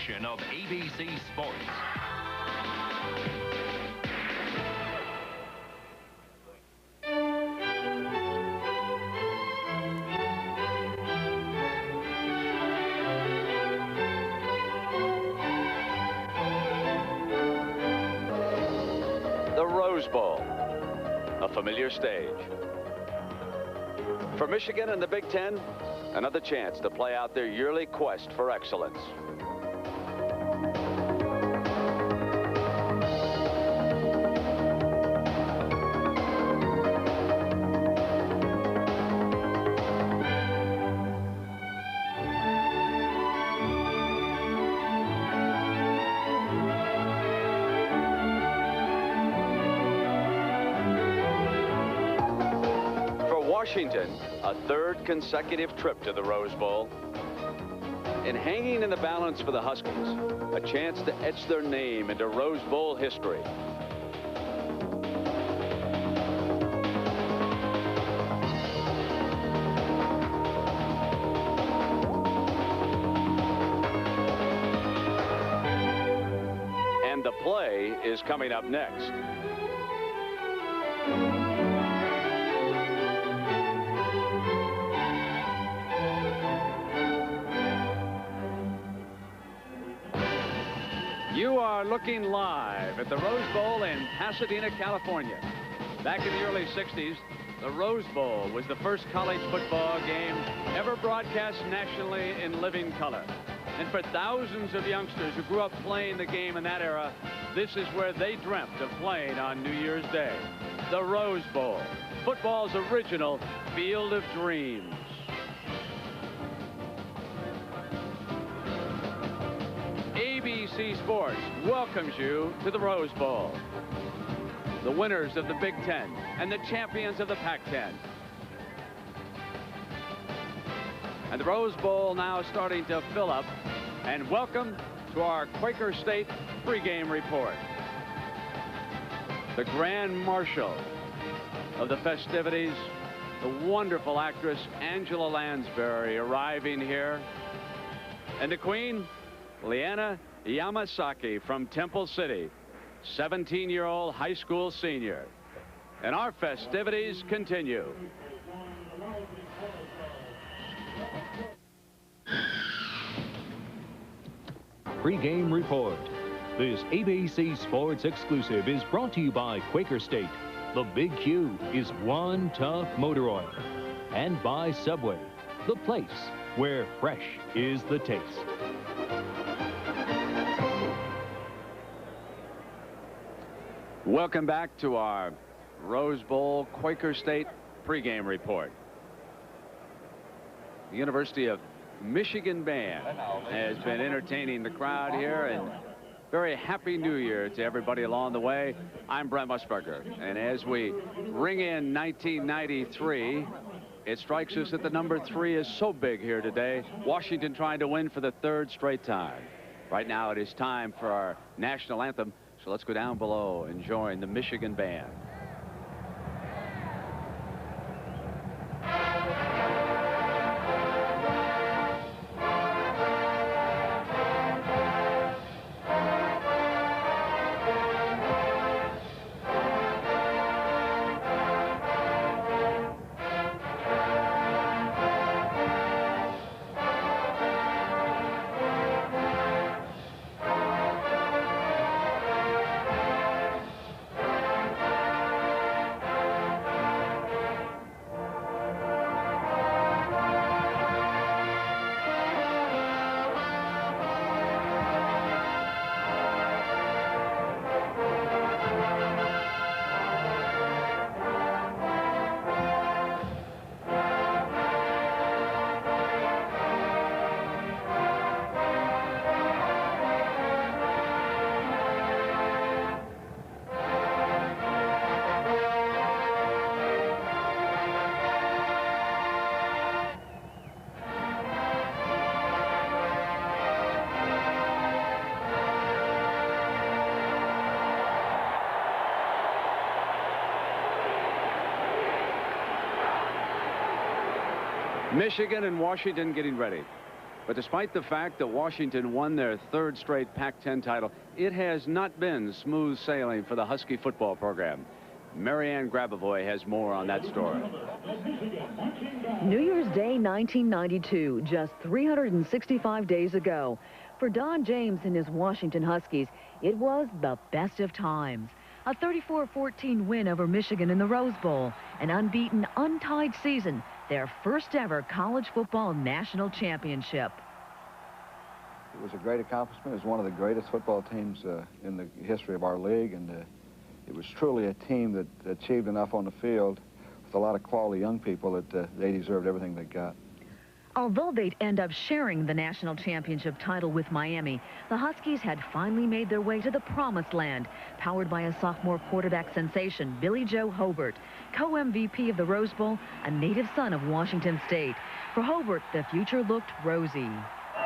edition of ABC Sports. The Rose Bowl, a familiar stage. For Michigan and the Big Ten, another chance to play out their yearly quest for excellence. Washington, a third consecutive trip to the Rose Bowl. And hanging in the balance for the Huskies, a chance to etch their name into Rose Bowl history. And the play is coming up next. You are looking live at the Rose Bowl in Pasadena, California. Back in the early 60s, the Rose Bowl was the first college football game ever broadcast nationally in living color. And for thousands of youngsters who grew up playing the game in that era, this is where they dreamt of playing on New Year's Day. The Rose Bowl, football's original field of dreams. ABC Sports welcomes you to the Rose Bowl. The winners of the Big Ten and the champions of the Pac-10. And the Rose Bowl now starting to fill up. And welcome to our Quaker State pregame report. The Grand Marshal of the festivities, the wonderful actress Angela Lansbury arriving here. And the Queen, Leanna Yamasaki from Temple City, 17-year-old high school senior. And our festivities continue. Pre-game report. This ABC Sports exclusive is brought to you by Quaker State. The Big Q is one tough motor oil. And by Subway, the place where fresh is the taste. Welcome back to our Rose Bowl Quaker State pregame report. The University of Michigan band has been entertaining the crowd here, and very happy New Year to everybody along the way. I'm Brent Musburger, and as we ring in 1993, it strikes us that the number 3 is so big here today. Washington trying to win for the 3rd straight time. Right now it is time for our national anthem. So let's go down below and join the Michigan band. Michigan and Washington getting ready. But despite the fact that Washington won their third straight Pac-10 title, it has not been smooth sailing for the Husky football program. Marianne Grabavoy has more on that story. New Year's Day 1992, just 365 days ago. For Don James and his Washington Huskies, it was the best of times. A 34-14 win over Michigan in the Rose Bowl, an unbeaten, untied season, their first ever college football national championship. It was a great accomplishment. It was one of the greatest football teams in the history of our league, and it was truly a team that achieved enough on the field with a lot of quality young people that they deserved everything they got. Although they'd end up sharing the national championship title with Miami, the Huskies had finally made their way to the promised land, powered by a sophomore quarterback sensation, Billy Joe Hobert, co-MVP of the Rose Bowl, a native son of Washington State. For Hobert, the future looked rosy.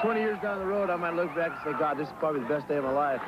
20 years down the road, I might look back and say, God, this is probably the best day of my life.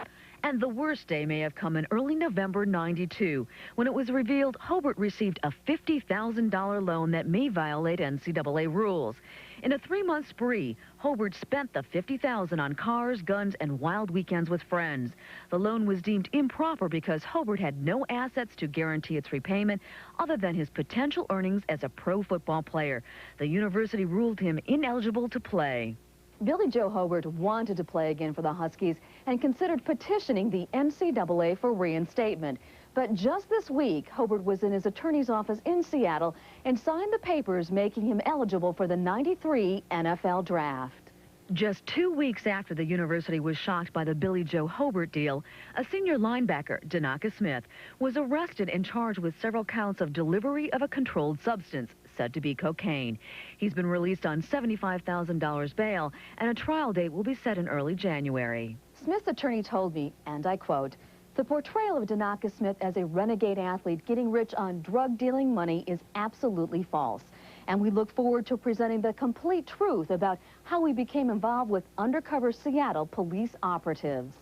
And the worst day may have come in early November '92, when it was revealed Hobert received a $50,000 loan that may violate NCAA rules. In a 3-month spree, Hobert spent the $50,000 on cars, guns, and wild weekends with friends. The loan was deemed improper because Hobert had no assets to guarantee its repayment other than his potential earnings as a pro football player. The university ruled him ineligible to play. Billy Joe Hobert wanted to play again for the Huskies and considered petitioning the NCAA for reinstatement. But just this week, Hobert was in his attorney's office in Seattle and signed the papers making him eligible for the '93 NFL Draft. Just 2 weeks after the university was shocked by the Billy Joe Hobert deal, a senior linebacker, Danaka Smith, was arrested and charged with several counts of delivery of a controlled substance, said to be cocaine. He's been released on $75,000 bail, and a trial date will be set in early January. Smith's attorney told me, and I quote, "The portrayal of Danaka Smith as a renegade athlete getting rich on drug-dealing money is absolutely false. And we look forward to presenting the complete truth about how he became involved with undercover Seattle police operatives."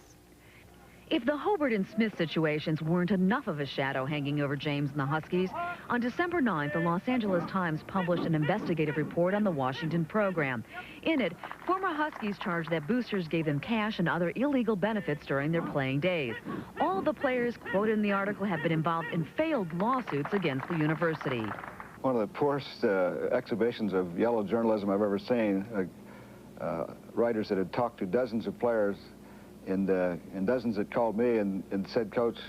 If the Hobert and Smith situations weren't enough of a shadow hanging over James and the Huskies, on December 9th, the Los Angeles Times published an investigative report on the Washington program. In it, former Huskies charged that boosters gave them cash and other illegal benefits during their playing days. All the players quoted in the article have been involved in failed lawsuits against the university. One of the poorest exhibitions of yellow journalism I've ever seen. Writers that had talked to dozens of players and dozens that called me and said, "Coach,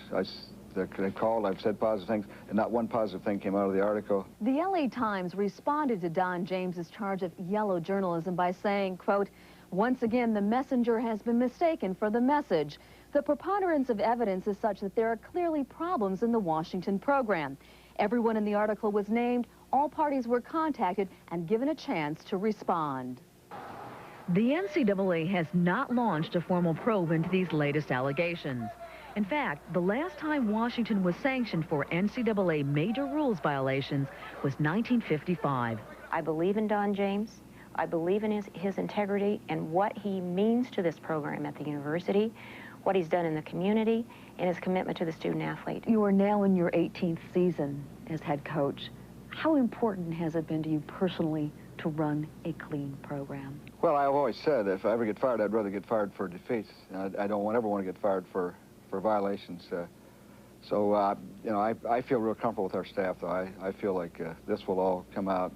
they called, I've said positive things," and not one positive thing came out of the article. The LA Times responded to Don James's charge of yellow journalism by saying, quote, "Once again, the messenger has been mistaken for the message. The preponderance of evidence is such that there are clearly problems in the Washington program. Everyone in the article was named, all parties were contacted and given a chance to respond." The NCAA has not launched a formal probe into these latest allegations. In fact, the last time Washington was sanctioned for NCAA major rules violations was 1955. I believe in Don James. I believe in his integrity and what he means to this program at the university, what he's done in the community, and his commitment to the student athlete. You are now in your 18th season as head coach. How important has it been to you personally to run a clean program? Well, I've always said if I ever get fired, I'd rather get fired for defeats. I don't ever want to get fired for violations. You know, I feel real comfortable with our staff, though. I feel like this will all come out.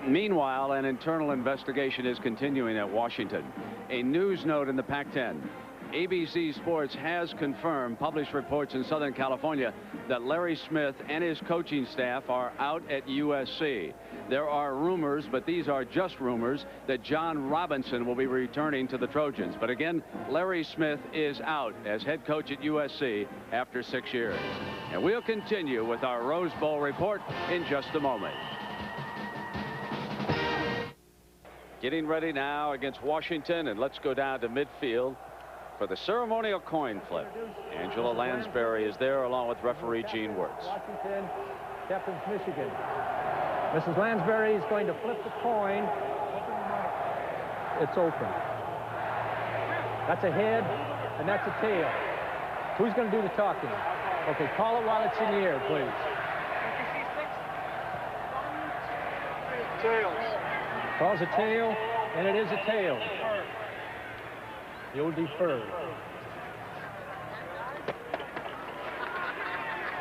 Meanwhile, an internal investigation is continuing at Washington. A news note in the Pac-10. ABC Sports has confirmed published reports in Southern California that Larry Smith and his coaching staff are out at USC. There are rumors, but these are just rumors, that John Robinson will be returning to the Trojans. But again, Larry Smith is out as head coach at USC after 6 years. And we'll continue with our Rose Bowl report in just a moment. Getting ready now against Washington, and let's go down to midfield for the ceremonial coin flip. Angela Lansbury is there along with referee Gene Wirtz. Washington, Captains Michigan. Mrs. Lansbury is going to flip the coin. It's open. That's a head, and that's a tail. Who's going to do the talking? Okay, call it while it's in the air, please. Tails. Calls a tail. And it is a tail. You'll defer.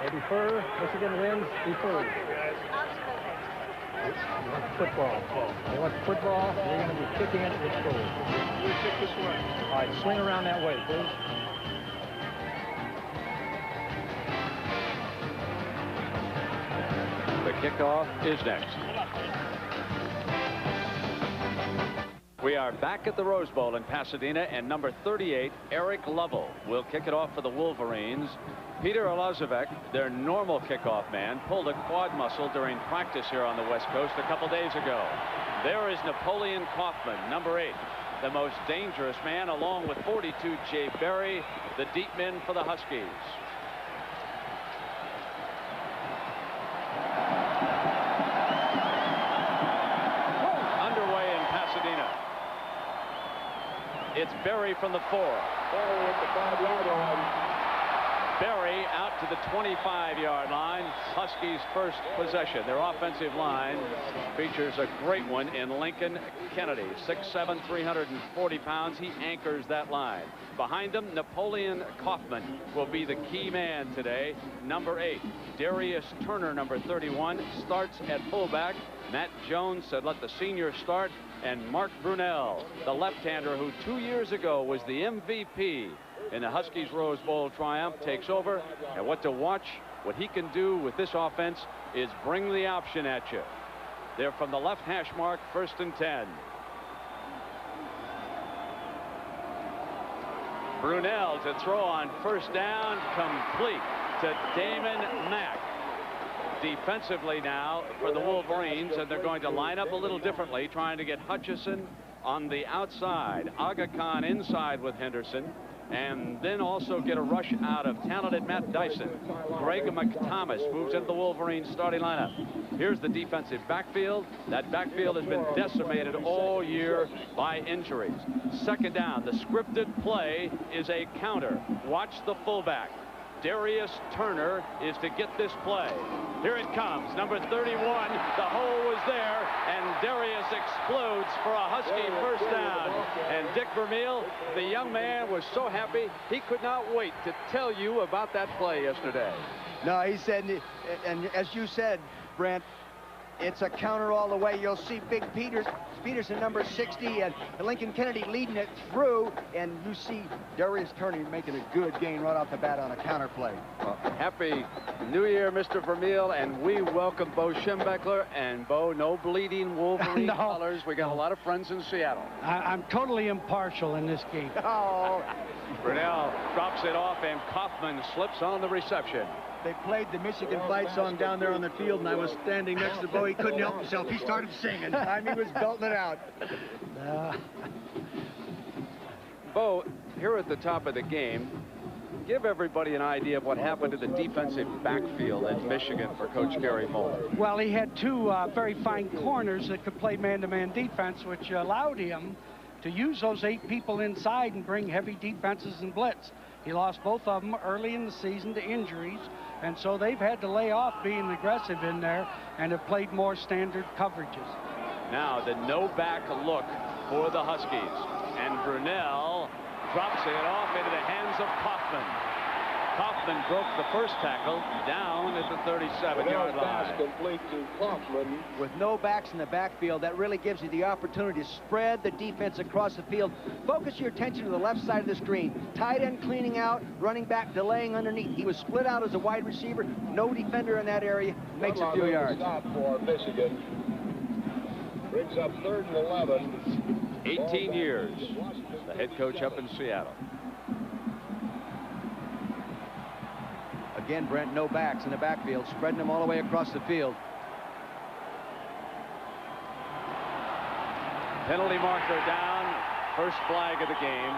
They defer. Michigan wins. Defer. They want the football. They want the football. They're going to be kicking it with goal. We'll kick this way. All right, swing around that way, please. The kickoff is next. We are back at the Rose Bowl in Pasadena, and number 38, Eric Lovell, will kick it off for the Wolverines. Peter Olazevec, their normal kickoff man, pulled a quad muscle during practice here on the West Coast a couple days ago. There is Napoleon Kaufman, number 8, the most dangerous man, along with 42, Jay Berry, the deep men for the Huskies. Underway in Pasadena. It's Berry from the 4. Berry at the 5-yard line. Berry out to the 25-yard line. Huskies' first possession. Their offensive line features a great one in Lincoln Kennedy, 6'7", 340 pounds. He anchors that line. Behind him, Napoleon Kaufman will be the key man today. Number 8, Darius Turner, number 31, starts at fullback. Matt Jones said let the senior start. And Mark Brunell, the left-hander who 2 years ago was the MVP in the Huskies Rose Bowl triumph, takes over. And what to watch, what he can do with this offense is bring the option at you. They're from the left hash mark, 1st and 10. Brunell to throw on 1st down, complete to Damon Mack. Defensively now for the Wolverines, and they're going to line up a little differently, trying to get Hutchison on the outside, Aga Khan inside with Henderson, and then also get a rush out of talented Matt Dyson. Greg McThomas moves into the Wolverines starting lineup. Here's the defensive backfield. That backfield has been decimated all year by injuries. 2nd down, the scripted play is a counter. Watch the fullback. Darius Turner is to get this play. Here it comes, number 31. The hole was there, and Darius explodes for a Husky 1st down. And Dick Vermeil, the young man, was so happy he could not wait to tell you about that play yesterday. No, he said, and as you said, Brent, it's a counter all the way. You'll see Big Peterson, number 60, and Lincoln Kennedy leading it through, and you see Darius Turner making a good gain right off the bat on a counter play. Well, happy New Year, Mr. Vermeil, and we welcome Bo Schembechler. And Bo, no bleeding Wolverine colors. We got a lot of friends in Seattle. I'm totally impartial in this game. Oh. Brunell drops it off, and Kaufman slips on the reception. They played the Michigan fight song down there on the field, and I was standing next to Bo. He couldn't help himself. He started singing. I mean, he was belting it out. Bo, here at the top of the game, give everybody an idea of what happened to the defensive backfield in Michigan for Coach Gary Moeller. Well, he had 2 very fine corners that could play man-to-man defense, which allowed him to use those 8 people inside and bring heavy defenses and blitz. He lost both of them early in the season to injuries, and so they've had to lay off being aggressive in there and have played more standard coverages. Now the no-back look for the Huskies, and Brunell drops it off into the hands of Kaufman. Kaufman broke the first tackle down at the 37-yard line. Complete to Kaufman. With no backs in the backfield, that really gives you the opportunity to spread the defense across the field. Focus your attention to the left side of the screen. Tight end cleaning out, running back delaying underneath. He was split out as a wide receiver. No defender in that area. Makes a few yards. Stop for Michigan. Brings up 3rd and 11. 18 years, the head coach up in Seattle. Again, Brent, no backs in the backfield, spreading them all the way across the field. Penalty marker down, first flag of the game.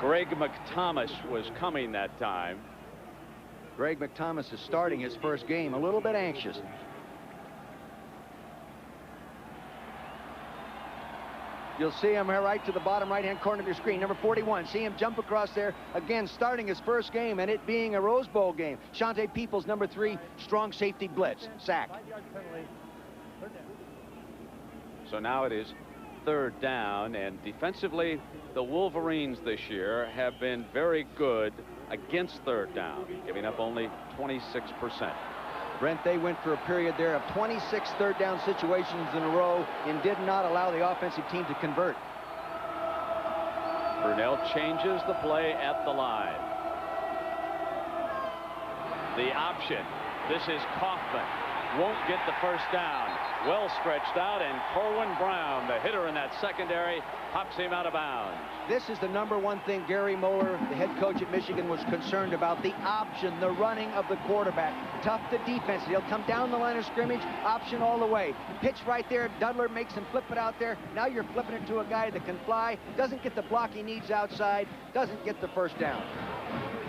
Greg McThomas was coming that time. Greg McThomas is starting his first game, a little bit anxious. You'll see him here right to the bottom right-hand corner of your screen. Number 41, see him jump across there. Again, starting his first game, and it being a Rose Bowl game. Shante Peoples, number 3, strong safety blitz. Sack. So now it is 3rd down, and defensively, the Wolverines this year have been very good against 3rd down, giving up only 26%. Brent, they went for a period there of 26 3rd down situations in a row and did not allow the offensive team to convert. Brunell changes the play at the line. The option. This is Kaufman. Won't get the 1st down. Well stretched out, and Corwin Brown, the hitter in that secondary, pops him out of bounds. This is the #1 thing Gary Moeller, the head coach at Michigan, was concerned about: the option, the running of the quarterback. Tough to defense. He'll come down the line of scrimmage, option all the way. Pitch right there. Dudler makes him flip it out there. Now you're flipping it to a guy that can fly, doesn't get the block he needs outside, doesn't get the 1st down.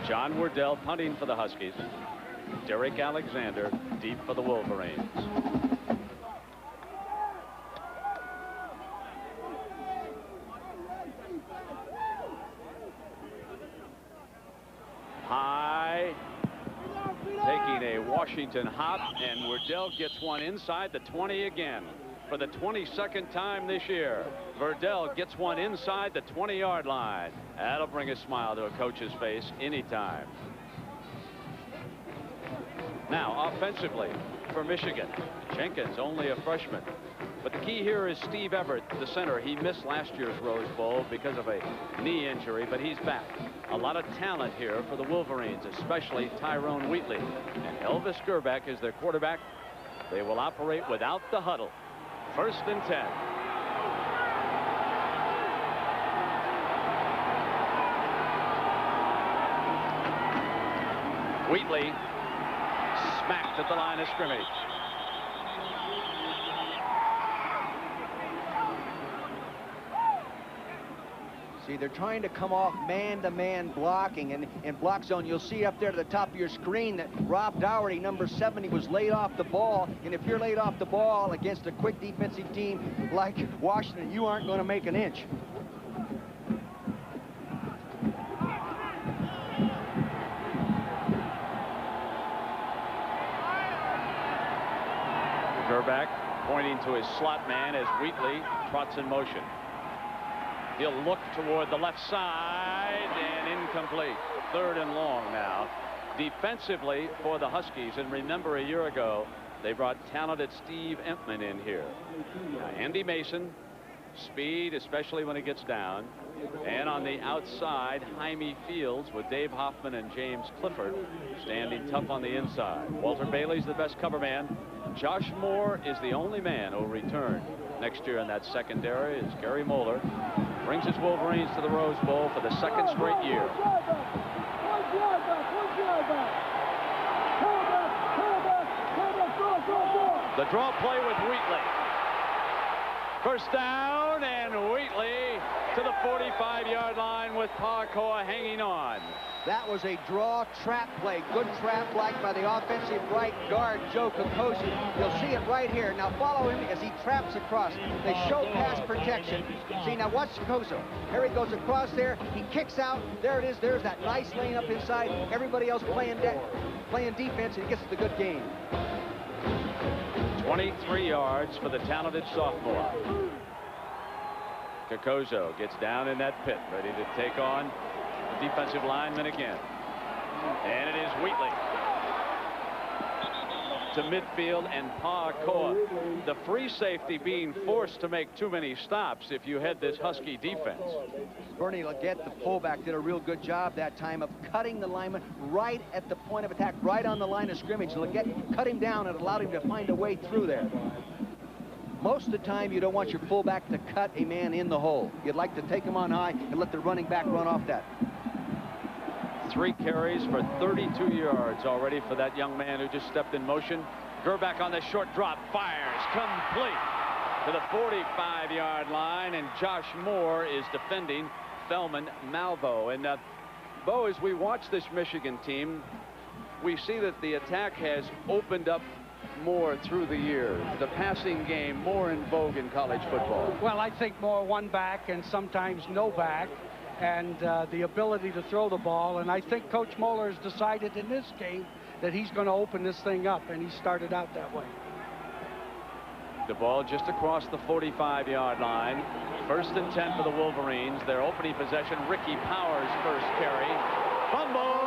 John Wardell punting for the Huskies. Derek Alexander deep for the Wolverines. High, taking a Washington hop, and Wardell gets one inside the 20 again. For the 22nd time this year, Verdell gets one inside the 20-yard line. That'll bring a smile to a coach's face anytime. Now, offensively for Michigan, Jenkins, only a freshman. But the key here is Steve Everett, the center. He missed last year's Rose Bowl because of a knee injury, but he's back. A lot of talent here for the Wolverines, especially Tyrone Wheatley. And Elvis Gerback is their quarterback. They will operate without the huddle. 1st and 10. Wheatley smacked at the line of scrimmage. See, they're trying to come off man-to-man blocking, and in block zone, you'll see up there to the top of your screen that Rob Dougherty, number 70, was laid off the ball. And if you're laid off the ball against a quick defensive team like Washington, you aren't going to make an inch. Gerback pointing to his slot man as Wheatley trots in motion. He'll look toward the left side, and incomplete. 3rd and long now. Defensively for the Huskies, and remember a year ago, they brought talented Steve Empman in here. Andy Mason, speed, especially when it gets down. And on the outside, Jaime Fields with Dave Hoffman and James Clifford standing tough on the inside. Walter Bailey's the best cover man. Josh Moore is the only man who will return next year in that secondary as Gary Moeller brings his Wolverines to the Rose Bowl for the 2nd straight year. The draw play with Wheatley. 1st down, and Wheatley to the 45-yard line with Parkour hanging on. That was a draw trap play. Good trap like by the offensive right guard, Joe Kokosi. You'll see it right here. Now follow him as he traps across. They show pass protection. See, now watch Kokosi. Here he goes across there. He kicks out. There it is. There's that nice lane up inside. Everybody else playing defense, and he gets the good game. 23 yards for the talented sophomore. Kokoso gets down in that pit, ready to take on the defensive lineman again. And it is Wheatley to midfield, and Parkour, the free safety, being forced to make too many stops if you had this Husky defense. Bernie Leggett, the fullback, did a real good job that time of cutting the lineman right at the point of attack, right on the line of scrimmage. Leggett cut him down and allowed him to find a way through there. Most of the time, you don't want your fullback to cut a man in the hole. You'd like to take him on high and let the running back run off that. 3 carries for 32 yards already for that young man who just stepped in motion. Gerback on the short drop, fires complete to the 45-yard line, and Josh Moore is defending Thelman Malvo. And Bo, as we watch this Michigan team, we see that the attack has opened up more through the years. The passing game more in vogue in college football. Well, I think more one back and sometimes no back, and the ability to throw the ball. And I think Coach Moeller has decided in this game that he's going to open this thing up, and he started out that way. The ball just across the 45-yard line. 1st and 10 for the Wolverines. Their opening possession, Ricky Powers' first carry. Fumble!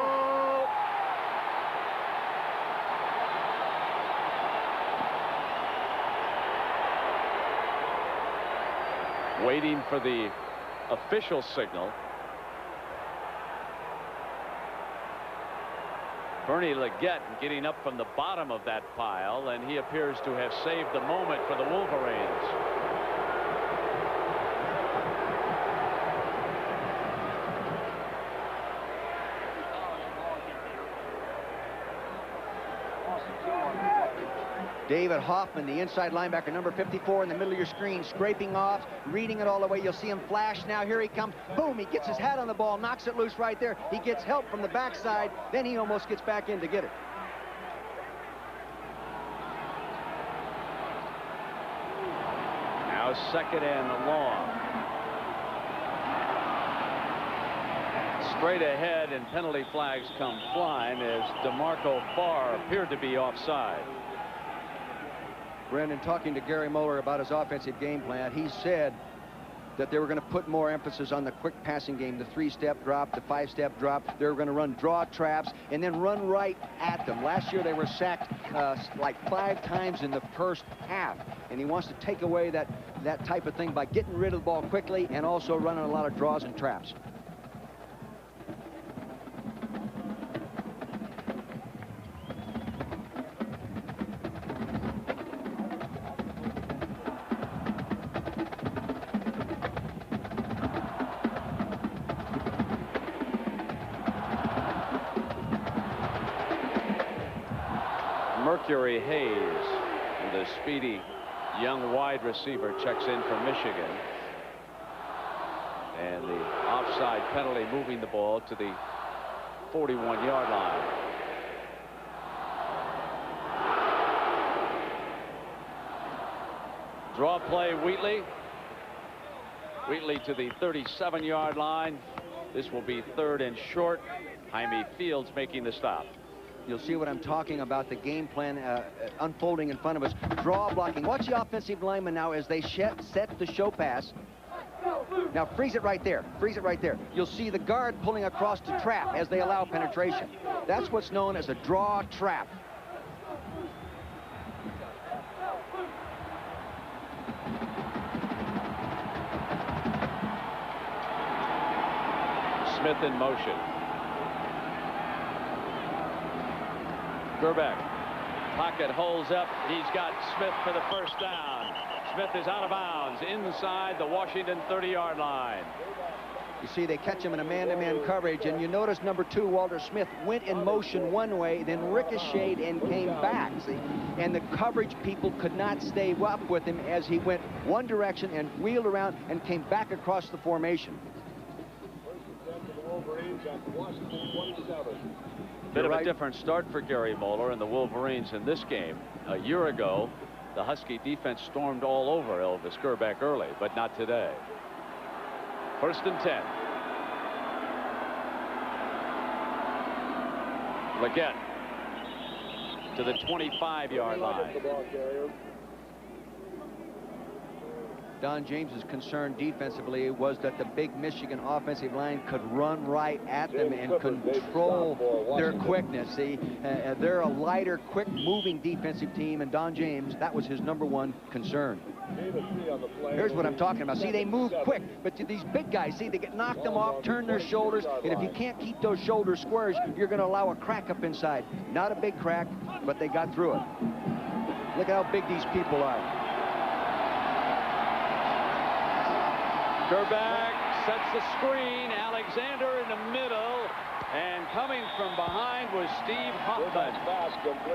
Waiting for the official signal. Bernie Leggett getting up from the bottom of that pile, and he appears to have saved the moment for the Wolverines. David Hoffman, the inside linebacker, number 54 in the middle of your screen, scraping off, reading it all the way. You'll see him flash now. Here he comes. Boom, he gets his hat on the ball, knocks it loose right there. He gets help from the backside. Then he almost gets back in to get it. Now 2nd and long. Straight ahead, and penalty flags come flying as DeMarco Farr appeared to be offside. Brendan, talking to Gary Moeller about his offensive game plan, he said that they were going to put more emphasis on the quick passing game, the 3-step drop, the 5-step drop. They were going to run draw traps and then run right at them. Last year they were sacked like 5 times in the first half, and he wants to take away that type of thing by getting rid of the ball quickly and also running a lot of draws and traps. Mercury Hayes, the speedy young wide receiver, checks in for Michigan. And the offside penalty moving the ball to the 41-yard line. Draw play, Wheatley. Wheatley to the 37-yard line. This will be 3rd and short. Jaime Fields making the stop. You'll see what I'm talking about, the game plan unfolding in front of us. Draw blocking. Watch the offensive lineman now as they set the show pass. Now freeze it right there. Freeze it right there. You'll see the guard pulling across to trap as they allow penetration. That's what's known as a draw trap. Smith in motion. Gerbeck. Pocket holds up. He's got Smith for the first down. Smith is out of bounds inside the Washington 30-yard line. You see, they catch him in a man-to-man coverage, and you notice number 2, Walter Smith, went in motion one way, then ricocheted and came back, see? And the coverage people could not stay up with him as he went one direction and wheeled around and came back across the formation. Bit of a different start for Gary Moeller and the Wolverines in this game. A year ago, the Husky defense stormed all over Elvis Gerbeck early, but not today. 1st and 10. Leggett to the 25-yard line. Don James's concern defensively was that the big Michigan offensive line could run right at them and control their quickness. See, they're a lighter, quick-moving defensive team, and Don James, that was his #1 concern. Here's what I'm talking about. See, they move quick, but to these big guys, see, they get knocked them off, turn their shoulders, and if you can't keep those shoulders squares, you're going to allow a crack up inside. Not a big crack, but they got through it. Look at how big these people are. Gerbeck sets the screen. Alexander in the middle. And coming from behind was Steve Hoffman.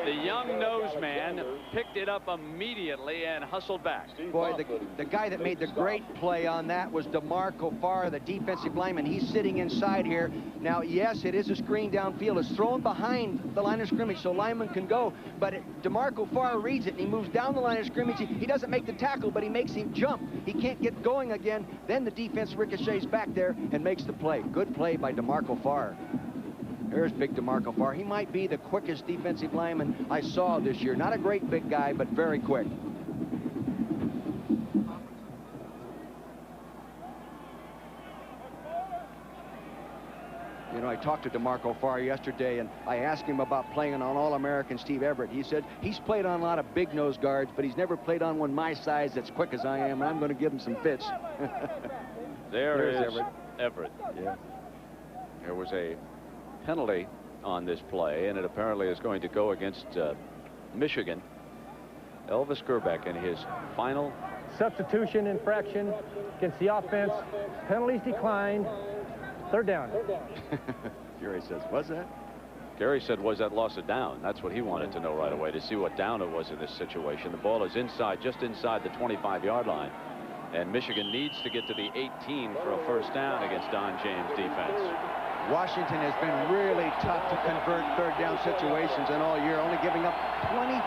The young nose man picked it up immediately and hustled back. Boy, the guy that made the great play on that was DeMarco Farr, the defensive lineman. He's sitting inside here. Now, yes, it is a screen downfield. It's thrown behind the line of scrimmage so lineman can go. But DeMarco Farr reads it, and he moves down the line of scrimmage. He doesn't make the tackle, but he makes him jump. He can't get going again. Then the defense ricochets back there and makes the play. Good play by DeMarco Farr. There's big DeMarco Farr. He might be the quickest defensive lineman I saw this year. Not a great big guy, but very quick. You know, I talked to DeMarco Farr yesterday, and I asked him about playing on All-American Steve Everett. He said he's played on a lot of big nose guards, but he's never played on one my size that's quick as I am, and I'm going to give him some fits. There's Everett. Yeah. There was a penalty on this play, and it apparently is going to go against Michigan. Elvis Grbac in his final Substitution infraction against the offense. Penalties declined. Third down. Gary says, was that? Gary said, was that loss of down? That's what he wanted to know right away, to see what down it was in this situation. The ball is inside, just inside the 25-yard line. And Michigan needs to get to the 18 for a first down against Don James' defense. Washington has been really tough to convert third down situations and all year, only giving up 25%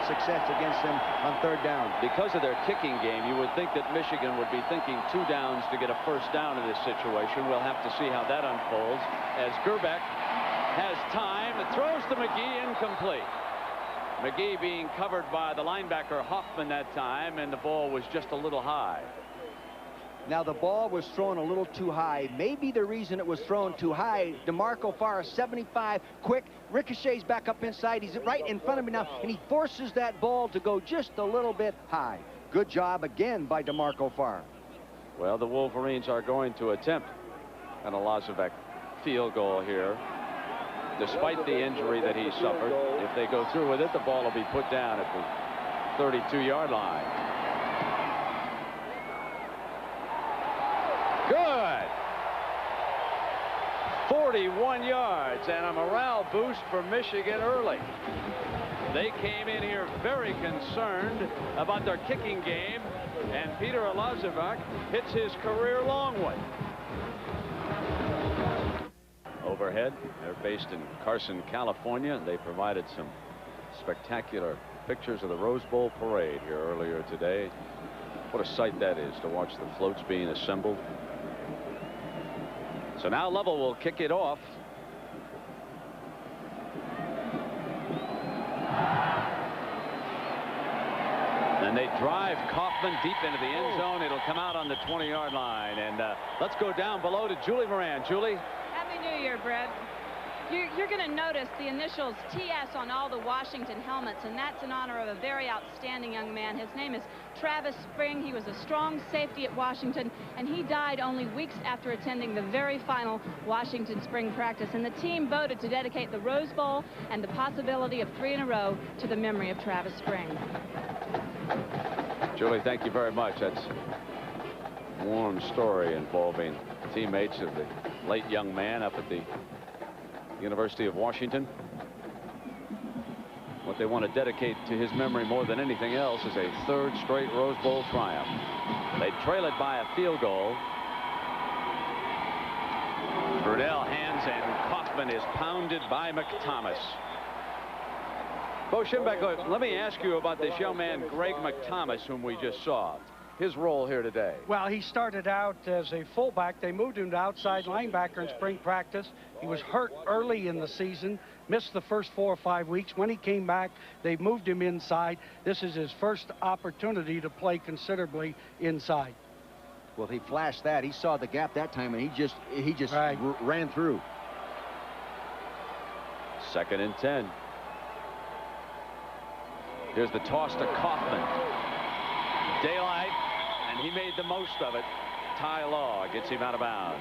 success against them on third down. Because of their kicking game, you would think that Michigan would be thinking 2 downs to get a first down in this situation. We'll have to see how that unfolds as Grbac has time. It throws to McGee, incomplete. McGee being covered by the linebacker Hoffman that time, and the ball was just a little high. Now, the ball was thrown a little too high. Maybe the reason it was thrown too high, DeMarco Farr, 75, quick, ricochets back up inside. He's right in front of me now, and he forces that ball to go just a little bit high. Good job again by DeMarco Farr. Well, the Wolverines are going to attempt an Olazovic field goal here. Despite the injury that he suffered, if they go through with it, the ball will be put down at the 32-yard line. Good. 41 yards and a morale boost for Michigan early. They came in here very concerned about their kicking game, and Peter Olazovic hits his career long one. Overhead, they're based in Carson, California. They provided some spectacular pictures of the Rose Bowl parade here earlier today. What a sight that is to watch the floats being assembled. So now Lovell will kick it off. And they drive Kaufman deep into the end zone. It'll come out on the 20-yard line. And let's go down below to Julie Moran. Julie. Happy New Year, Brett. You're going to notice the initials TS on all the Washington helmets, and that's in honor of a very outstanding young man. His name is Travis Spring. He was a strong safety at Washington, and he died only weeks after attending the very final Washington spring practice. And the team voted to dedicate the Rose Bowl and the possibility of 3 in a row to the memory of Travis Spring. Julie, thank you very much. That's a warm story involving teammates of the late young man up at the University of Washington. What they want to dedicate to his memory more than anything else is a 3rd straight Rose Bowl triumph. They trail it by a field goal. Brunell hands, and Kaufman is pounded by McThomas. Bo Schembechler, let me ask you about this young man, Greg McThomas, whom we just saw. His role here today. Well, he started out as a fullback. They moved him to outside linebacker in spring practice. He was hurt early in the season, missed the first 4 or 5 weeks. When he came back, they moved him inside. This is his first opportunity to play considerably inside. Well, he flashed that. He saw the gap that time, and he just right. ran through. 2nd and 10. Here's the toss to Kaufman. Daylight, and he made the most of it. Ty Law gets him out of bounds.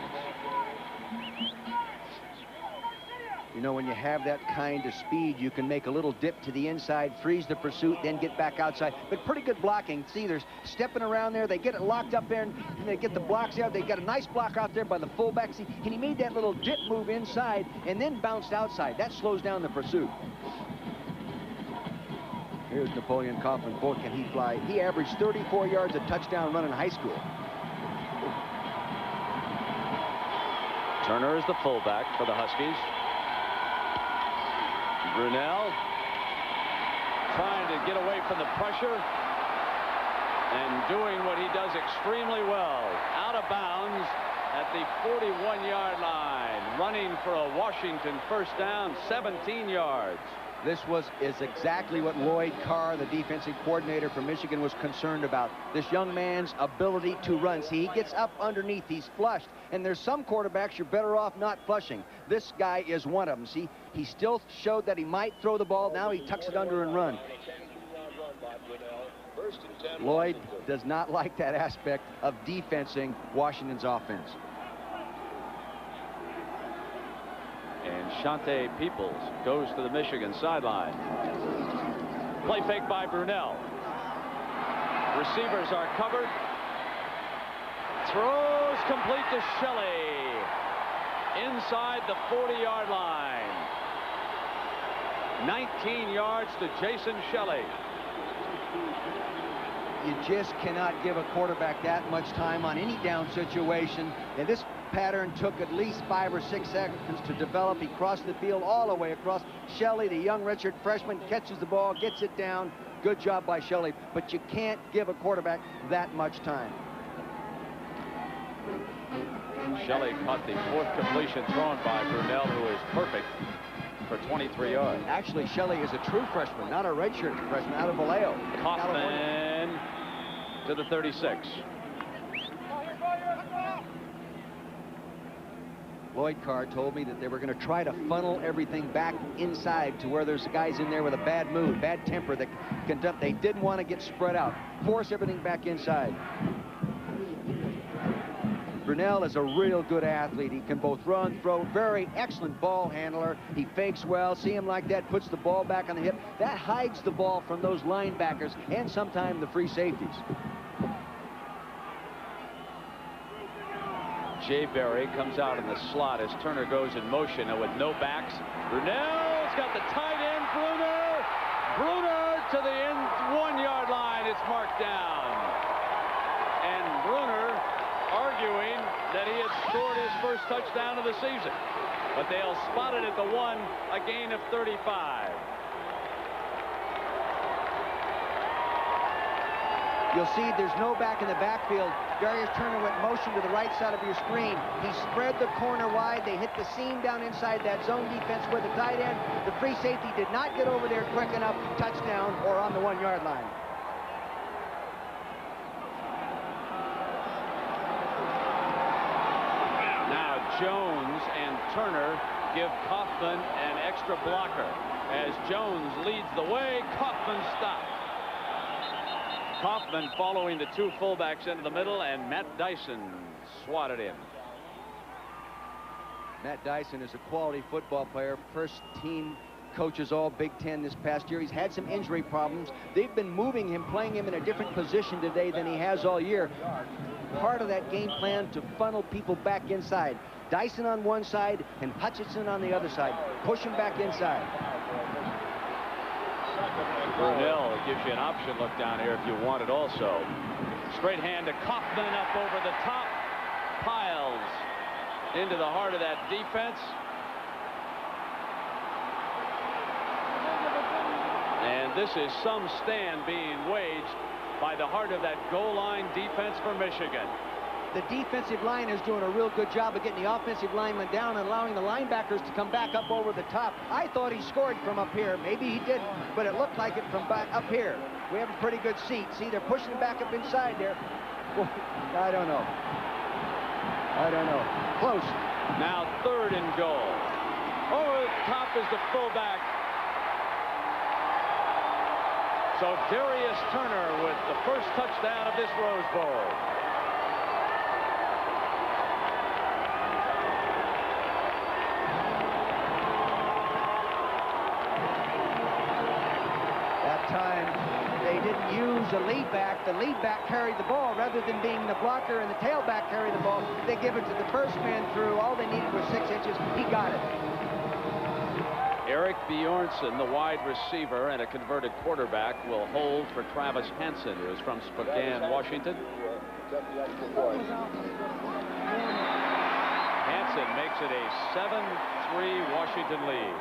You know, when you have that kind of speed, you can make a little dip to the inside, freeze the pursuit, then get back outside. But pretty good blocking. See, they're stepping around there. They get it locked up there, and they get the blocks out. They got a nice block out there by the fullback. See, and he made that little dip move inside and then bounced outside. That slows down the pursuit. Here's Napoleon Kaufman. Boy, can he fly. He averaged 34 yards a touchdown run in high school. Turner is the fullback for the Huskies. Brunell trying to get away from the pressure and doing what he does extremely well. Out of bounds at the 41-yard line. Running for a Washington first down, 17 yards. This is exactly what Lloyd Carr, the defensive coordinator for Michigan, was concerned about. This young man's ability to run. See, he gets up underneath. He's flushed. And there's some quarterbacks you're better off not flushing. This guy is one of them. See, he still showed that he might throw the ball. Now he tucks it under and run. Lloyd does not like that aspect of defensing Washington's offense. And Shante Peoples goes to the Michigan sideline. Play fake by Brunell. Receivers are covered. Throws complete to Shelley. Inside the 40-yard line. 19 yards to Jason Shelley. You just cannot give a quarterback that much time on any down situation. And this pattern took at least 5 or 6 seconds to develop. He crossed the field all the way across. Shelley, the young redshirt freshman, catches the ball, gets it down. Good job by Shelley. But you can't give a quarterback that much time. Shelley caught the 4th completion thrown by Brunell, who is perfect for 23 yards. Actually, Shelley is a true freshman, not a redshirt freshman, out of Vallejo. Kaufman to the 36. Lloyd Carr told me that they were going to try to funnel everything back inside to where there's guys in there with a bad mood, bad temper that can dump. They didn't want to get spread out. Force everything back inside. Brunell is a real good athlete. He can both run, throw, very excellent ball handler. He fakes well. See him like that, puts the ball back on the hip. That hides the ball from those linebackers and sometimes the free safeties. Jay Berry comes out in the slot as Turner goes in motion, and with no backs, Brunell's got the tight end, Bruner. Bruner to the end 1-yard line. It's marked down. And Bruner arguing that he had scored his first touchdown of the season. But they'll spot it at the 1, a gain of 35. You'll see there's no back in the backfield. Darius Turner went motion to the right side of your screen. He spread the corner wide. They hit the seam down inside that zone defense with the tight end. The free safety did not get over there quick enough. Touchdown or on the 1-yard line. Now Jones and Turner give Kaufman an extra blocker. As Jones leads the way, Kaufman stops. Kaufman following the 2 fullbacks into the middle, and Matt Dyson swatted in. Matt Dyson is a quality football player. First team coaches all Big Ten this past year. He's had some injury problems. They've been moving him, playing him in a different position today than he has all year. Part of that game plan to funnel people back inside. Dyson on one side and Hutchinson on the other side. Push him back inside. Brunell gives you an option look down here if you want it also. Straight hand to Kaufman up over the top. Piles into the heart of that defense. And this is some stand being waged by the heart of that goal line defense for Michigan. The defensive line is doing a real good job of getting the offensive linemen down and allowing the linebackers to come back up over the top. I thought he scored from up here. Maybe he didn't, but it looked like it from back up here. We have a pretty good seat. See, they're pushing back up inside there. I don't know. I don't know. Close. Now 3rd and goal. Over the top is the fullback. So Darius Turner with the first touchdown of this Rose Bowl. The lead back carried the ball rather than being the blocker and the tailback carry the ball. They give it to the first man through. All they needed was 6 inches. He got it. Eric Bjornsson, the wide receiver and a converted quarterback, will hold for Travis Hansen, who is from Spokane, Washington. Hansen makes it a 7-3 Washington lead.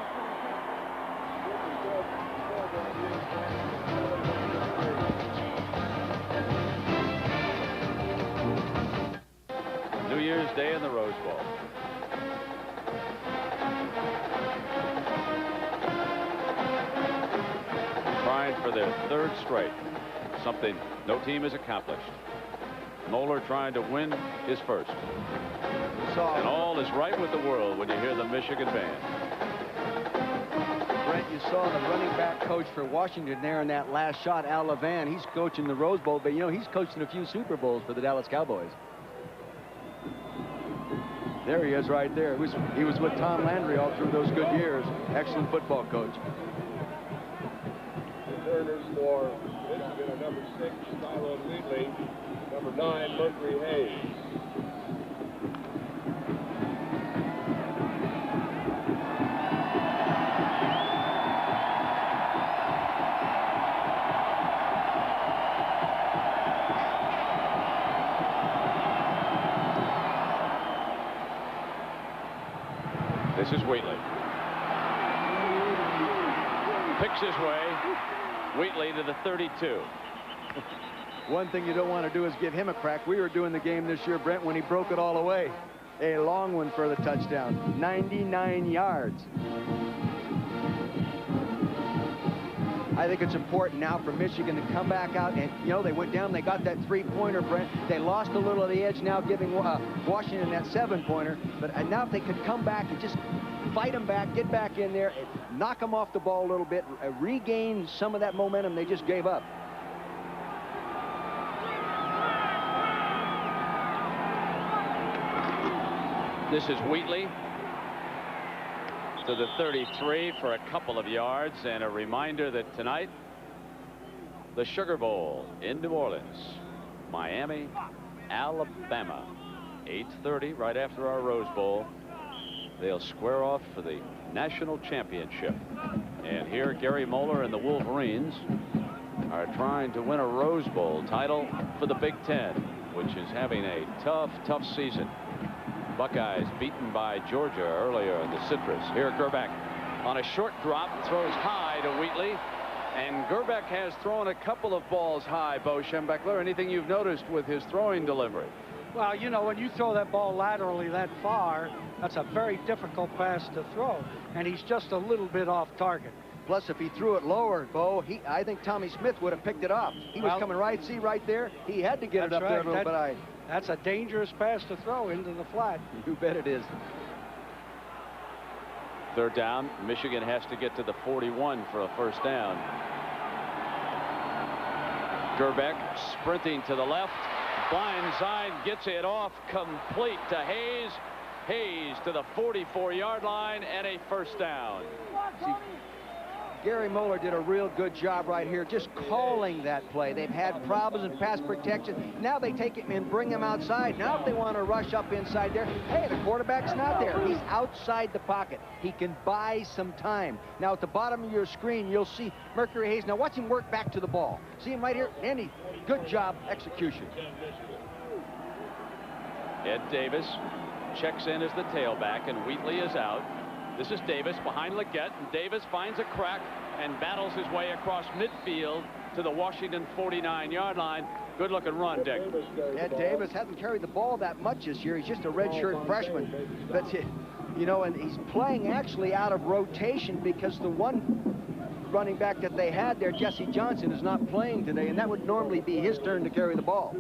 New Year's Day in the Rose Bowl. trying for their third straight, something no team has accomplished. Moeller trying to win his first. And all is right with the world when you hear the Michigan band. Brent, you saw the running back coach for Washington there in that last shot, Al Levan. He's coaching the Rose Bowl, but you know, he's coaching a few Super Bowls for the Dallas Cowboys. There he is right there. He was with Tom Landry all through those good years. Excellent football coach. Returners for Michigan are number 6, Tyrone Wheatley, number 9, Mercury Hayes. This is Wheatley. Picks his way. Wheatley to the 32. One thing you don't want to do is give him a crack. We were doing the game this year, Brent, when he broke it all away. A long one for the touchdown. 99 yards. I think it's important now for Michigan to come back out and, you know, they went down, they got that 3-pointer, Brent. They lost a little of the edge now, giving Washington that 7-pointer. But now if they could come back and just fight them back, get back in there, and knock them off the ball a little bit, regain some of that momentum they just gave up. This is Wheatley to the 33 for a couple of yards, and a reminder that tonight the Sugar Bowl in New Orleans, Miami, Alabama, 8:30 right after our Rose Bowl. They'll square off for the national championship, and here Gary Moeller and the Wolverines are trying to win a Rose Bowl title for the Big Ten, which is having a tough season. Buckeyes beaten by Georgia earlier in the Citrus. Here Gerbeck on a short drop throws high to Wheatley, and Gerbeck has thrown a couple of balls high. Bo Schembechler, anything you've noticed with his throwing delivery? Well, you know, when you throw that ball laterally that far, that's a very difficult pass to throw, and he's just a little bit off target. Plus, if he threw it lower, Bo, I think Tommy Smith would have picked it up. He was coming right, see right there? He had to get it up there a little bit high. That's a dangerous pass to throw into the flat. You bet it is. Third down. Michigan has to get to the 41 for a first down. Gerbeck sprinting to the left. Blindside gets it off complete to Hayes. Hayes to the 44-yard line and a first down. See, Gary Moeller did a real good job right here just calling that play. They've had problems in pass protection. Now they take him and bring him outside. Now if they want to rush up inside there, hey, the quarterback's not there. He's outside the pocket. He can buy some time. Now at the bottom of your screen, you'll see Mercury Hayes. Now watch him work back to the ball. See him right here? Andy, good job, execution. Ed Davis checks in as the tailback, and Wheatley is out. This is Davis behind Leggett, and Davis finds a crack and battles his way across midfield to the Washington 49-yard line. Good looking run, Dick. Ed Davis hasn't carried the ball that much this year. He's just a redshirt freshman. But, you know, and he's playing actually out of rotation because the one running back that they had there, Jesse Johnson, is not playing today, and that would normally be his turn to carry the ball.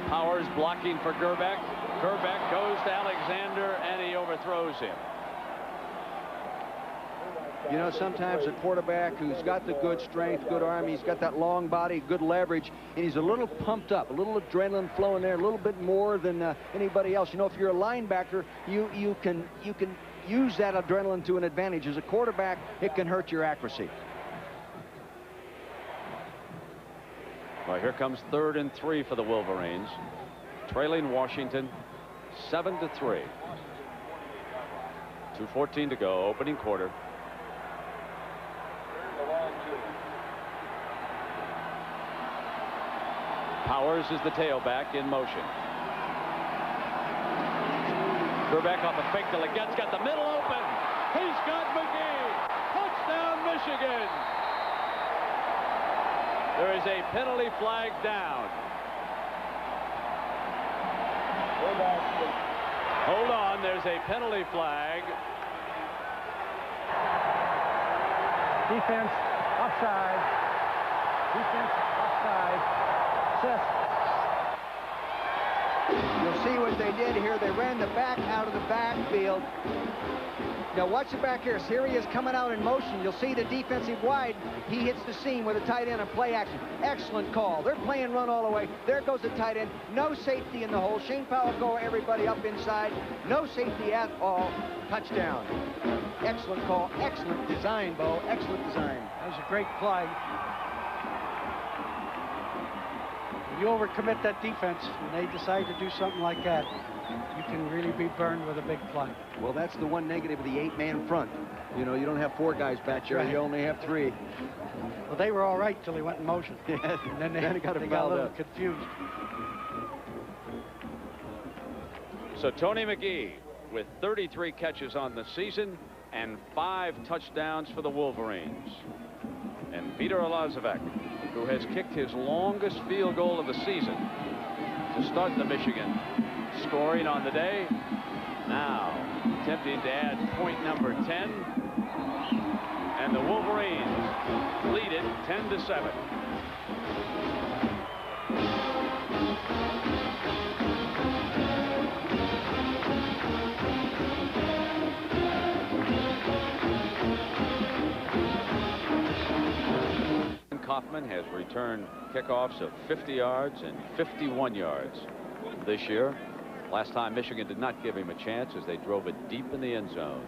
Powers blocking for Gerbeck. Gerbeck goes to Alexander, and he overthrows him. You know, sometimes a quarterback who's got the good strength, good arm, he's got that long body, good leverage, and he's a little pumped up, a little adrenaline flowing there, a little bit more than anybody else. You know, if you're a linebacker, you can use that adrenaline to an advantage. As a quarterback, it can hurt your accuracy. Well, here comes 3rd and 3 for the Wolverines, trailing Washington 7-3. 2:14 to go, opening quarter. Powers is the tailback in motion. Gerbeck off a fake to Leggett's got the middle open. He's got McGee. Touchdown, Michigan. There is a penalty flag down. Hold on, there's a penalty flag. Defense offside. Defense offside. Set. You'll see what they did here. They ran the back out of the backfield. Now watch the back here. Here he is coming out in motion. You'll see the defensive wide. He hits the seam with a tight end on play action. Excellent call. They're playing run all the way. There goes the tight end. No safety in the hole. Shane Powell go everybody up inside. No safety at all. Touchdown. Excellent call. Excellent design, Bo. Excellent design. That was a great play. You overcommit that defense, and they decide to do something like that, you can really be burned with a big play. Well, that's the one negative of the 8-man front. You know, you don't have 4 guys back there. You only have 3. Well, they were all right till he went in motion. And then they got a little confused. So Tony McGee with 33 catches on the season and 5 touchdowns for the Wolverines. And Peter Alazavec, who has kicked his longest field goal of the season to start the Michigan, scoring on the day. Now attempting to add point number 10. And the Wolverines lead it 10-7. Kaufman has returned kickoffs of 50 yards and 51 yards this year. Last time Michigan did not give him a chance as they drove it deep in the end zone.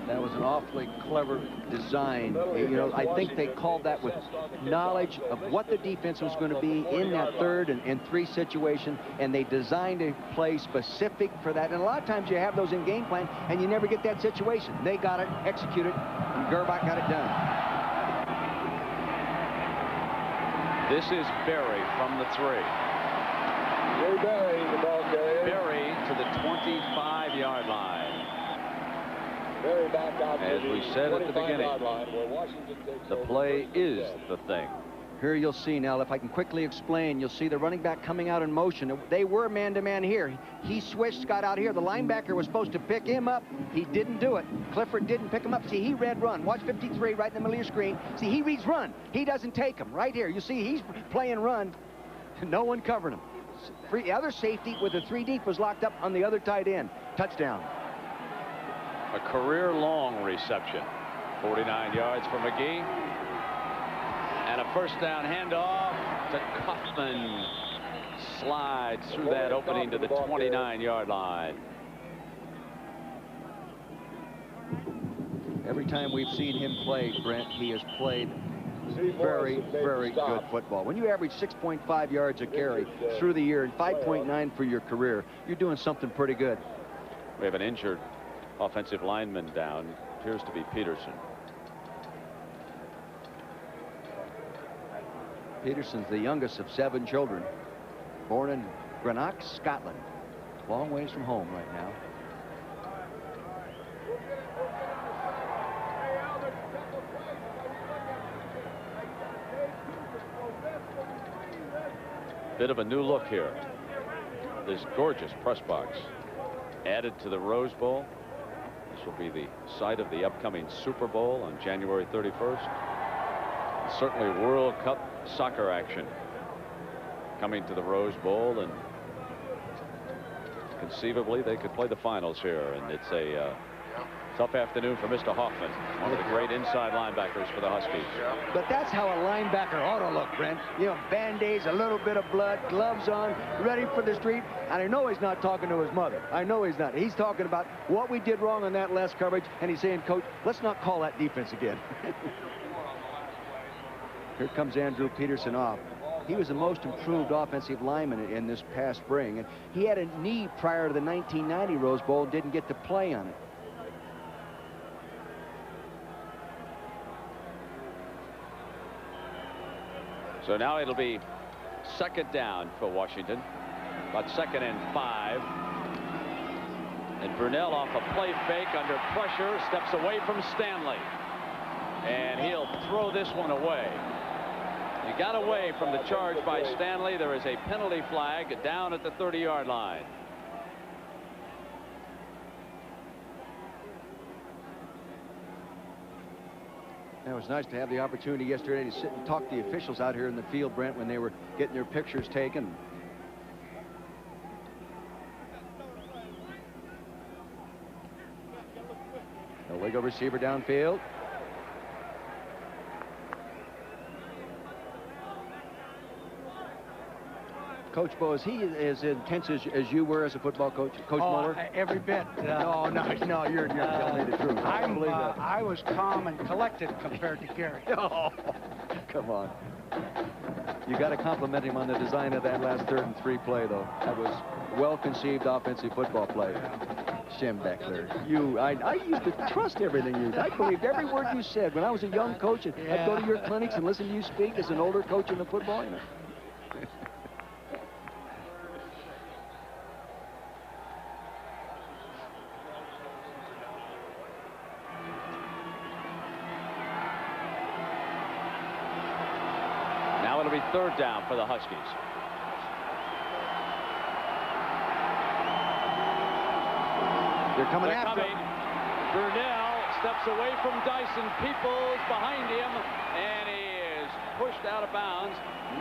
That was an awfully clever design. You know, I think they called that with knowledge of what the defense was going to be in that 3rd and 3 situation, and they designed a play specific for that. And a lot of times you have those in game plan, and you never get that situation. They got it, executed, and Gerbach got it done. This is Berry from the 3. Ray Berry, the ball carrier. Berry to the 25-yard line. Berry back out as we said at the beginning, line, where Washington takes the play is the thing. Here you'll see now, if I can quickly explain, you'll see the running back coming out in motion. They were man-to-man here. He switched, got out here. The linebacker was supposed to pick him up. He didn't do it. Clifford didn't pick him up. See, he read run. Watch 53 right in the middle of your screen. See, he reads run. He doesn't take him. Right here, you see he's playing run. No one covered him. The other safety with the 3 deep was locked up on the other tight end. Touchdown. A career-long reception. 49 yards for McGee. And a first down handoff to Kaufman. Slides through that opening to the 29-yard line. Every time we've seen him play, Brent, he has played very, very good football. When you average 6.5 yards a carry through the year and 5.9 for your career, you're doing something pretty good. We have an injured offensive lineman down. Appears to be Peterson. Peterson's the youngest of 7 children. Born in Greenock, Scotland. Long ways from home right now. Bit of a new look here. This gorgeous press box added to the Rose Bowl. This will be the site of the upcoming Super Bowl on January 31st. And certainly World Cup soccer action coming to the Rose Bowl, and conceivably they could play the finals here. And it's a tough afternoon for Mr. Hoffman, one of the great inside linebackers for the Huskies. But that's how a linebacker ought to look, Brent. You know, band-aids, a little bit of blood, gloves on, ready for the street. And I know he's not talking to his mother. I know he's not. He's talking about what we did wrong on that last coverage, and he's saying, Coach, let's not call that defense again. Here comes Andrew Peterson off. He was the most improved offensive lineman in this past spring, and he had a knee prior to the 1990 Rose Bowl and didn't get to play on it. So now it'll be second down for Washington, about 2nd and 5. And Brunell off a play fake under pressure, steps away from Stanley. And he'll throw this one away. He got away from the charge by Stanley. There is a penalty flag down at the 30-yard line. It was nice to have the opportunity yesterday to sit and talk to the officials out here in the field, Brent, when they were getting their pictures taken. A wiggle receiver downfield. Coach Bo, is he as intense as you were as a football coach, Coach Muller? Every bit. No, you're telling me the truth. I was calm and collected compared to Gary. Oh, come on. You got to compliment him on the design of that last 3rd and 3 play, though. That was well-conceived offensive football play. Schembechler, I used to trust everything you did. I believed every word you said. When I was a young coach, I'd go to your clinics and listen to you speak as an older coach in the football. You know. Now it'll be 3rd down for the Huskies. They're coming after him. Brunell steps away from Dyson. Peoples behind him, and he is pushed out of bounds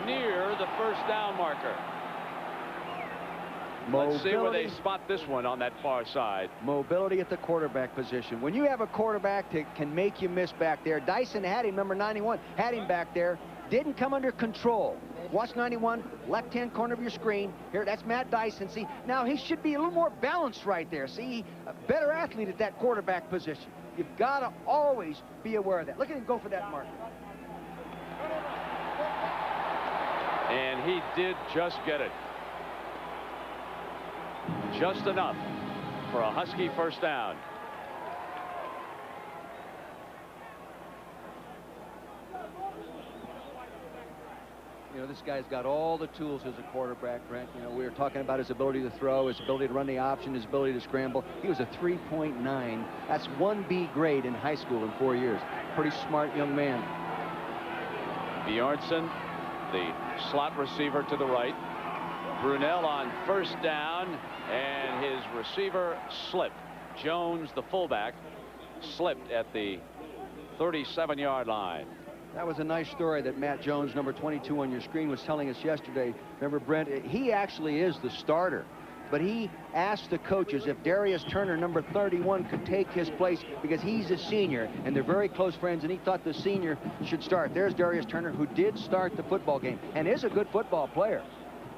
near the 1st down marker. Let's see where they spot this one on that far side. Mobility at the quarterback position. When you have a quarterback that can make you miss back there, Dyson had him, number 91, had him back there, didn't come under control. Watch 91, left-hand corner of your screen. Here, that's Matt Dyson. See, now he should be a little more balanced right there. See, a better athlete at that quarterback position. You've got to always be aware of that. Look at him go for that mark. And he did just get it. Just enough for a Husky 1st down. You know, this guy's got all the tools as a quarterback, Brent. You know, we were talking about his ability to throw, his ability to run the option, his ability to scramble. He was a 3.9. That's 1B grade in high school in 4 years. Pretty smart young man. Bjornsson, the slot receiver to the right. Brunell on 1st down, and his receiver slipped. Jones, the fullback, slipped at the 37-yard line. That was a nice story that Matt Jones, number 22 on your screen, was telling us yesterday. Remember, Brent, he actually is the starter. But he asked the coaches if Darius Turner, number 31, could take his place because he's a senior, and they're very close friends, and he thought the senior should start. There's Darius Turner, who did start the football game and is a good football player.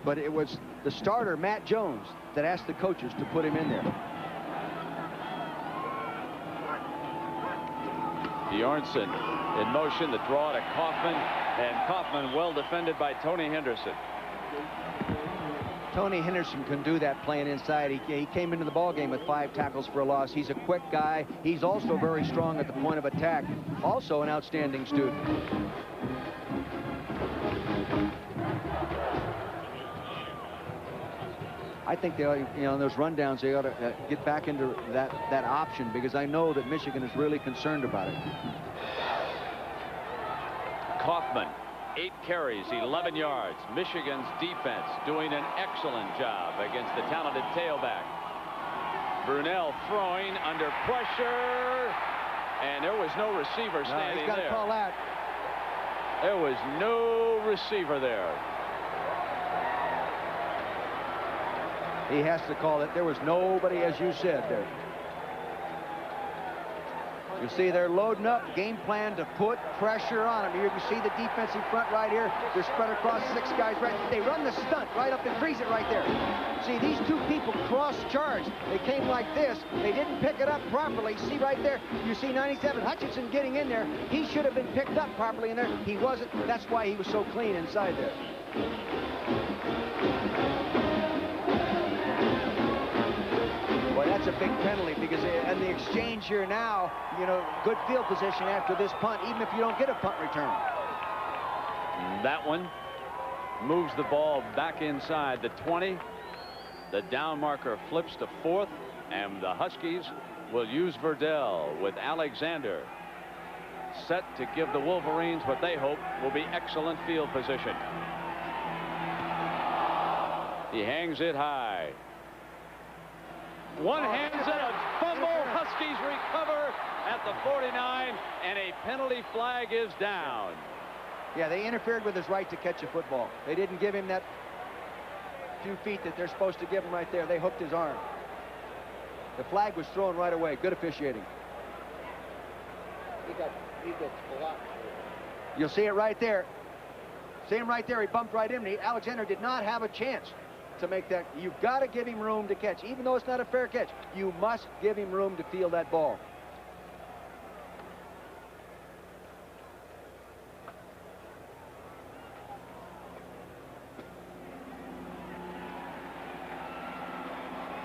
But it was the starter, Matt Jones, that asked the coaches to put him in there. Bjornsson in motion, the draw to Kaufman, and Kaufman well defended by Tony Henderson. Tony Henderson can do that playing inside. He came into the ball game with 5 tackles for a loss. He's a quick guy. He's also very strong at the point of attack. Also an outstanding student. I think they ought to, you know, in those rundowns, they ought to get back into that option, because I know that Michigan is really concerned about it. Kaufman, 8 carries, 11 yards. Michigan's defense doing an excellent job against the talented tailback. Brunell throwing under pressure, and there was no receiver standing there. He's got to call that. There was no receiver there. He has to call it. There was nobody, as you said, there. You see, they're loading up, game plan to put pressure on him. Here you see the defensive front right here. They're spread across 6 guys right. They run the stunt right up and freeze it right there. See, these 2 people cross-charged. They came like this. They didn't pick it up properly. See right there, you see 97 Hutchinson getting in there. He should have been picked up properly in there. He wasn't. That's why he was so clean inside there. Boy, that's a big penalty, because in the exchange here now, you know, good field position after this punt, even if you don't get a punt return. That one moves the ball back inside the 20. The down marker flips to 4th And the Huskies will use Verdell with Alexander set to give the Wolverines what they hope will be excellent field position. He hangs it high. One hands it, a fumble. Huskies recover at the 49, and a penalty flag is down. Yeah, they interfered with his right to catch a football. They didn't give him that few feet that they're supposed to give him right there. They hooked his arm. The flag was thrown right away. Good officiating. He got blocked. You'll see it right there. See him right there. He bumped right in. Alexander did not have a chance to make that. You've got to give him room to catch. Even though it's not a fair catch, you must give him room to field that ball.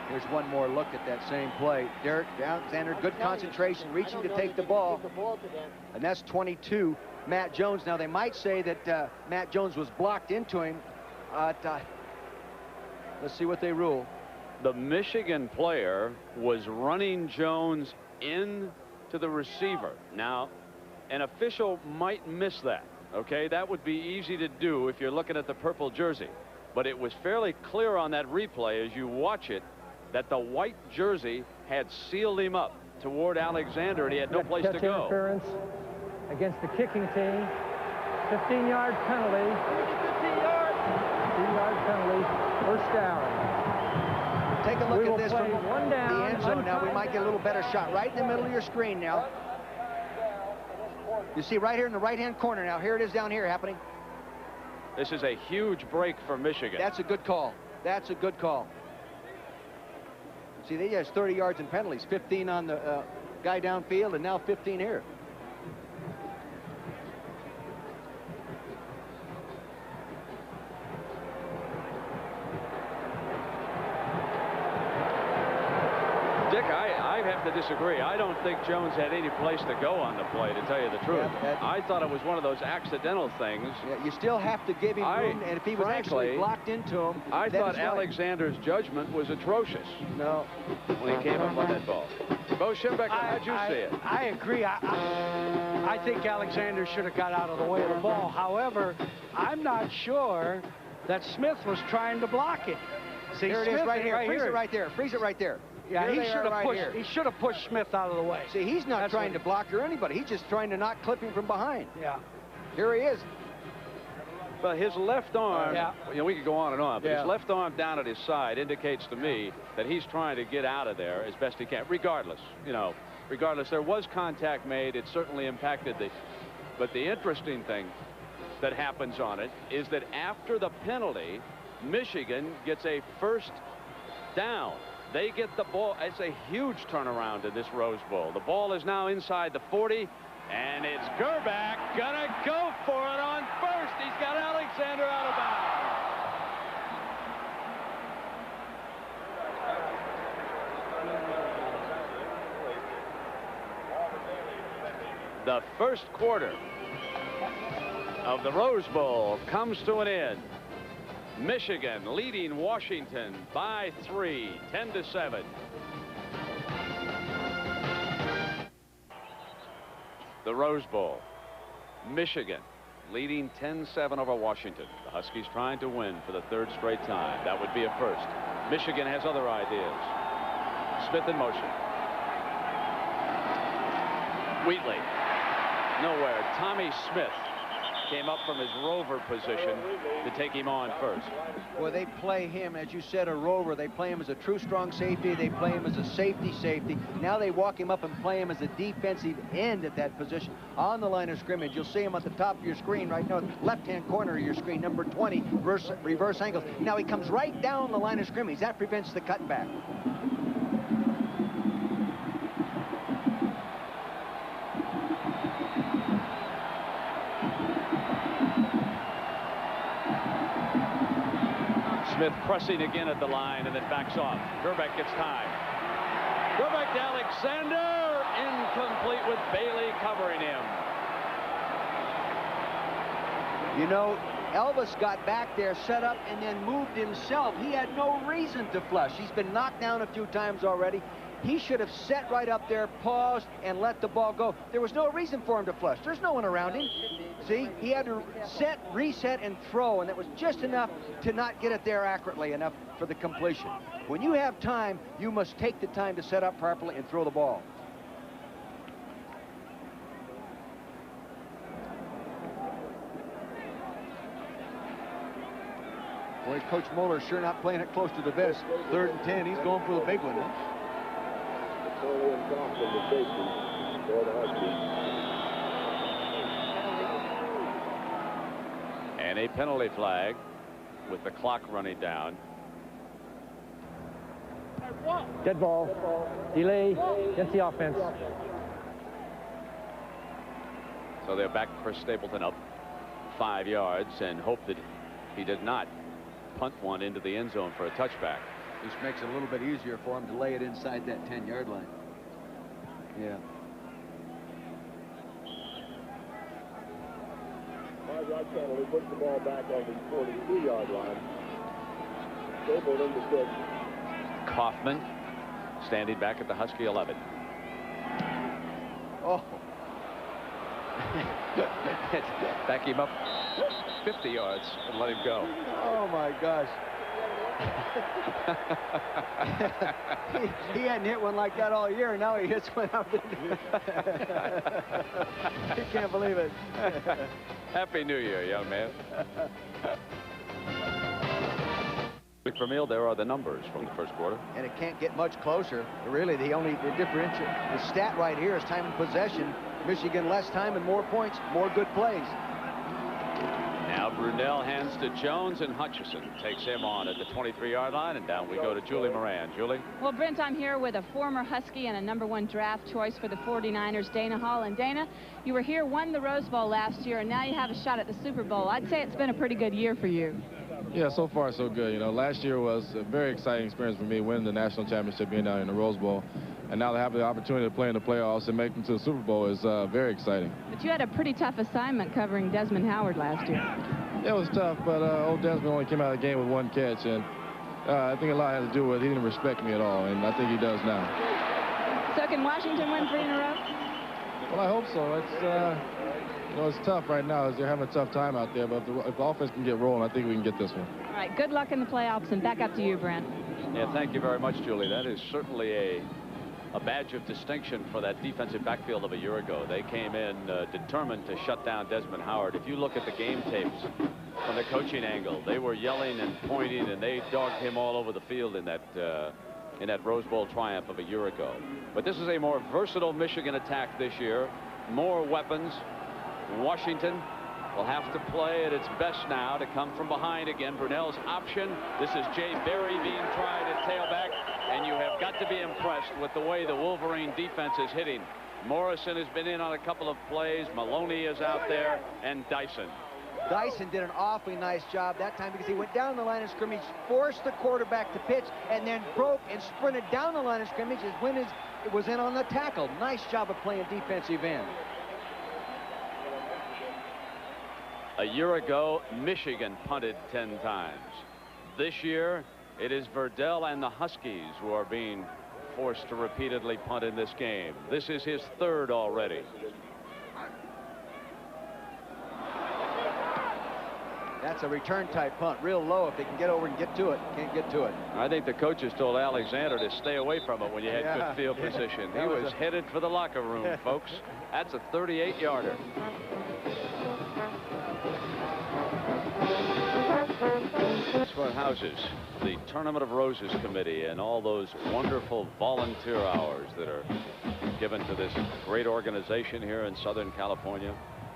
Here's one more look at that same play. Derek Alexander, good concentration, reaching to take the ball. And that's 22, Matt Jones. Now, they might say that Matt Jones was blocked into him. Let's see what they rule. The Michigan player was running Jones into the receiver. Now, an official might miss that, okay? That would be easy to do if you're looking at the purple jersey. But it was fairly clear on that replay as you watch it that the white jersey had sealed him up toward Alexander, and he had no place to go. Interference against the kicking team. 15-yard penalty. 15-yard penalty. First down. Take a look at this from the end zone. Now we might get a little better shot right in the middle of your screen now. You see right here in the right-hand corner now. Here it is down here happening. This is a huge break for Michigan. That's a good call. That's a good call. See, they has 30 yards in penalties, 15 on the guy downfield, and now 15 here. Dick, I have to disagree. I don't think Jones had any place to go on the play, to tell you the truth. Yeah, I thought it was one of those accidental things. Yeah, you still have to give him room, and if he was actually blocked into him, I thought Alexander's judgment was atrocious. No. When he came up on that ball. Bo Schembechler, how'd you see it? I agree. I think Alexander should have got out of the way of the ball. However, I'm not sure that Smith was trying to block it. See, here it Smith is right here. Freeze here. it right there. Freeze it right there. Yeah, he should have pushed Smith out of the way. See, he's not trying to block or anybody. He's just trying to not clip him from behind. Yeah. Here he is. But his left arm, you know, we could go on and on, but his left arm down at his side indicates to me that he's trying to get out of there as best he can, regardless. You know, regardless, there was contact made. It certainly impacted the. But the interesting thing that happens on it is that after the penalty, Michigan gets a first down. They get the ball. It's a huge turnaround in this Rose Bowl. The ball is now inside the 40, and it's Gerbach gonna go for it on first. He's got Alexander out of bounds. The first quarter of the Rose Bowl comes to an end. Michigan leading Washington by 3, 10-7. The Rose Bowl. Michigan leading 10-7 over Washington. The Huskies trying to win for the third straight time. That would be a first. Michigan has other ideas. Smith in motion. Wheatley. Nowhere. Tommy Smith came up from his rover position to take him on first. Well, they play him, as you said, a rover. They play him as a true strong safety. They play him as a safety. Now they walk him up and play him as a defensive end at that position on the line of scrimmage. You'll see him at the top of your screen right now, left-hand corner of your screen, number 20, reverse angles. Now he comes right down the line of scrimmage. That prevents the cutback. Smith pressing again at the line and then backs off. Gerbach gets time. Gerbach to Alexander. Incomplete with Bailey covering him. You know, Elvis got back there, set up, and then moved himself. He had no reason to flush. He's been knocked down a few times already. He should have set right up there, paused, and let the ball go. There was no reason for him to flush. There's no one around him. See, he had to set, reset, and throw, and that was just enough to not get it there accurately enough for the completion. When you have time, you must take the time to set up properly and throw the ball. Boy, Coach Moeller sure not playing it close to the vest. 3rd and 10. He's going for the big one. And a penalty flag with the clock running down. Dead ball. Delay against the offense. So they're back for Stapleton up 5 yards and hope that he did not punt one into the end zone for a touchback. This makes it a little bit easier for him to lay it inside that 10-yard line. Yeah. Right penalty puts the ball back on the 42-yard line. Stapleton to 6. Kaufman standing back at the Husky 11. Oh. Back him up 50 yards and let him go. Oh, my gosh. he hadn't hit one like that all year, and now he hits one out. He can't believe it. Happy New Year, young man. Vermeil, there are the numbers from the first quarter. And it can't get much closer. Really, the differential, the stat right here is time and possession. Michigan less time and more points, more good plays. Now Brunell hands to Jones, and Hutchison takes him on at the 23-yard line, and down we go to Julie Moran. Julie? Well, Brent, I'm here with a former Husky and a #1 draft choice for the 49ers, Dana Hall. And Dana, you were here, won the Rose Bowl last year, and now you have a shot at the Super Bowl. I'd say it's been a pretty good year for you. Yeah, so far so good. You know, last year was a very exciting experience for me, winning the national championship, being down in the Rose Bowl. And now to have the opportunity to play in the playoffs and make them to the Super Bowl is very exciting. But you had a pretty tough assignment covering Desmond Howard last year. Yeah, it was tough, but old Desmond only came out of the game with 1 catch, and I think a lot had to do with he didn't respect me at all, and I think he does now. So can Washington win 3 in a row? Well, I hope so. It's you know, it's tough right now as they're having a tough time out there, but if the offense can get rolling, I think we can get this one. All right, good luck in the playoffs, and back up to you, Brent. Yeah, thank you very much, Julie. That is certainly a badge of distinction for that defensive backfield of a year ago. They came in determined to shut down Desmond Howard. If you look at the game tapes from the coaching angle, they were yelling and pointing, and they dogged him all over the field in that Rose Bowl triumph of a year ago. But this is a more versatile Michigan attack this year. More weapons. Washington will have to play at its best now to come from behind again. Brunell's option. This is Jay Berry being tried at tailback, and you have got to be impressed with the way the Wolverine defense is hitting. Morrison has been in on a couple of plays. Maloney is out there, and Dyson. Dyson did an awfully nice job that time because he went down the line of scrimmage, forced the quarterback to pitch, and then broke and sprinted down the line of scrimmage as when it was in on the tackle. Nice job of playing defensive end. A year ago, Michigan punted 10 times. This year, it is Verdell and the Huskies who are being forced to repeatedly punt in this game. This is his 3rd already. That's a return type punt, real low if they can get over and get to it. Can't get to it. I think the coaches told Alexander to stay away from it when you had good field position. He was headed for the locker room, folks. That's a 38-yarder. That's what houses the Tournament of Roses Committee and all those wonderful volunteer hours that are given to this great organization here in Southern California.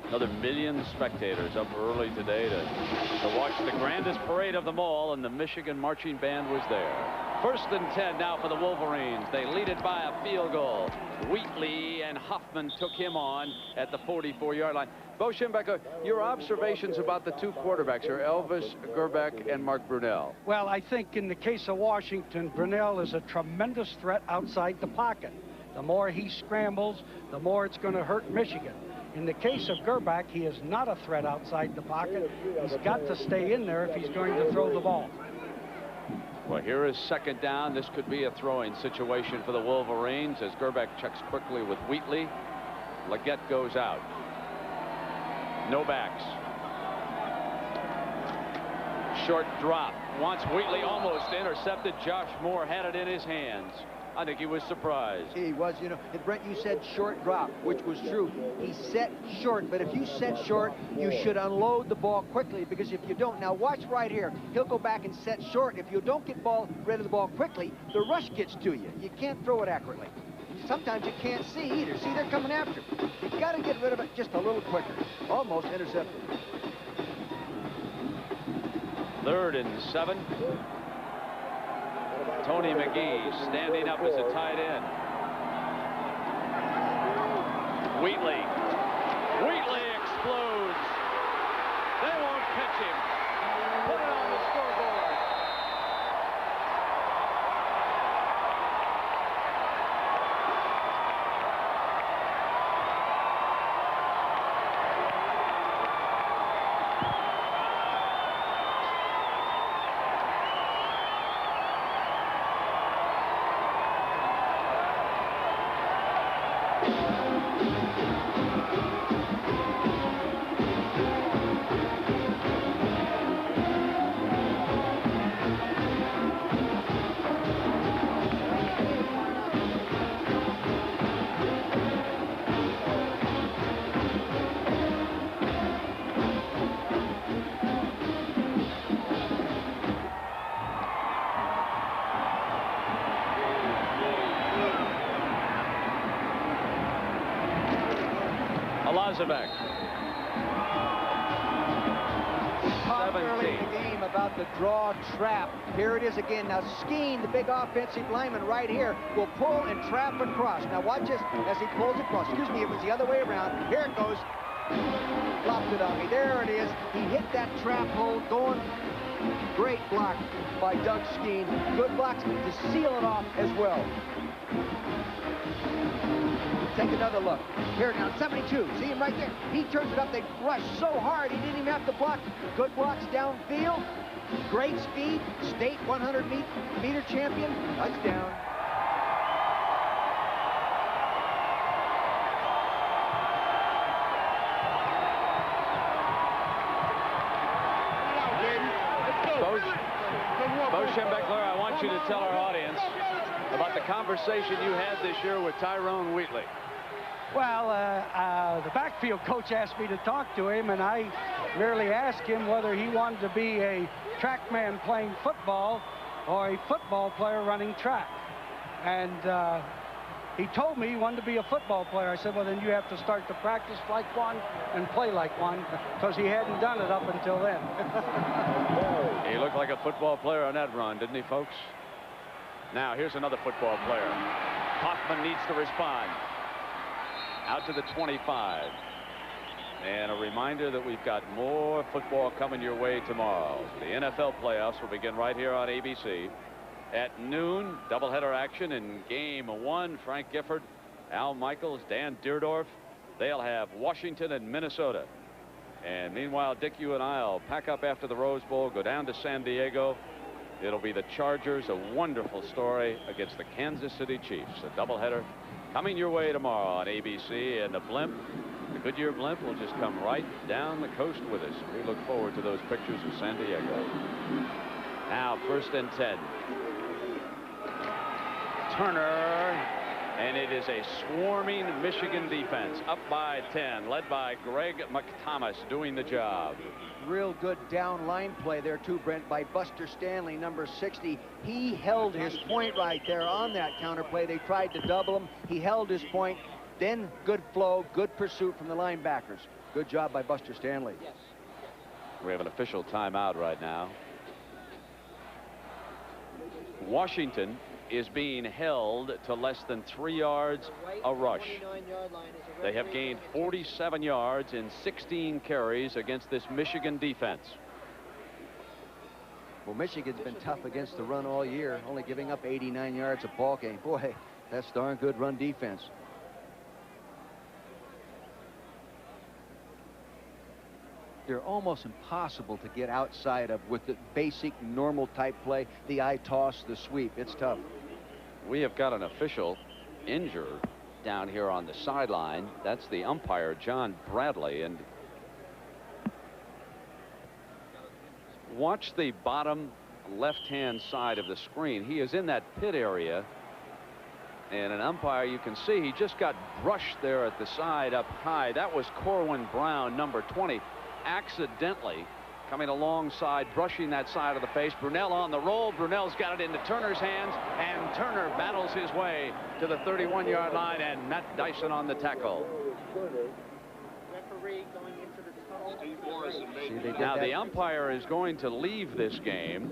Another 1 million spectators up early today to watch the grandest parade of them all, and the Michigan marching band was there. 1st and 10 now for the Wolverines. They lead it by a field goal. Wheatley and Hoffman took him on at the 44-yard line. Bo Schembechler, your observations about the 2 quarterbacks are Elvis Grbac and Mark Brunell. Well, I think in the case of Washington, Brunell is a tremendous threat outside the pocket. The more he scrambles, the more it's going to hurt Michigan. In the case of Gerbach, he is not a threat outside the pocket. He's got to stay in there if he's going to throw the ball. Well, here is second down. This could be a throwing situation for the Wolverines as Gerbach checks quickly with Wheatley. Leggett goes out. No backs. Short drop. Wants Wheatley, almost intercepted. Josh Moore had it in his hands. I think he was surprised. He was, you know. And Brent, you said short drop, which was true. He set short, but if you set short, you should unload the ball quickly, because if you don't, now watch right here. He'll go back and set short. If you don't get rid of the ball quickly, the rush gets to you. You can't throw it accurately. Sometimes you can't see either. See, they're coming after him. You've got to get rid of it just a little quicker. Almost intercepted. 3rd and 7. Tony McGee standing up as a tight end. Wheatley. Wheatley explodes. They won't catch him. Put it on the scoreboard. Elizabeth. Talked early in the game about the draw trap. Here it is again. Now Skeen, the big offensive lineman right here, will pull and trap across. Now watch this as he pulls across. Excuse me, it was the other way around. Here it goes. Flopped it on me. There it is. He hit that trap hole going. Great block by Doug Skeen. Good blocks to seal it off as well. Take another look. Here now, 72. See him right there? He turns it up. They rush so hard, he didn't even have to block. Good blocks downfield. Great speed. State 100-meter champion. Touchdown. Bo Schembechler, I want you to tell our audience about the conversation you had this year with Tyrone Wheatley. Well, the backfield coach asked me to talk to him, and I merely asked him whether he wanted to be a track man playing football or a football player running track. And he told me he wanted to be a football player. I said, well, then you have to start to practice like one and play like one, because he hadn't done it up until then. He looked like a football player on that run, didn't he, folks? Now, here's another football player. Kaufman needs to respond. Out to the 25. And a reminder that we've got more football coming your way tomorrow. The NFL playoffs will begin right here on ABC. At noon, doubleheader action in game 1. Frank Gifford, Al Michaels, Dan Dierdorf. They'll have Washington and Minnesota. And meanwhile, Dick, you and I'll pack up after the Rose Bowl, go down to San Diego. It'll be the Chargers, a wonderful story, against the Kansas City Chiefs. A doubleheader coming your way tomorrow on ABC. And the blimp, the Goodyear blimp, will just come right down the coast with us. We look forward to those pictures of San Diego. Now, 1st and 10. Turner, and it is a swarming Michigan defense, up by 10, led by Greg McThomas doing the job. Real good down line play there too, Brent, by Buster Stanley, number 60. He held his point right there on that counter play. They tried to double him. He held his point. Then good flow, good pursuit from the linebackers. Good job by Buster Stanley. Yes. We have an official timeout right now. Washington is being held to less than 3 yards a rush. They have gained 47 yards in 16 carries against this Michigan defense. Well, Michigan's been tough against the run all year, only giving up 89 yards a ball game. Boy, that's darn good run defense. they're almost impossible to get outside of with the basic normal type play, the eye toss, the sweep. It's tough. We have got an official injured down here on the sideline. That's the umpire, John Bradley. And watch the bottom left-hand side of the screen. He is in that pit area. And an umpire, you can see he just got brushed there at the side up high. That was Corwin Brown, number 20, accidentally coming alongside, brushing that side of the face. Brunell on the roll. Brunell's got it into Turner's hands, and Turner battles his way to the 31-yard line, and Matt Dyson on the tackle. Referee going into the tunnel. Now the umpire is going to leave this game,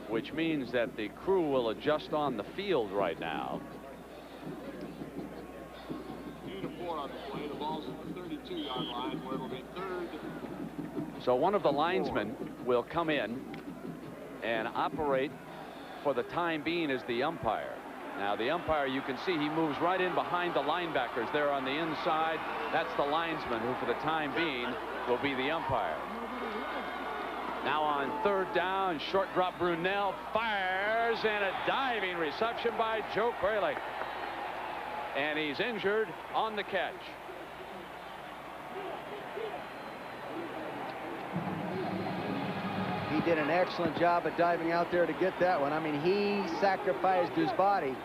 which means that the crew will adjust on the field right now. On the play, the ball's at the 32-yard line, where it'll be third. So one of the linesmen will come in and operate for the time being as the umpire. Now the umpire, you can see he moves right in behind the linebackers there on the inside. That's the linesman who for the time being will be the umpire. Now on third down, short drop, Brunell fires, and a diving reception by Joe Fraley. And he's injured on the catch. He did an excellent job at diving out there to get that one. I mean, he sacrificed his body.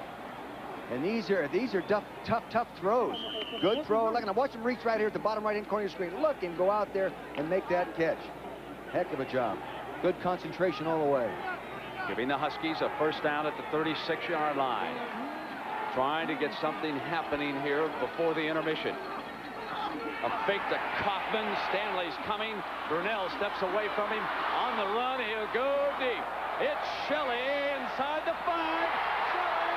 And these are tough throws. Good throw. Look, and watch him reach right here at the bottom right-hand corner of the screen. Look and go out there and make that catch. Heck of a job. Good concentration all the way. Giving the Huskies a first down at the 36-yard line. Trying to get something happening here before the intermission. A fake to Kaufman. Stanley's coming. Brunell steps away from him. On the run, he'll go deep. It's Shelley inside the 5. Shelley!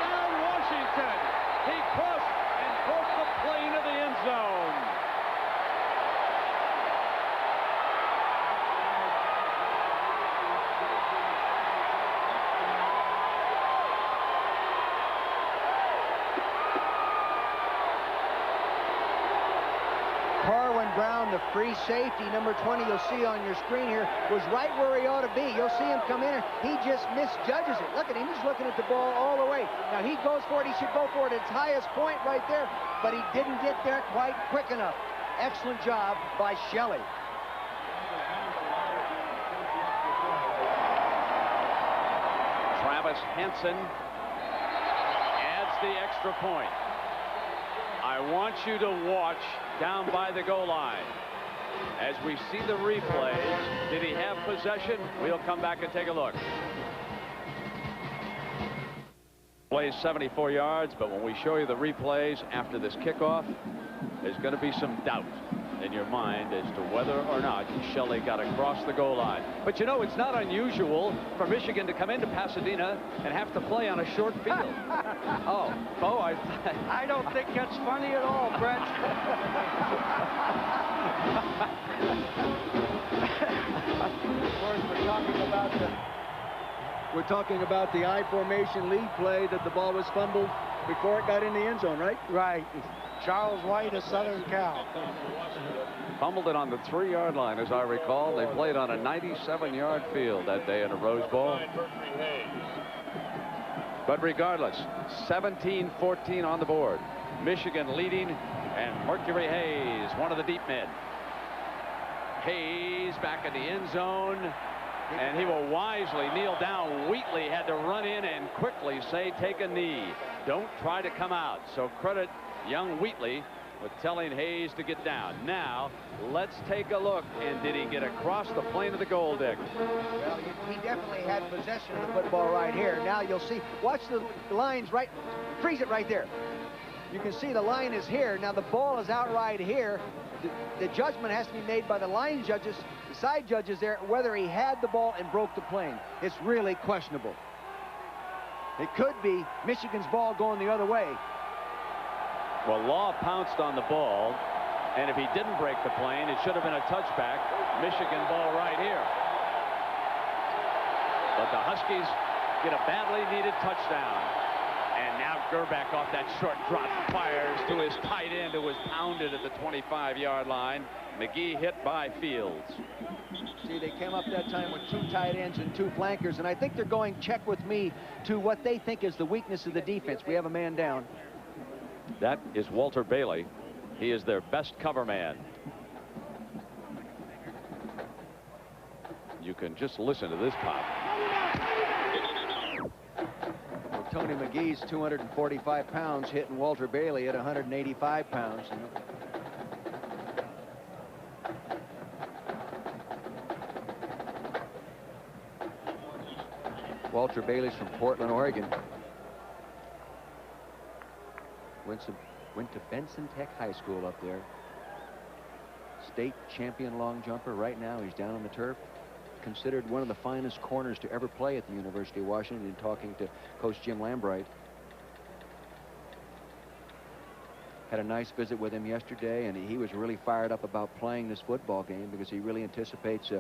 Touchdown, Washington! He crossed and broke the plane of the end zone. Brown, the free safety, number 20, you'll see on your screen here, was right where he ought to be. You'll see him come in, and he just misjudges it. Look at him, he's looking at the ball all the way. Now he goes for it, he should go for it at its highest point right there, but he didn't get there quite quick enough. Excellent job by Shelley. Travis Henson adds the extra point. I want you to watch down by the goal line. As we see the replays, did he have possession? We'll come back and take a look. Plays 74 yards, but when we show you the replays after this kickoff, there's going to be some doubt in your mind as to whether or not Shelley got across the goal line. But you know, it's not unusual for Michigan to come into Pasadena and have to play on a short field. I don't think that's funny at all, Brett. Of course, we're talking about the I formation lead play that the ball was fumbled before it got in the end zone, right? Right. Charles White of Southern Cal. Fumbled it on the 3-yard line, as I recall. They played on a 97-yard field that day in a Rose Bowl. But regardless, 17-14 on the board. Michigan leading, and Mercury Hayes, one of the deep men. Hayes back in the end zone, and he will wisely kneel down. Wheatley had to run in and quickly say, take a knee. Don't try to come out. So credit young Wheatley with telling Hayes to get down. Now, let's take a look. And did he get across the plane of the goal, Dick? Well, he definitely had possession of the football right here. Now you'll see, watch the lines right, freeze it right there. You can see the line is here. Now the ball is out right here. The judgment has to be made by the line judges, the side judges there, whether he had the ball and broke the plane. It's really questionable. It could be Michigan's ball going the other way. Well, Law pounced on the ball, and if he didn't break the plane, it should have been a touchback. Michigan ball right here. But the Huskies get a badly needed touchdown. And now Gerback off that short drop fires to his tight end, who was pounded at the 25-yard line. McGee hit by Fields. See, they came up that time with 2 tight ends and 2 flankers, and I think they're going check with me to what they think is the weakness of the defense. We have a man down. That is Walter Bailey. He is their best cover man. You can just listen to this pop. Well, Tony McGee's 245 pounds hitting Walter Bailey at 185 pounds. You know? Walter Bailey's from Portland, Oregon. Went to Benson Tech High School up there. State champion long jumper. Right now he's down on the turf. Considered one of the finest corners to ever play at the University of Washington, talking to Coach Jim Lambright. Had a nice visit with him yesterday, and he was really fired up about playing this football game because he really anticipates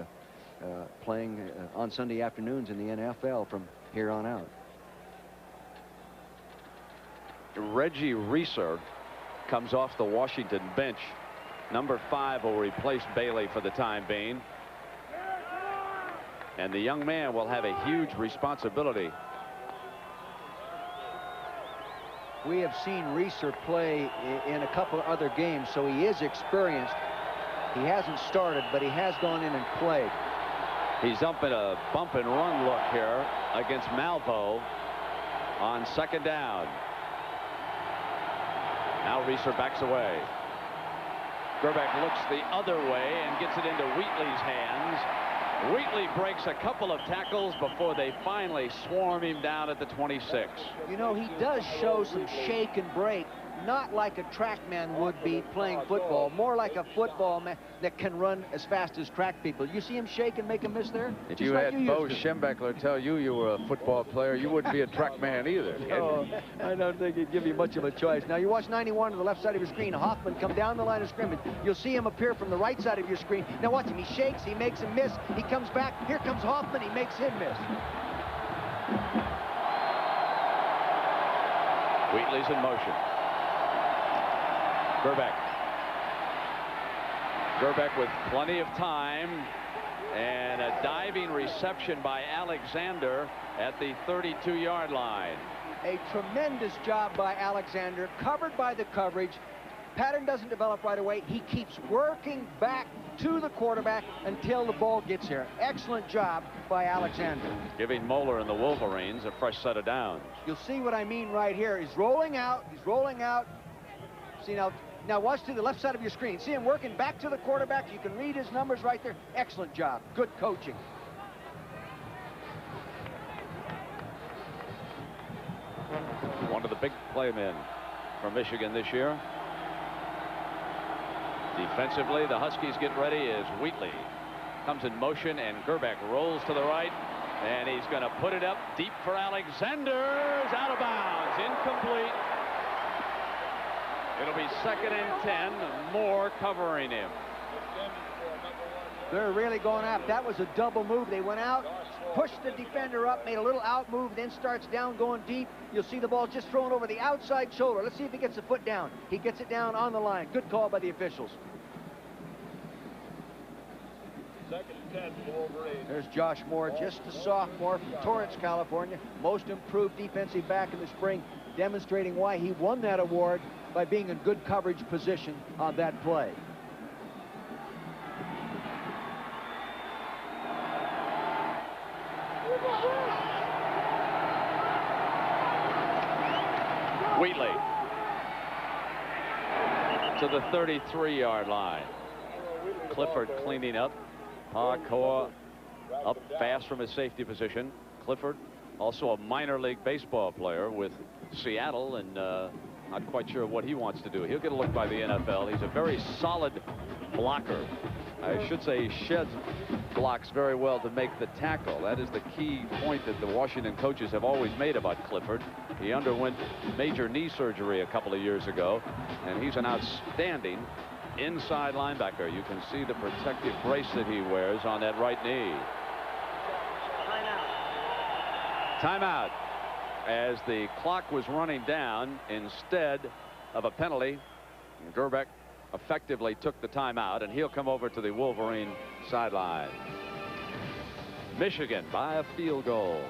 playing on Sunday afternoons in the NFL from here on out. Reggie Reeser comes off the Washington bench. Number 5 will replace Bailey for the time being. And the young man will have a huge responsibility. We have seen Reeser play in a couple of other games, so he is experienced. He hasn't started, but he has gone in and played. He's up in a bump and run look here against Malvo on 2nd down. Now Reeser backs away. Gerback looks the other way and gets it into Wheatley's hands. Wheatley breaks a couple of tackles before they finally swarm him down at the 26. You know, he does show some shake and break, not like a track man would be playing football, more like a football man that can run as fast as track people. You see him shake and make a miss there? If you had Bo Schembechler tell you were a football player, you wouldn't be a track man either. No, I don't think he'd give you much of a choice. Now you watch 91 to the left side of your screen. Hoffman come down the line of scrimmage. You'll see him appear from the right side of your screen. Now watch him. He shakes. He makes him miss. He comes back. Here comes Hoffman. He makes him miss. Wheatley's in motion. Gerback with plenty of time, and a diving reception by Alexander at the 32-yard line. A tremendous job by Alexander, covered by the coverage. Pattern doesn't develop right away. He keeps working back to the quarterback until the ball gets here. Excellent job by Alexander. Giving Moeller and the Wolverines a fresh set of downs. You'll see what I mean right here. He's rolling out. He's rolling out. See now watch to the left side of your screen. See him working back to the quarterback. You can read his numbers right there. Excellent job. Good coaching. One of the big playmen for Michigan this year. Defensively, the Huskies get ready as Wheatley comes in motion, and Gerback rolls to the right, and he's going to put it up deep for Alexander. It's out of bounds. Incomplete. It'll be 2nd and 10. Moore covering him. They're really going up. That was a double move. They went out, pushed the defender up, made a little out move, then starts down going deep. You'll see the ball just thrown over the outside shoulder. Let's see if he gets the foot down. He gets it down on the line. Good call by the officials. 2nd and 10 for Wolverine. There's Josh Moore, just a sophomore from Torrance, California. Most improved defensive back in the spring, demonstrating why he won that award by being in good coverage position on that play. Wheatley to the 33-yard line. Clifford cleaning up. Hardcore up fast from his safety position. Clifford, also a minor league baseball player with Seattle, and not quite sure what he wants to do. He'll get a look by the NFL. He's a very solid blocker. I should say he sheds blocks very well to make the tackle. That is the key point that the Washington coaches have always made about Clifford. He underwent major knee surgery a couple of years ago, and he's an outstanding inside linebacker. You can see the protective brace that he wears on that right knee. Timeout. as the clock was running down, instead of a penalty, Gerbeck effectively took the timeout, and he'll come over to the Wolverine sideline. Michigan by a field goal.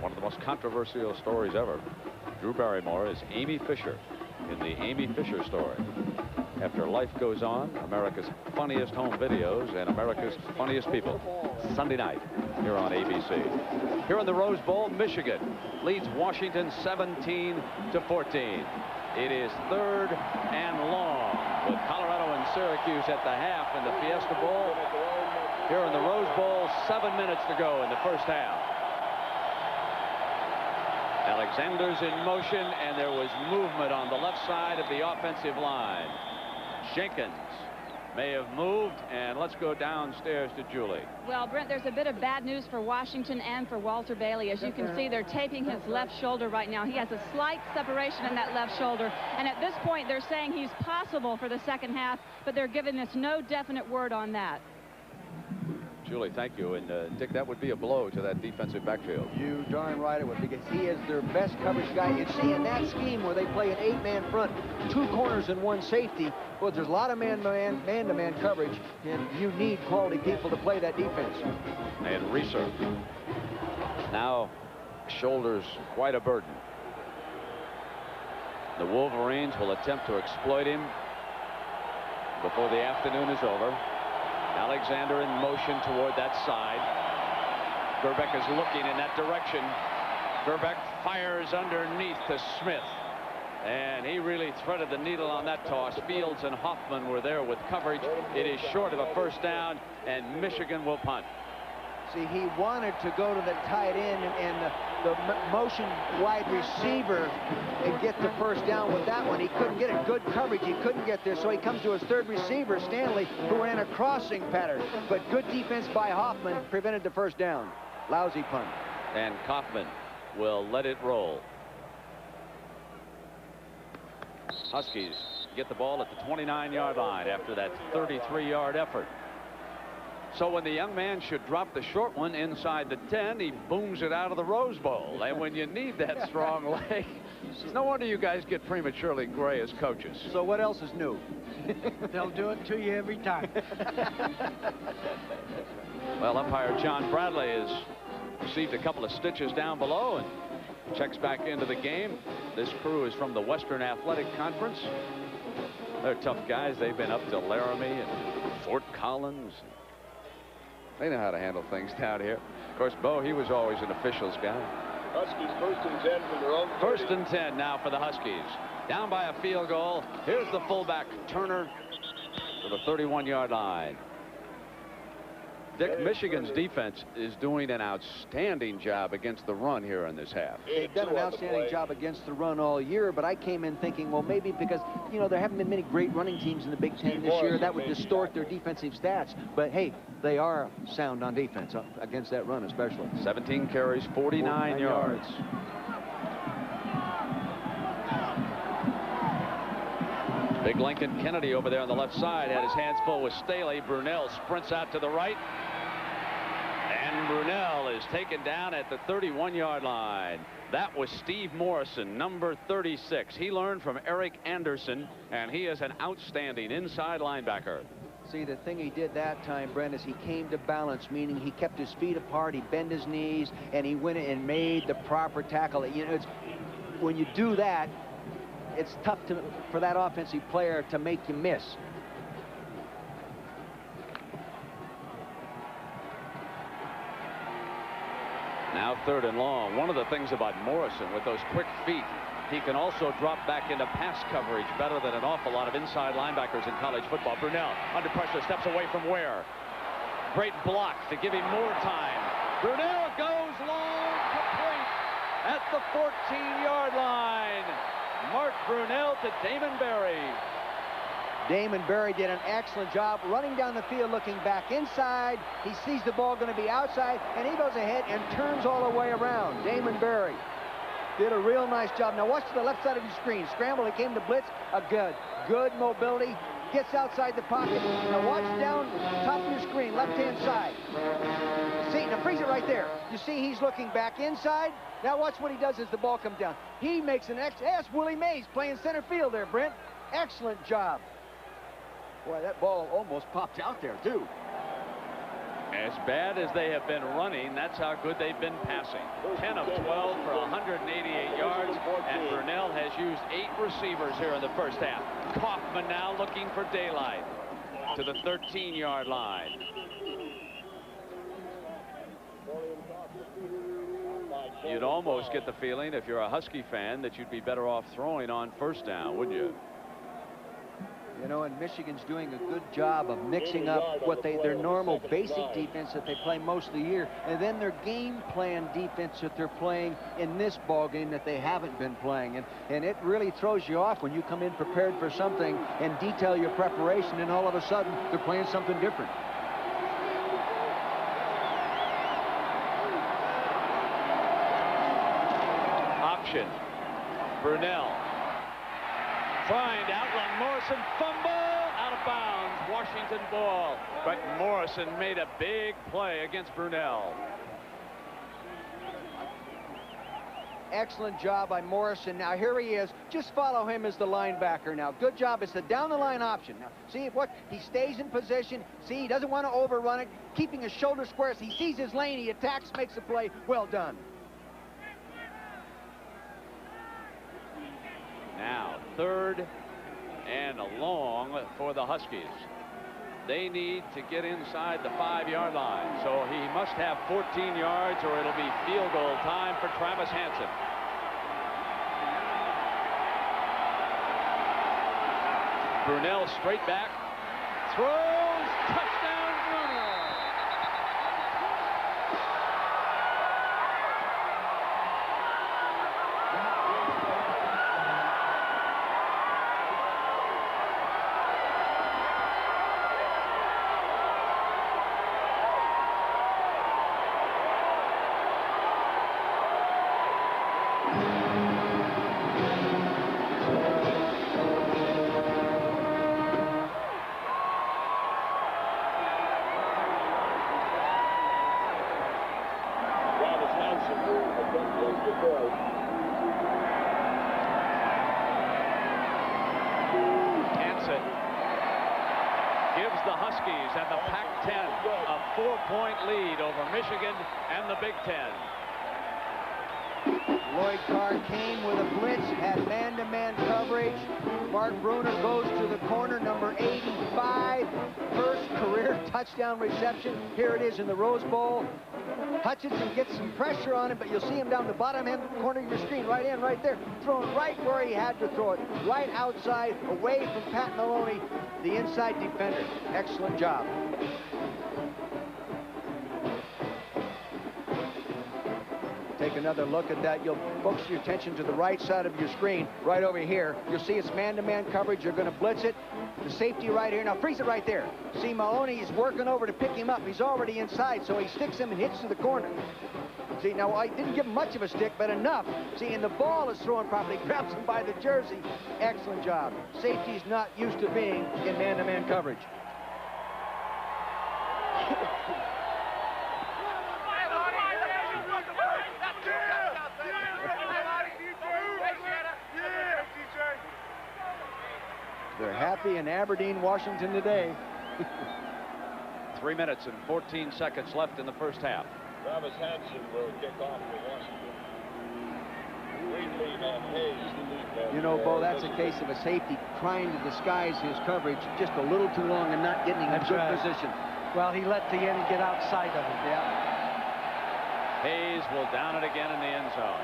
One of the most controversial stories ever. Drew Barrymore is Amy Fisher in the Amy Fisher story. After Life Goes On, America's funniest home videos and America's funniest people. Sunday night here on ABC. Here in the Rose Bowl, Michigan leads Washington 17-14. It is 3rd and long with Colorado and Syracuse at the half in the Fiesta Bowl. Here in the Rose Bowl, 7 minutes to go in the first half. Alexander's in motion, and there was movement on the left side of the offensive line. Jenkins may have moved, and let's go downstairs to Julie. Well, Brent, there's a bit of bad news for Washington and for Walter Bailey. As you can see, they're taping his left shoulder right now. He has a slight separation in that left shoulder, and at this point they're saying he's possible for the second half, but they're giving us no definite word on that. Julie, thank you. And Dick, that would be a blow to that defensive backfield. You darn right it would, because he is their best coverage guy. You see, in that scheme where they play an 8-man front, 2 corners and 1 safety, well, there's a lot of man-to-man coverage, and you need quality people to play that defense. And Reeser now shoulders quite a burden. The Wolverines will attempt to exploit him before the afternoon is over. Alexander in motion toward that side. Gerbeck is looking in that direction. Gerbeck fires underneath to Smith. And he really threaded the needle on that toss. Fields and Hoffman were there with coverage. It is short of a first down, and Michigan will punt. See, he wanted to go to the tight end and the motion wide receiver and get the first down with that one. He couldn't get it. Good coverage. He couldn't get there, so he comes to his 3rd receiver, Stanley, who ran a crossing pattern. But good defense by Hoffman prevented the first down. Lousy punt. And Kaufman will let it roll. Huskies get the ball at the 29-yard line after that 33-yard effort. So when the young man should drop the short one inside the 10, he booms it out of the Rose Bowl. And when you need that strong leg, it's no wonder you guys get prematurely gray as coaches. So what else is new? They'll do it to you every time. Well, umpire John Bradley has received a couple of stitches down below and checks back into the game. This crew is from the Western Athletic Conference. They're tough guys. They've been up to Laramie and Fort Collins. They know how to handle things down here. Of course, Bo, he was always an officials guy. Huskies 1st and 10 from their own 30. 1st and 10 now for the Huskies. Down by a field goal. Here's the fullback, Turner, to the 31-yard line. Dick, Michigan's defense is doing an outstanding job against the run here in this half. They've done an outstanding job against the run all year, but I came in thinking, well, maybe because, you know, there haven't been many great running teams in the Big Ten this year, that would distort their defensive stats. But, hey, they are sound on defense, against that run especially. 17 carries, 49 yards. Big Lincoln Kennedy over there on the left side had his hands full with Staley. Brunell sprints out to the right. And Brunell is taken down at the 31-yard line. That was Steve Morrison, number 36. He learned from Eric Anderson, and he is an outstanding inside linebacker. See, the thing he did that time, Brent, is he came to balance, meaning he kept his feet apart, he bent his knees, and he went and made the proper tackle. You know, when you do that, it's tough for that offensive player to make you miss. Now 3rd and long. One of the things about Morrison with those quick feet, he can also drop back into pass coverage better than an awful lot of inside linebackers in college football. Brunell under pressure, steps away from Ware. Great block to give him more time. Brunell goes long, complete at the 14-yard line. Mark Brunell to Damon Berry. Damon Berry did an excellent job running down the field, looking back inside. He sees the ball going to be outside, and he goes ahead and turns all the way around. Damon Berry did a real nice job. Now watch to the left side of your screen. Scramble, he came to blitz. A good mobility. gets outside the pocket. Now watch down top of your screen, left-hand side. See, now freeze it right there. You see he's looking back inside. Now watch what he does as the ball comes down. He makes an ask Willie Mays playing center field there, Brent. Excellent job. Boy, that ball almost popped out there, too. As bad as they have been running, that's how good they've been passing. 10 of 12 for 188 yards, and Brunel has used 8 receivers here in the first half. Kaufman now looking for daylight to the 13-yard line. You'd almost get the feeling, if you're a Husky fan, that you'd be better off throwing on first down, wouldn't you? You know, and Michigan's doing a good job of mixing up what their normal basic defense that they play most of the year, and then their game plan defense that they're playing in this ball game that they haven't been playing. And it really throws you off when you come in prepared for something and detail your preparation, and all of a sudden they're playing something different. Option. Brunel. Trying to outrun Morrison, fumble, out of bounds, Washington ball. But Morrison made a big play against Brunel. Excellent job by Morrison. Now here he is. Just follow him as the linebacker now. Good job. It's the down the line option. Now see what he stays in position. See, he doesn't want to overrun it. Keeping his shoulder square. As he sees his lane, he attacks, makes a play. Well done. Now, 3rd and long for the Huskies. They need to get inside the 5-yard line. So he must have 14 yards or it'll be field goal time for Travis Hansen. Brunel straight back. Throws. Touchdown, Brunel. Hansen gives the Huskies and the Pac-10 a 4-point lead over Michigan and the Big Ten. Lloyd Carr came with a blitz, had man-to-man coverage. Mark Bruner goes to the corner, number 85. First career touchdown reception. Here it is in the Rose Bowl. Hutchinson gets some pressure on him, but you'll see him down the bottom end corner of your screen, right there, throwing right where he had to throw it, right outside, away from Pat Maloney, the inside defender. Excellent job. Take another look at that. You'll focus your attention to the right side of your screen, right over here. You'll see it's man-to-man coverage. You're going to blitz it. The safety right here. Now freeze it right there. See, Maloney is working over to pick him up. He's already inside, so he sticks him and hits to the corner. See, now I didn't give him much of a stick, but enough. See, and the ball is thrown properly. Grabs him by the jersey. Excellent job. Safety's not used to being in man-to-man coverage. They're happy in Aberdeen, Washington today. 3 minutes and 14 seconds left in the first half. Travis Hansen will kick off for Washington. Greenlee and Hayes, the lead man. You know, Bo, that's a case of a safety trying to disguise his coverage just a little too long and not getting in good position. Well, he let the end get outside of it. Yeah. Hayes will down it again in the end zone.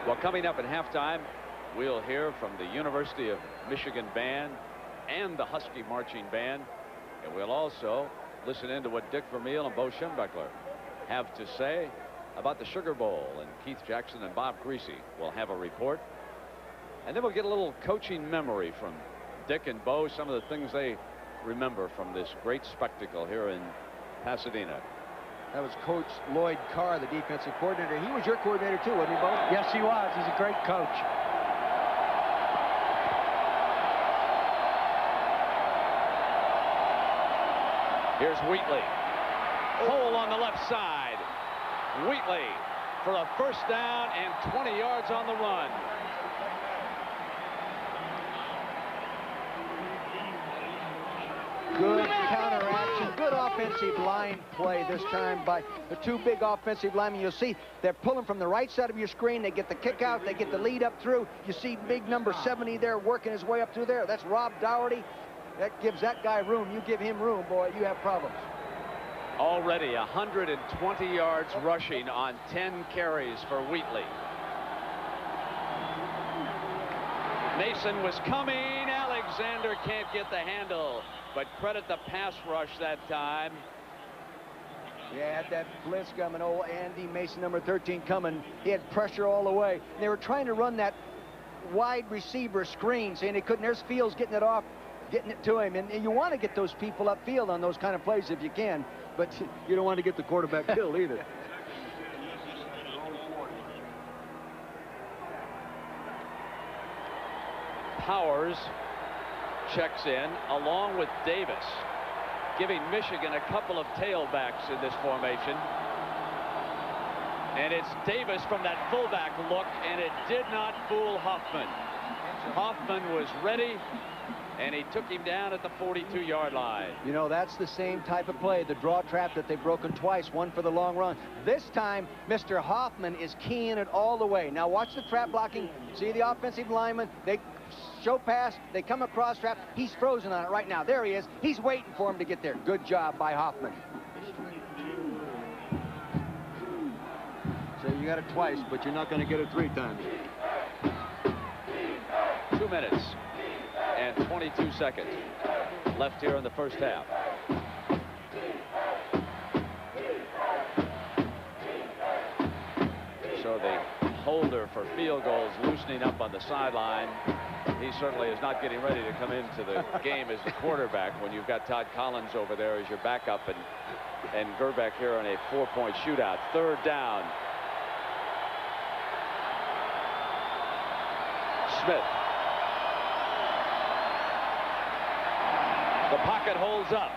Well, coming up at halftime, we'll hear from the University of Michigan band and the Husky marching band. And we'll also listen in to what Dick Vermeil and Bo Schembechler have to say about the Sugar Bowl. And Keith Jackson and Bob Greasy will have a report. And then we'll get a little coaching memory from Dick and Bo, some of the things they remember from this great spectacle here in Pasadena. That was Coach Lloyd Carr, the defensive coordinator. He was your coordinator too, wasn't he, Bo? Yes, he was. He's a great coach. Here's Wheatley. Hole on the left side. Wheatley for a first down and 20 yards on the run. Good counteraction, good offensive line play this time by the two big offensive linemen. You'll see they're pulling from the right side of your screen. They get the kick out, they get the lead up through. You see big number 70 there working his way up through there. That's Rob Dougherty. That gives that guy room. You give him room, boy, you have problems. Already 120 yards rushing on 10 carries for Wheatley. Mason was coming. Alexander can't get the handle, but credit the pass rush that time. Yeah, had that blitz coming. Old Andy Mason, number 13, coming. He had pressure all the way. They were trying to run that wide receiver screen, saying they couldn't. There's Fields getting it off, getting it to him. And you want to get those people upfield on those kind of plays if you can, but you don't want to get the quarterback killed either. Powers checks in along with Davis, giving Michigan a couple of tailbacks in this formation. And it's Davis from that fullback look, and it did not fool Hoffman. Hoffman was ready, and he took him down at the 42-yard line. You know, that's the same type of play, the draw trap that they've broken twice, one for the long run. This time, Mr. Hoffman is keying it all the way. Now watch the trap blocking. See the offensive lineman. They show pass. They come across trap. He's frozen on it right now. There he is. He's waiting for him to get there. Good job by Hoffman. So you got it twice, but you're not going to get it 3 times. 2 minutes and 22 seconds left here in the first half. So the holder for field goals loosening up on the sideline. He certainly is not getting ready to come into the game as the quarterback when you've got Todd Collins over there as your backup and Gerbeck here on a 4-point shootout. 3rd down. Smith. The pocket holds up.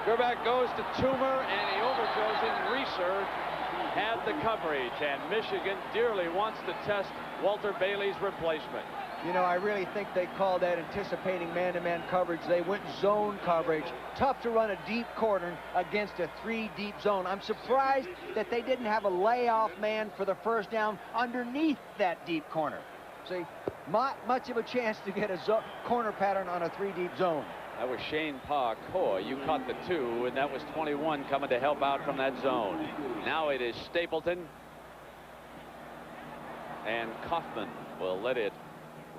Gerbeck goes to Toomer, and he overthrows him. Reeser had the coverage, and Michigan dearly wants to test Walter Bailey's replacement. You know, I really think they called that anticipating man-to-man coverage. They went zone coverage. Tough to run a deep corner against a 3-deep zone. I'm surprised that they didn't have a layoff man for the first down underneath that deep corner. See, not much of a chance to get a corner pattern on a 3-deep zone. That was Shane Parkour. You caught the 2, and that was 21 coming to help out from that zone. Now it is Stapleton, and Kaufman will let it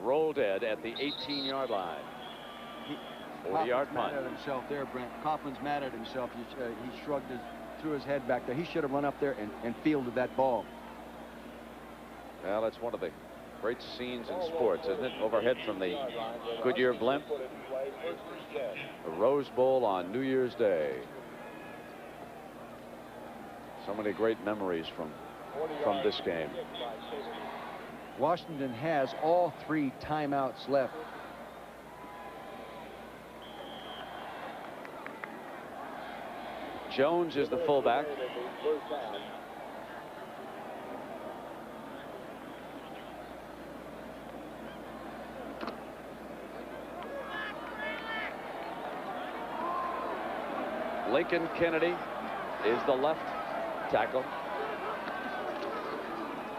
roll dead at the 18-yard line. 40-yard punt. Mad at himself there, Brent. Kaufman's mad at himself. He shrugged threw his head back there. He should have run up there and fielded that ball. Well, that's one of the great scenes in sports, isn't it? Overhead from the Goodyear blimp. The Rose Bowl on New Year's Day. So many great memories from this game. Washington has all 3 timeouts left. Jones is the fullback. Lincoln Kennedy is the left tackle.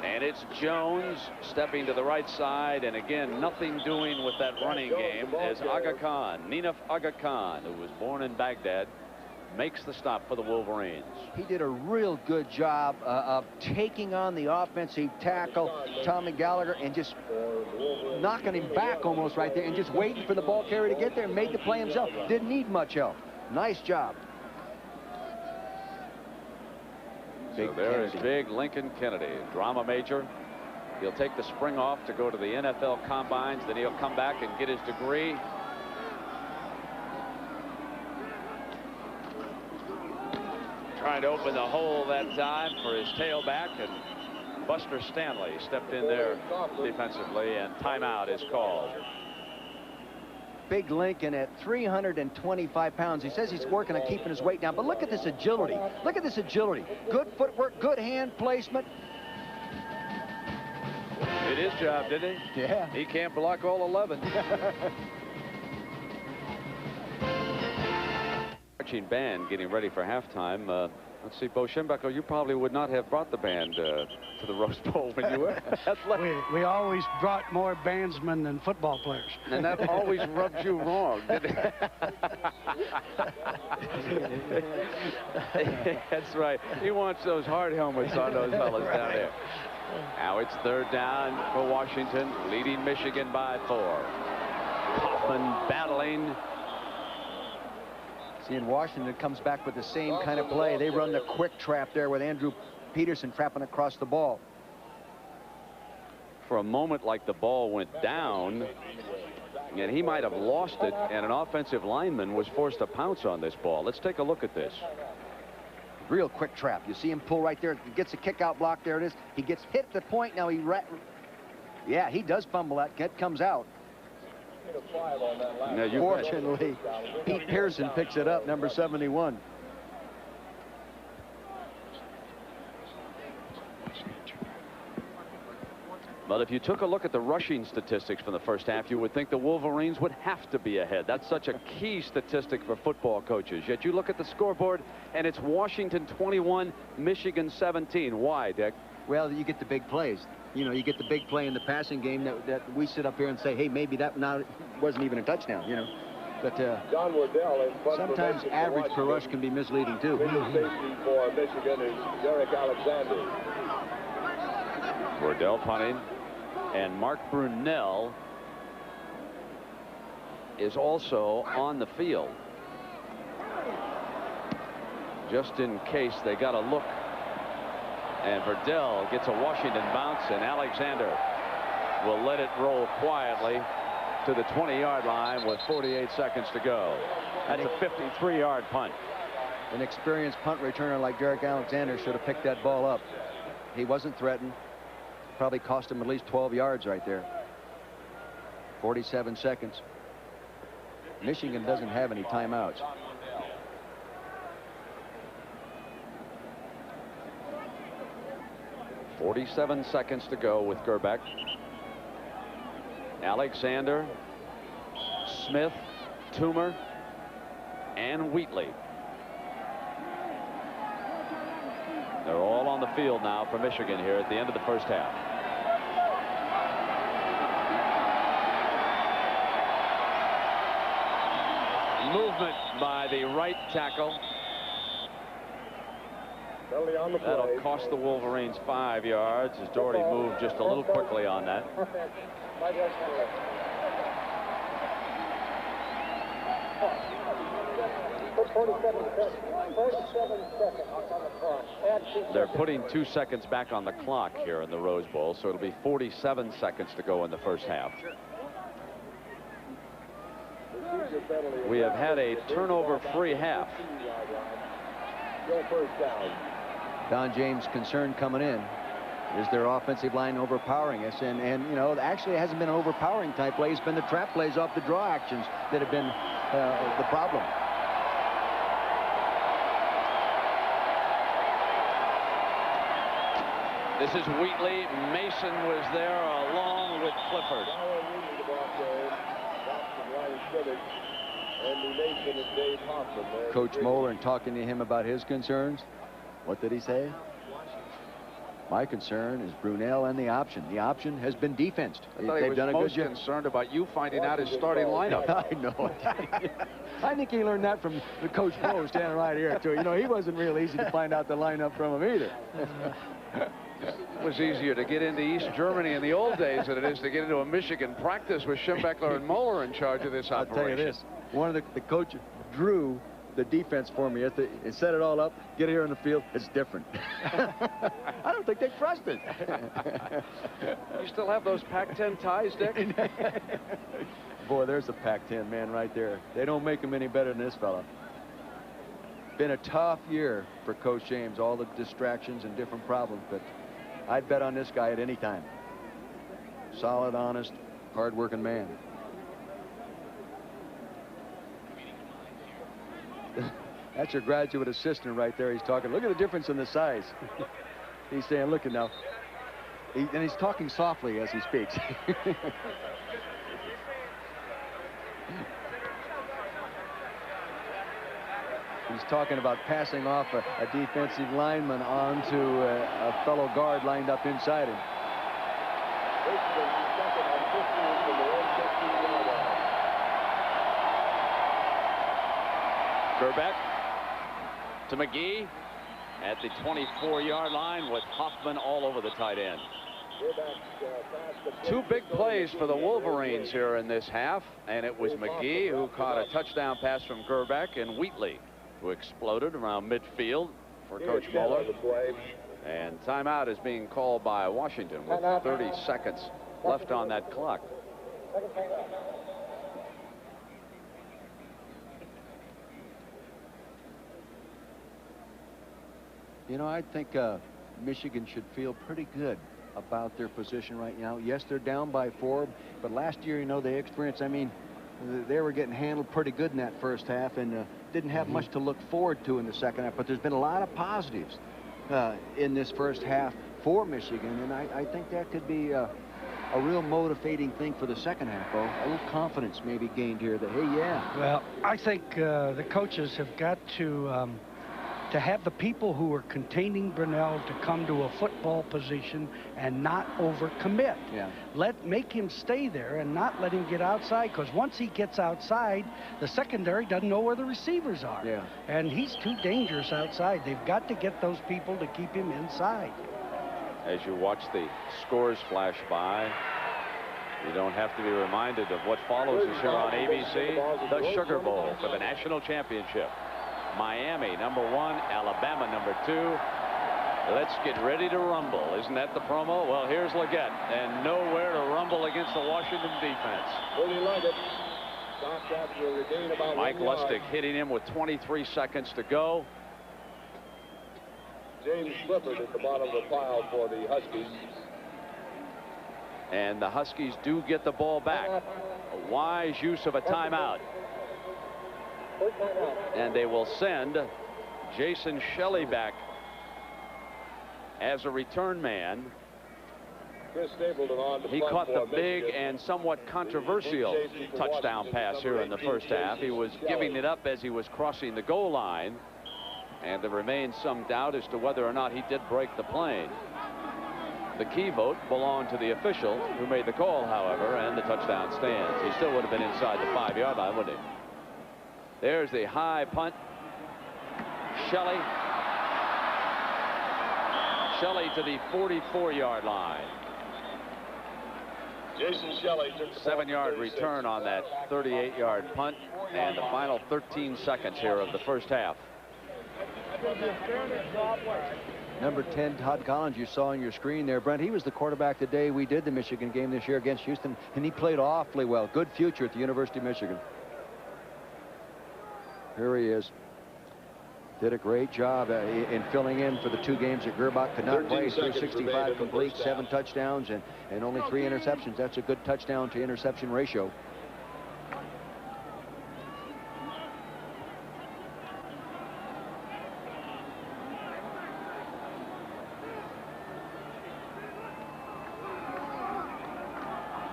And it's Jones stepping to the right side, and again, nothing doing with that running game as Aga Khan, Ninaf Aga Khan, who was born in Baghdad, makes the stop for the Wolverines. He did a real good job of taking on the offensive tackle, Tommy Gallagher, and just knocking him back almost right there and just waiting for the ball carrier to get there and made the play himself. Didn't need much help. Nice job. So there is big Lincoln Kennedy, drama major. He'll take the spring off to go to the NFL combines, then he'll come back and get his degree. trying to open the hole that time for his tailback, and Buster Stanley stepped in there defensively, and timeout is called. Big Lincoln at 325 pounds. He says he's working on keeping his weight down, but look at this agility. Look at this agility. Good footwork, good hand placement. Did his job, didn't he? Yeah. He can't block all 11. Marching band getting ready for halftime. Let's see, Bo Schembechler, you probably would not have brought the band to the Rose Bowl when you were athletic. We always brought more bandsmen than football players. And that always rubbed you wrong, didn't it? That's right. He wants those hard helmets on those fellas down there. Now it's 3rd down for Washington, leading Michigan by 4. Kaufman battling. See, in Washington, it comes back with the same kind of play. They run the quick trap there with Andrew Peterson trapping across the ball. For a moment, like the ball went down, and he might have lost it, and an offensive lineman was forced to pounce on this ball. Let's take a look at this. Real quick trap. You see him pull right there. He gets a kick out block. There it is. He gets hit at the point. Now yeah, he does fumble that. It comes out. Fortunately, Pete Pearson picks it up, number 71. But if you took a look at the rushing statistics from the first half, you would think the Wolverines would have to be ahead. That's such a key statistic for football coaches. Yet you look at the scoreboard, and it's Washington 21, Michigan 17. Why, Dick? Well, you get the big plays. You know, you get the big play in the passing game that we sit up here and say, hey, maybe that wasn't even a touchdown, you know. But John Wardell sometimes average per rush can be misleading, too. Safety for Michigan is Derek Alexander. Wardell punting. And Mark Brunell is also on the field. Just in case they got a look. And Verdell gets a Washington bounce, and Alexander will let it roll quietly to the 20-yard line with 48 seconds to go. That's a 53-yard punt. An experienced punt returner like Derek Alexander should have picked that ball up. He wasn't threatened. Probably cost him at least 12 yards right there. 47 seconds. Michigan doesn't have any timeouts. .47 seconds to go with Gerbeck. Alexander, Smith, Toomer, and Wheatley. They're all on the field now for Michigan here at the end of the first half. Movement by the right tackle. That'll cost the Wolverines 5 yards as Doherty moved just a little quickly on that. They're putting 2 seconds back on the clock here in the Rose Bowl, so it'll be 47 seconds to go in the first half. We have had a turnover-free half. Don James' concern coming in is their offensive line overpowering us, and you know, actually it hasn't been an overpowering type play. It's been the trap plays off the draw actions that have been the problem. This is Wheatley. Mason was there along with Clifford. Coach Moeller, and talking to him about his concerns, what did he say? My concern is Brunell and the option. The option has been defensed. I thought he was most concerned about you finding out his starting lineup. I know. I think he learned that from the Coach Moe standing right here, too. You know, he wasn't real easy to find out the lineup from him either. It was easier to get into East Germany in the old days than it is to get into a Michigan practice with Schembechler and Moeller in charge of this operation. I'll tell you this. One of the coach drew the defense for me. It set it all up. Get here in the field. It's different. I don't think they trust it. You still have those Pac-10 ties, Dick? Boy, there's a Pac-10 man right there. They don't make him any better than this fella. been a tough year for Coach James, all the distractions and different problems, but I'd bet on this guy at any time. Solid, honest, hard-working man. That's your graduate assistant right there. He's talking. Look at the difference in the size. He's saying, look at now. And he's talking softly as he speaks. He's talking about passing off a defensive lineman onto a fellow guard lined up inside him. Gerbeck to McGee at the 24-yard line with Hoffman all over the tight end. Two big plays for the Wolverines here in this half, and it was McGee who caught a touchdown pass from Gerbeck, and Wheatley who exploded around midfield for Coach Muller. And timeout is being called by Washington with 30 seconds left on that clock. You know, I think Michigan should feel pretty good about their position right now. Yes, they're down by 4, but last year, you know, they experienced, I mean, they were getting handled pretty good in that first half and didn't have much to look forward to in the second half. But there's been a lot of positives in this first half for Michigan, and I think that could be a real motivating thing for the second half, Bo. A little confidence maybe gained here that, hey, yeah. Well, I think the coaches have got to have the people who are containing Brunell to come to a football position and not overcommit. Yeah. Make him stay there and not let him get outside, because once he gets outside, the secondary doesn't know where the receivers are. Yeah. And he's too dangerous outside. They've got to get those people to keep him inside. As you watch the scores flash by, you don't have to be reminded of what follows us here on ABC, the Sugar Bowl for the national championship. Miami, number 1, Alabama, number 2. Let's get ready to rumble. Isn't that the promo? Well, here's Leggett, and nowhere to rumble against the Washington defense. Mike Lustig hitting him with 23 seconds to go. James Clifford at the bottom of the pile for the Huskies. And the Huskies do get the ball back. A wise use of a timeout. And they will send Jason Shelley back as a return man. Chris Stapleton on the He caught the big and somewhat controversial touchdown pass here in the first half. He was giving it up as he was crossing the goal line, and there remains some doubt as to whether or not he did break the plane. The key vote belonged to the official who made the call, however, and the touchdown stands. He still would have been inside the 5-yard line, wouldn't he? There's the high punt. Shelley to the 44-yard line. Jason Shelley took 7-yard return on that 38-yard punt, and the final 13 seconds here of the first half. Number 10, Todd Collins, you saw on your screen there, Brent. He was the quarterback the day we did the Michigan game this year against Houston, and he played awfully well. Good future at the University of Michigan. Here he is. Did a great job in filling in for the 2 games that Gerbach could not play. 365 complete, 7 touchdowns, and only 3 interceptions. That's a good touchdown to interception ratio.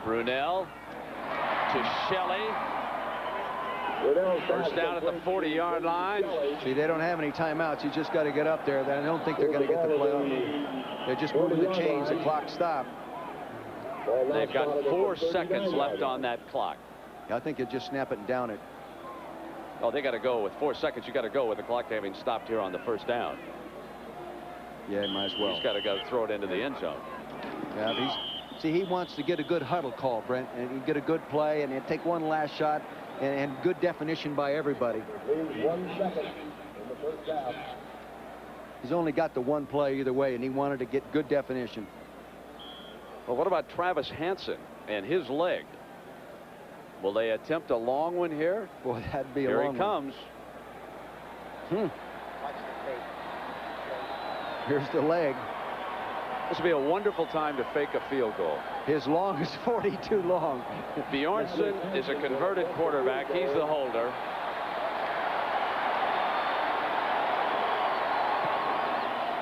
Brunell to Shelley. First down at the 40-yard line. See, they don't have any timeouts. You just got to get up there. I don't think they're going to get the play on. They're just moving the chains. The clock stopped. They've got 4 seconds left on that clock. I think you just snap it and down it. Oh, they got to go with 4 seconds. You got to go with the clock having stopped here on the first down. Yeah, might as well. He's got to go throw it into the end zone. Yeah, see, he wants to get a good huddle call, Brent, and get a good play and take one last shot. And good definition by everybody. 1 second in the first half. He's only got the one play either way, and he wanted to get good definition. Well, what about Travis Hansen and his leg? Will they attempt a long one here? Boy, that'd be a long long one. Here he comes. Here's the leg. This would be a wonderful time to fake a field goal. His long is 42 long. Bjornsson is a converted quarterback. He's the holder.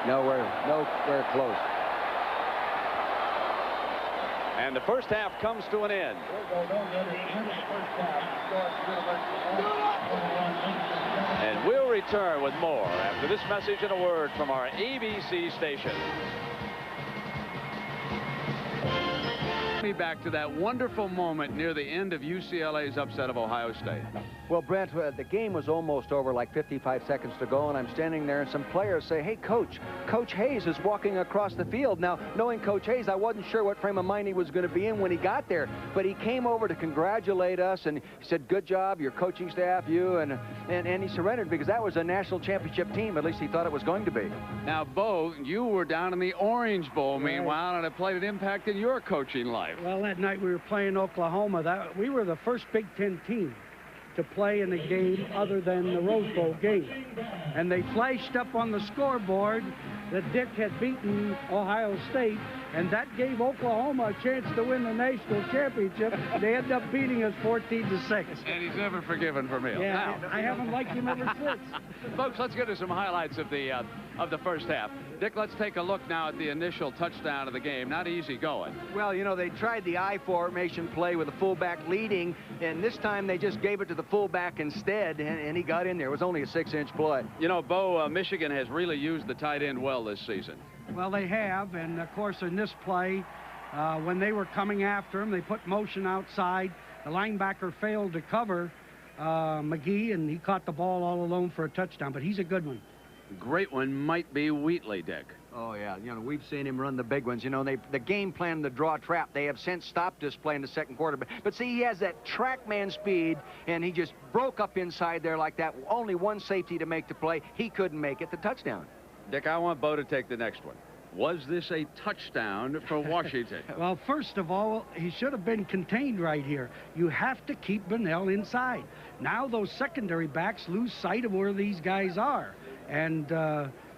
Nowhere close. And the first half comes to an end. And we'll return with more after this message and a word from our ABC station. Me back to that wonderful moment near the end of UCLA's upset of Ohio State. Well, Brent, the game was almost over, like 55 seconds to go, and I'm standing there, and some players say, hey, Coach Hayes is walking across the field. Now, knowing Coach Hayes, I wasn't sure what frame of mind he was going to be in when he got there, but he came over to congratulate us, and he said, good job, your coaching staff, you, and he surrendered because that was a national championship team. At least he thought it was going to be. Now, Bo, you were down in the Orange Bowl, meanwhile, and it played an impact in your coaching life. Well, that night we were playing Oklahoma. We were the first Big Ten team to play in a game other than the Rose Bowl game. And they flashed up on the scoreboard that Dick had beaten Ohio State, and that gave Oklahoma a chance to win the national championship. They ended up beating us 14-6. And he's never forgiven for me. Yeah, now, I haven't liked him ever since. Folks, let's get to some highlights of the first half. Dick, let's take a look now at the initial touchdown of the game. Not easy going. Well, you know, they tried the I formation play with the fullback leading, and this time they just gave it to the fullback instead, and he got in there. It was only a 6-inch play. You know, Bo, Michigan has really used the tight end well this season. Well, they have, and of course in this play, when they were coming after him, they put motion outside. The linebacker failed to cover McGee, and he caught the ball all alone for a touchdown, but he's a good one. Great one might be Wheatley, Dick. Oh, yeah. You know, we've seen him run the big ones. You know, the game plan, the draw trap, they have since stopped this play in the second quarter. But see, he has that track man speed, and he just broke up inside there like that. Only one safety to make the play. He couldn't make it the touchdown. Dick, I want Bo to take the next one. Was this a touchdown for Washington? Well, first of all, he should have been contained right here. You have to keep Bunnell inside. Now those secondary backs lose sight of where these guys are. And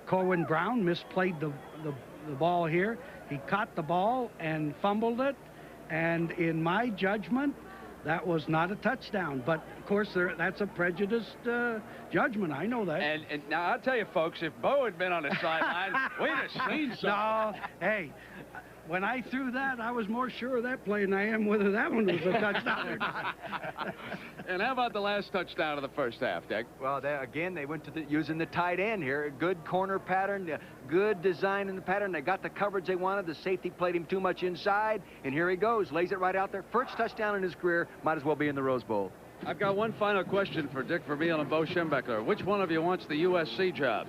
Corwin Brown misplayed the ball here. He caught the ball and fumbled it. And in my judgment, that was not a touchdown. But, of course, that's a prejudiced judgment. I know that. And now, I'll tell you, folks, if Bo had been on the sideline, we'd have seen something. No, hey, when I threw that, I was more sure of that play than I am whether that one was a touchdown or not. And how about the last touchdown of the first half, Dick? Well, again, they went to using the tight end here. Good corner pattern, good design in the pattern. They got the coverage they wanted. The safety played him too much inside, and here he goes. Lays it right out there. First touchdown in his career. Might as well be in the Rose Bowl. I've got one final question for Dick Vermeil and Bo Schembechler. Which one of you wants the USC job?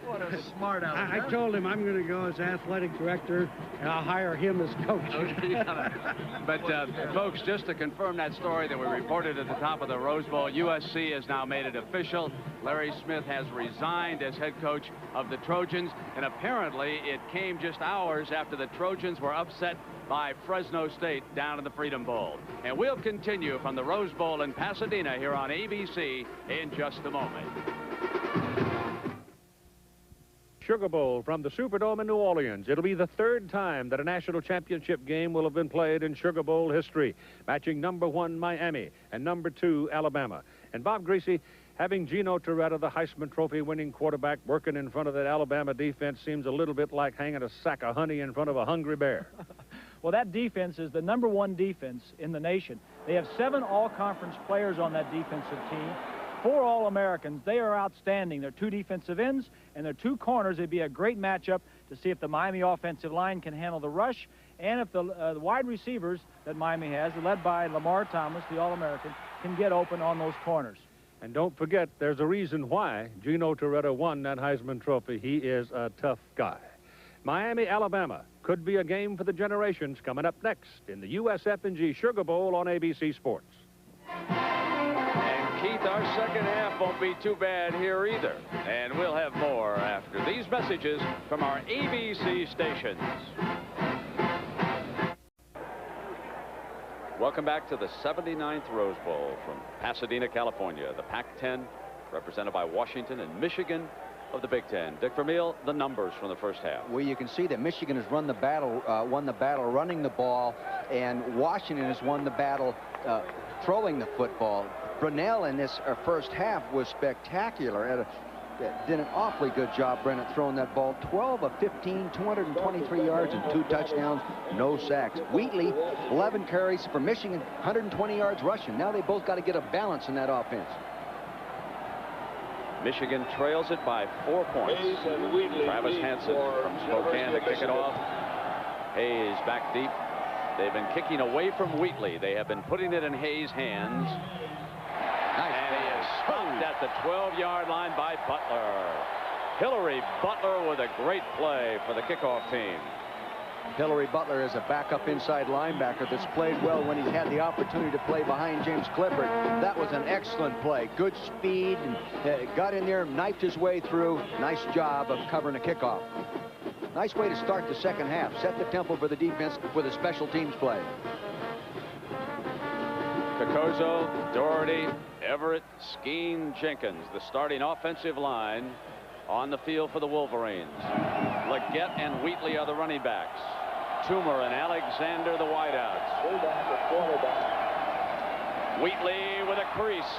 What a smart aleck. I told him I'm going to go as athletic director, and I'll hire him as coach. But, folks, just to confirm that story that we reported at the top of the Rose Bowl, USC has now made it official. Larry Smith has resigned as head coach of the Trojans, and apparently it came just hours after the Trojans were upset by Fresno State down in the Freedom Bowl. And we'll continue from the Rose Bowl in Pasadena here on ABC in just a moment. Sugar Bowl from the Superdome in New Orleans. It'll be the third time that a national championship game will have been played in Sugar Bowl history, matching #1 Miami and #2 Alabama. And Bob Greasy, having Gino Torretta, the Heisman Trophy winning quarterback, working in front of that Alabama defense seems a little bit like hanging a sack of honey in front of a hungry bear. Well, that defense is the #1 defense in the nation. They have 7 all-conference players on that defensive team, 4 All-Americans. They are outstanding. They're 2 defensive ends and they're 2 corners. It'd be a great matchup to see if the Miami offensive line can handle the rush and if the wide receivers that Miami has, led by Lamar Thomas, the All-American, can get open on those corners. And don't forget, there's a reason why Gino Torretta won that Heisman Trophy. He is a tough guy. Miami, Alabama could be a game for the generations coming up next in the USF&G Sugar Bowl on ABC Sports. And Keith, our second half won't be too bad here either. And we'll have more after these messages from our ABC stations. Welcome back to the 79th Rose Bowl from Pasadena, California. The Pac-10 represented by Washington and Michigan of the Big Ten. Dick Vermeil, the numbers from the first half. Well, you can see that Michigan has won the battle running the ball, and Washington has won the battle throwing the football. Brunell in this first half was spectacular. Did an awfully good job, Brent, throwing that ball. 12 of 15, 223 yards and 2 touchdowns, no sacks. Wheatley, 11 carries for Michigan, 120 yards rushing. Now they both got to get a balance in that offense. Michigan trails it by 4 points. Travis Hansen from Spokane to kick it off. Hayes back deep. They've been kicking away from Wheatley. They have been putting it in Hayes' hands. And he is stopped at the 12-yard line by Butler. Hillary Butler with a great play for the kickoff team. Hillary Butler is a backup inside linebacker that's played well when he's had the opportunity to play behind James Clifford. That was an excellent play. Good speed, and got in there, knifed his way through. Nice job of covering a kickoff. Nice way to start the second half. Set the tempo for the defense with a special teams play. Kokozo, Doherty, Everett, Skeen, Jenkins, the starting offensive line on the field for the Wolverines. Leggett and Wheatley are the running backs. Toomer and Alexander the wideouts. Wheatley with a crease.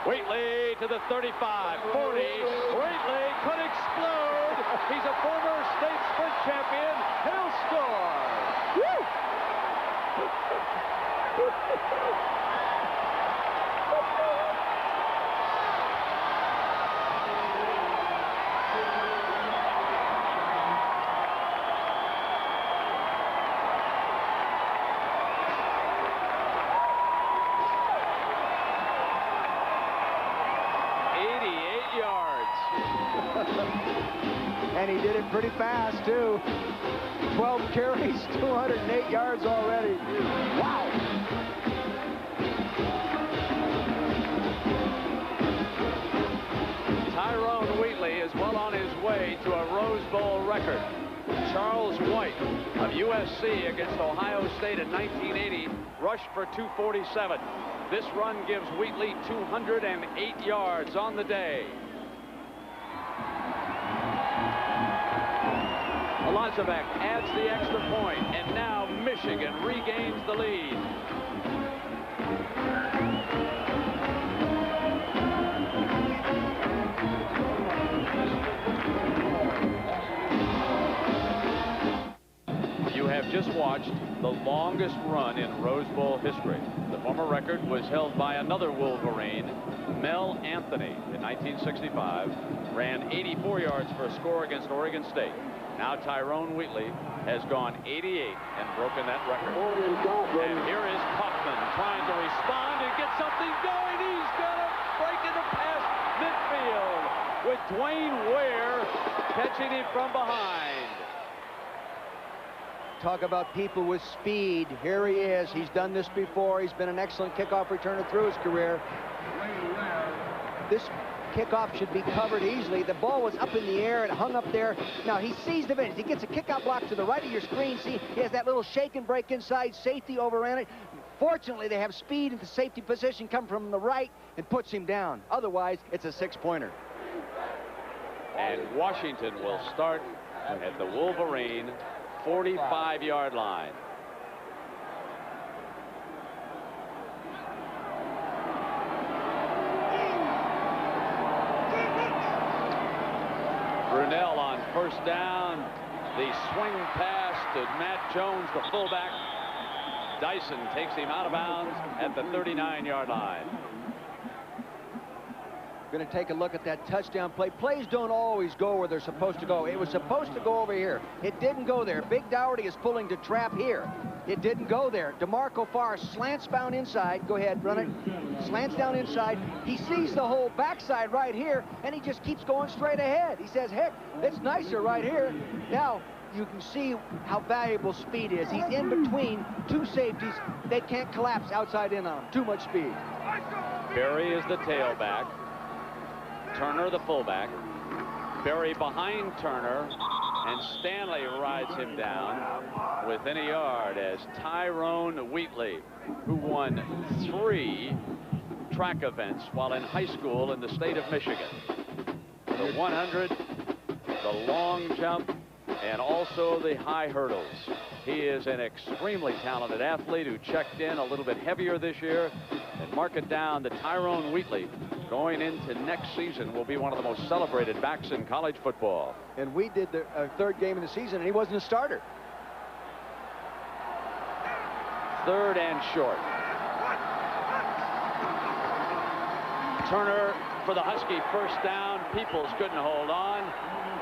Wheatley to the 35, 40. Wheatley could explode. He's a former state sprint champion. He'll score. Woo! 88 yards. And he did it pretty fast, too. 12 carries, 208 yards already. Wow. Tyrone Wheatley is well on his way to a Rose Bowl record. Charles White of USC against Ohio State in 1980 rushed for 247. This run gives Wheatley 208 yards on the day. Alonzovac adds the extra point, and now Michigan regains the lead. You have just watched the longest run in Rose Bowl history. The former record was held by another Wolverine, Mel Anthony, in 1965. Ran 84 yards for a score against Oregon State. Now Tyrone Wheatley has gone 88 and broken that record. And here is Kaufman trying to respond and get something going. He's got to break into past midfield with Dwayne Ware catching him from behind. Talk about people with speed. Here he is. He's done this before. He's been an excellent kickoff returner through his career. This kickoff should be covered easily. The ball was up in the air and hung up there. Now he sees the advantage. He gets a kickout block to the right of your screen. See, he has that little shake and break inside. Safety overran it. Fortunately, they have speed in the safety position, come from the right and puts him down. Otherwise, it's a 6-pointer. And Washington will start at the Wolverine 45-yard line. Brunell on first down. The swing pass to Matt Jones, the fullback. Dyson takes him out of bounds at the 39-yard line. Going to take a look at that touchdown play. Plays don't always go where they're supposed to go. It was supposed to go over here. It didn't go there. Big Dougherty is pulling to trap here. It didn't go there. DeMarco Farr slants bound inside. Go ahead, run it. Slants down inside. He sees the whole backside right here, and he just keeps going straight ahead. He says, heck, it's nicer right here. Now, you can see how valuable speed is. He's in between two safeties. They can't collapse outside in on him. Too much speed. Berry is the tailback. Turner the fullback. Berry behind Turner, and Stanley rides him down within a yard as Tyrone Wheatley, who won 3 track events while in high school in the state of Michigan. The 100, the long jump, and also the high hurdles. He is an extremely talented athlete who checked in a little bit heavier this year. And mark it down that Tyrone Wheatley, going into next season, will be one of the most celebrated backs in college football. And we did the third game of the season, and he wasn't a starter. Third and short. Turner for the Husky, first down. Peoples couldn't hold on,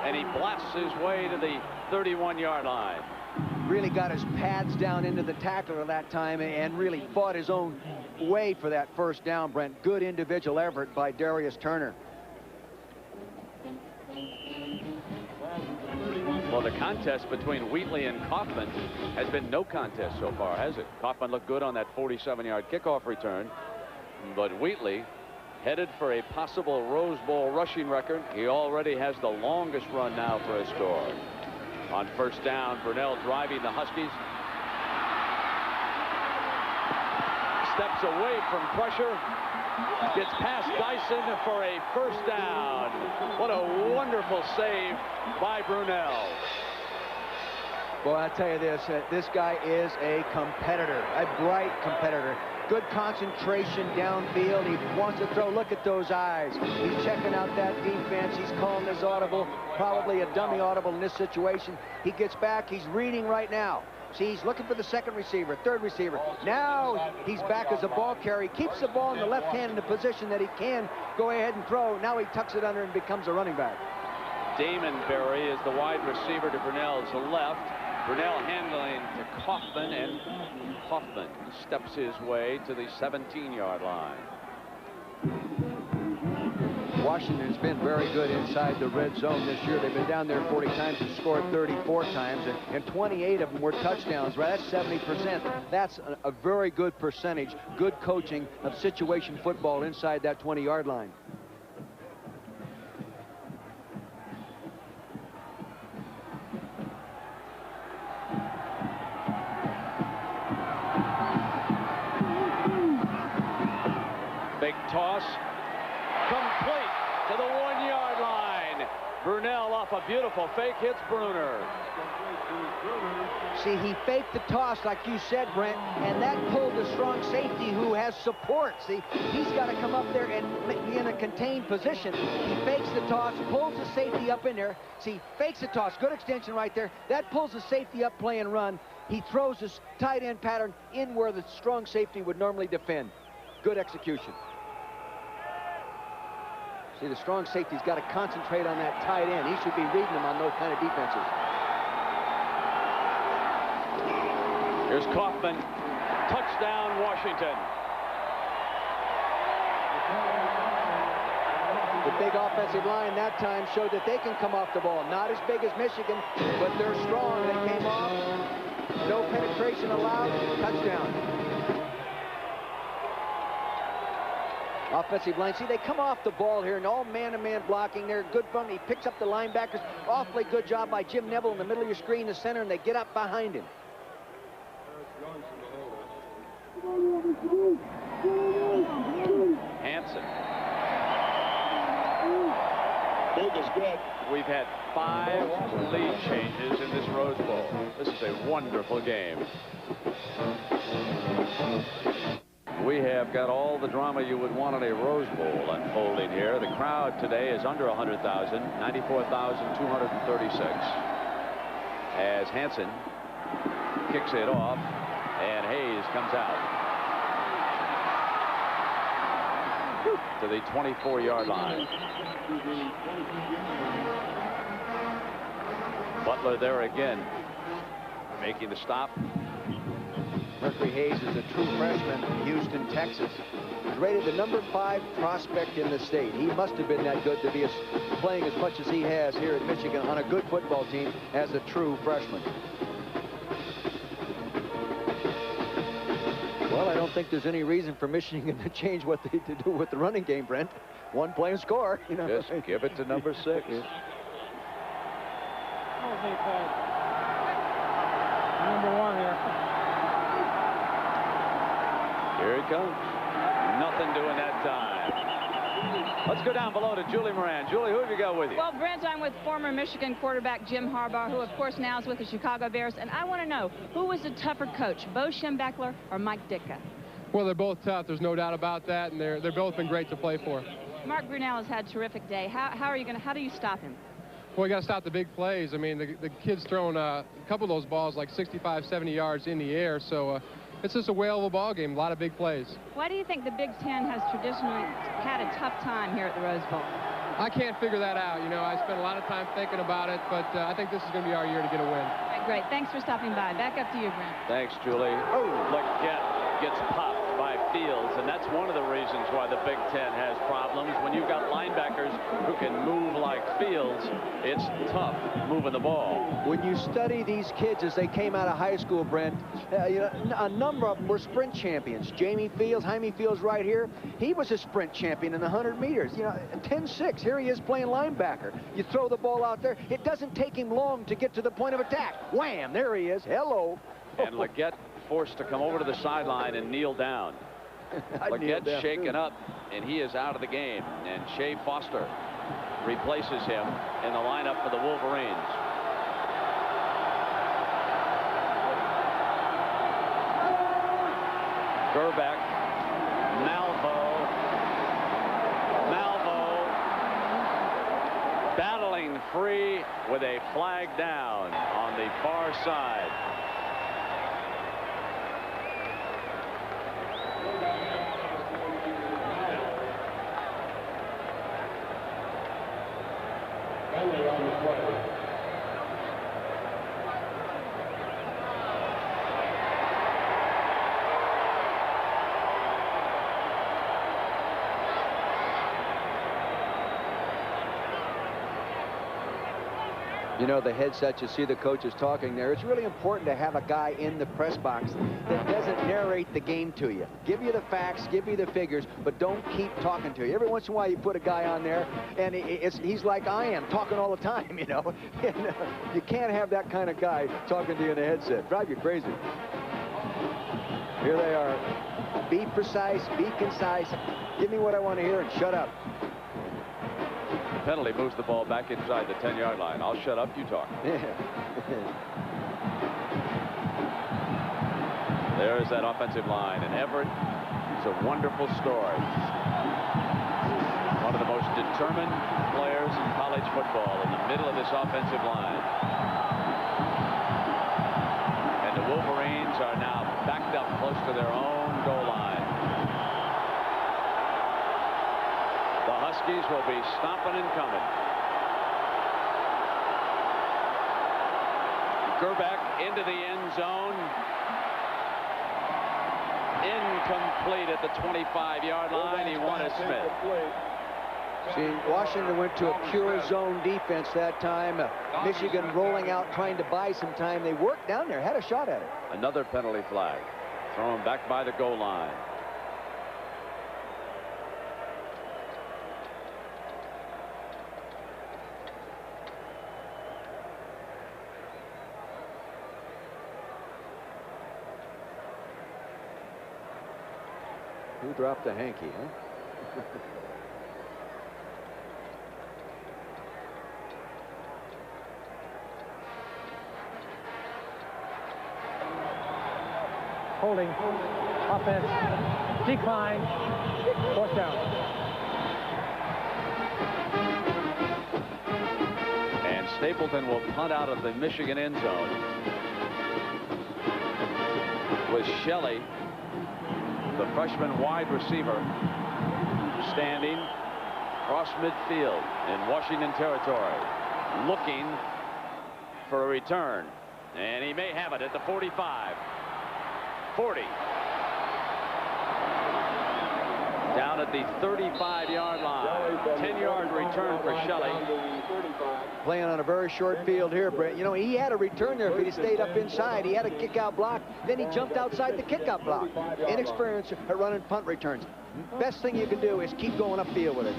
and he blasts his way to the 31-yard line. Really got his pads down into the tackler that time and really fought his own way for that first down, Brent. Good individual effort by Darius Turner. Well, the contest between Wheatley and Kaufman has been no contest so far, has it? Kaufman looked good on that 47-yard kickoff return, but Wheatley headed for a possible Rose Bowl rushing record. He already has the longest run now for a score. On first down, Brunell driving the Huskies. Steps away from pressure. Gets past Dyson for a first down. What a wonderful save by Brunell. Boy, I tell you this guy is a competitor, a bright competitor. Good concentration downfield. He wants to throw. Look at those eyes. He's checking out that defense. He's calling his audible, probably a dummy audible in this situation. He gets back. He's reading right now. See, he's looking for the second receiver, third receiver. Now he's back as a ball carrier. He keeps the ball in the left hand in the position that he can go ahead and throw. Now he tucks it under and becomes a running back. Damon Berry is the wide receiver to Brunell's left. Brunell handling to Kaufman, and Kaufman steps his way to the 17-yard line. Washington's been very good inside the red zone this year. They've been down there 40 times and scored 34 times, and 28 of them were touchdowns. Right, that's 70%. That's a very good percentage. Good coaching of situation football inside that 20-yard line. Big toss, complete to the 1-yard line. Brunell off a beautiful fake, hits Bruner. See, he faked the toss, like you said, Brent, and that pulled the strong safety who has support. See, he's got to come up there and be in a contained position. He fakes the toss, pulls the safety up in there. See, fakes the toss, good extension right there. That pulls the safety up, play and run. He throws this tight end pattern in where the strong safety would normally defend. Good execution. See, the strong safety's got to concentrate on that tight end. He should be reading them on those kind of defenses. Here's Kaufman. Touchdown, Washington. The big offensive line that time showed that they can come off the ball. Not as big as Michigan, but they're strong. They came off. No penetration allowed. Touchdown. Offensive line. See, they come off the ball here and all man-to-man blocking there. Good fun. He picks up the linebackers. Awfully good job by Jim Neville in the middle of your screen, the center, and they get up behind him. Hansen. Big is good. We've had 5 lead changes in this Rose Bowl. This is a wonderful game. We have got all the drama you would want in a Rose Bowl unfolding here. The crowd today is under 100,000, 94,236. As Hansen kicks it off, and Hayes comes out to the 24-yard line. Butler there again, making the stop. Mercury Hayes is a true freshman from Houston, Texas. He's rated the number 5 prospect in the state. He must have been that good to be playing as much as he has here at Michigan on a good football team as a true freshman. Well, I don't think there's any reason for Michigan to change what they do with the running game, Brent. One play and score. You know. Just give it to number 6. Number 1 here. Here it comes. nothing doing that time. Let's go down below to Julie Moran. Julie, who have you got with you? Well, Brent, I'm with former Michigan quarterback Jim Harbaugh, who, of course, now is with the Chicago Bears. And I want to know, who was the tougher coach, Bo Schembechler or Mike Ditka? Well, they're both tough. There's no doubt about that, and they're both been great to play for. Mark Brunell has had a terrific day. How do you stop him? Well, you got to stop the big plays. I mean, the kid's thrown a couple of those balls like 65, 70 yards in the air, so it's just a whale of a ball game, a lot of big plays. Why do you think the Big Ten has traditionally had a tough time here at the Rose Bowl? I can't figure that out. You know, I spent a lot of time thinking about it, but I think this is going to be our year to get a win. All right, great. Thanks for stopping by. Back up to you, Brent. Thanks, Julie. Leggett gets popped by Fields, and that's one of the reasons why the Big Ten has problems. When you've got linebackers who can move like Fields, it's tough moving the ball. When you study these kids as they came out of high school, Brent, you know, a number of them were sprint champions. Jaime Fields right here, he was a sprint champion in the 100 meters. You know, 10-6, here he is playing linebacker. You throw the ball out there, it doesn't take him long to get to the point of attack. Wham, there he is, hello. And Leggett forced to come over to the sideline and kneel down. Leggett shaken up, and he is out of the game. And Shea Foster replaces him in the lineup for the Wolverines. Gerbeck, Malvo, battling free with a flag down on the far side. You know, the headset, you see the coaches talking there. It's really important to have a guy in the press box that doesn't narrate the game to you. Give you the facts, give you the figures, but don't keep talking to you. Every once in a while you put a guy on there, and he's like I am, talking all the time, you know. And, you can't have that kind of guy talking to you in a headset. Drive you crazy. Here they are. Be precise, be concise. Give me what I want to hear and shut up. Penalty moves the ball back inside the 10-yard line. I'll shut up, you talk. There's that offensive line, and Everett is a wonderful story. One of the most determined players in college football in the middle of this offensive line. And the Wolverines are now backed up close to their own goal line. The Huskies will be stomping and coming. Gerbeck into the end zone. Incomplete at the 25-yard line. He wanted Smith. See, Washington went to a pure zone defense that time. Michigan rolling out, trying to buy some time. They worked down there, had a shot at it. Another penalty flag. Thrown back by the goal line. Who dropped the hanky, huh? Holding, offense, decline, fourth down. And Stapleton will punt out of the Michigan end zone with Shelley, the freshman wide receiver, standing across midfield in Washington territory, looking for a return. And he may have it at the 45. 40. Down at the 35-yard line. 10-yard return for Shelley. Playing on a very short field here, Brent. You know, he had a return there if he stayed up inside. He had a kick-out block. Then he jumped outside the kick-out block. Inexperience at running punt returns. Best thing you can do is keep going upfield with it.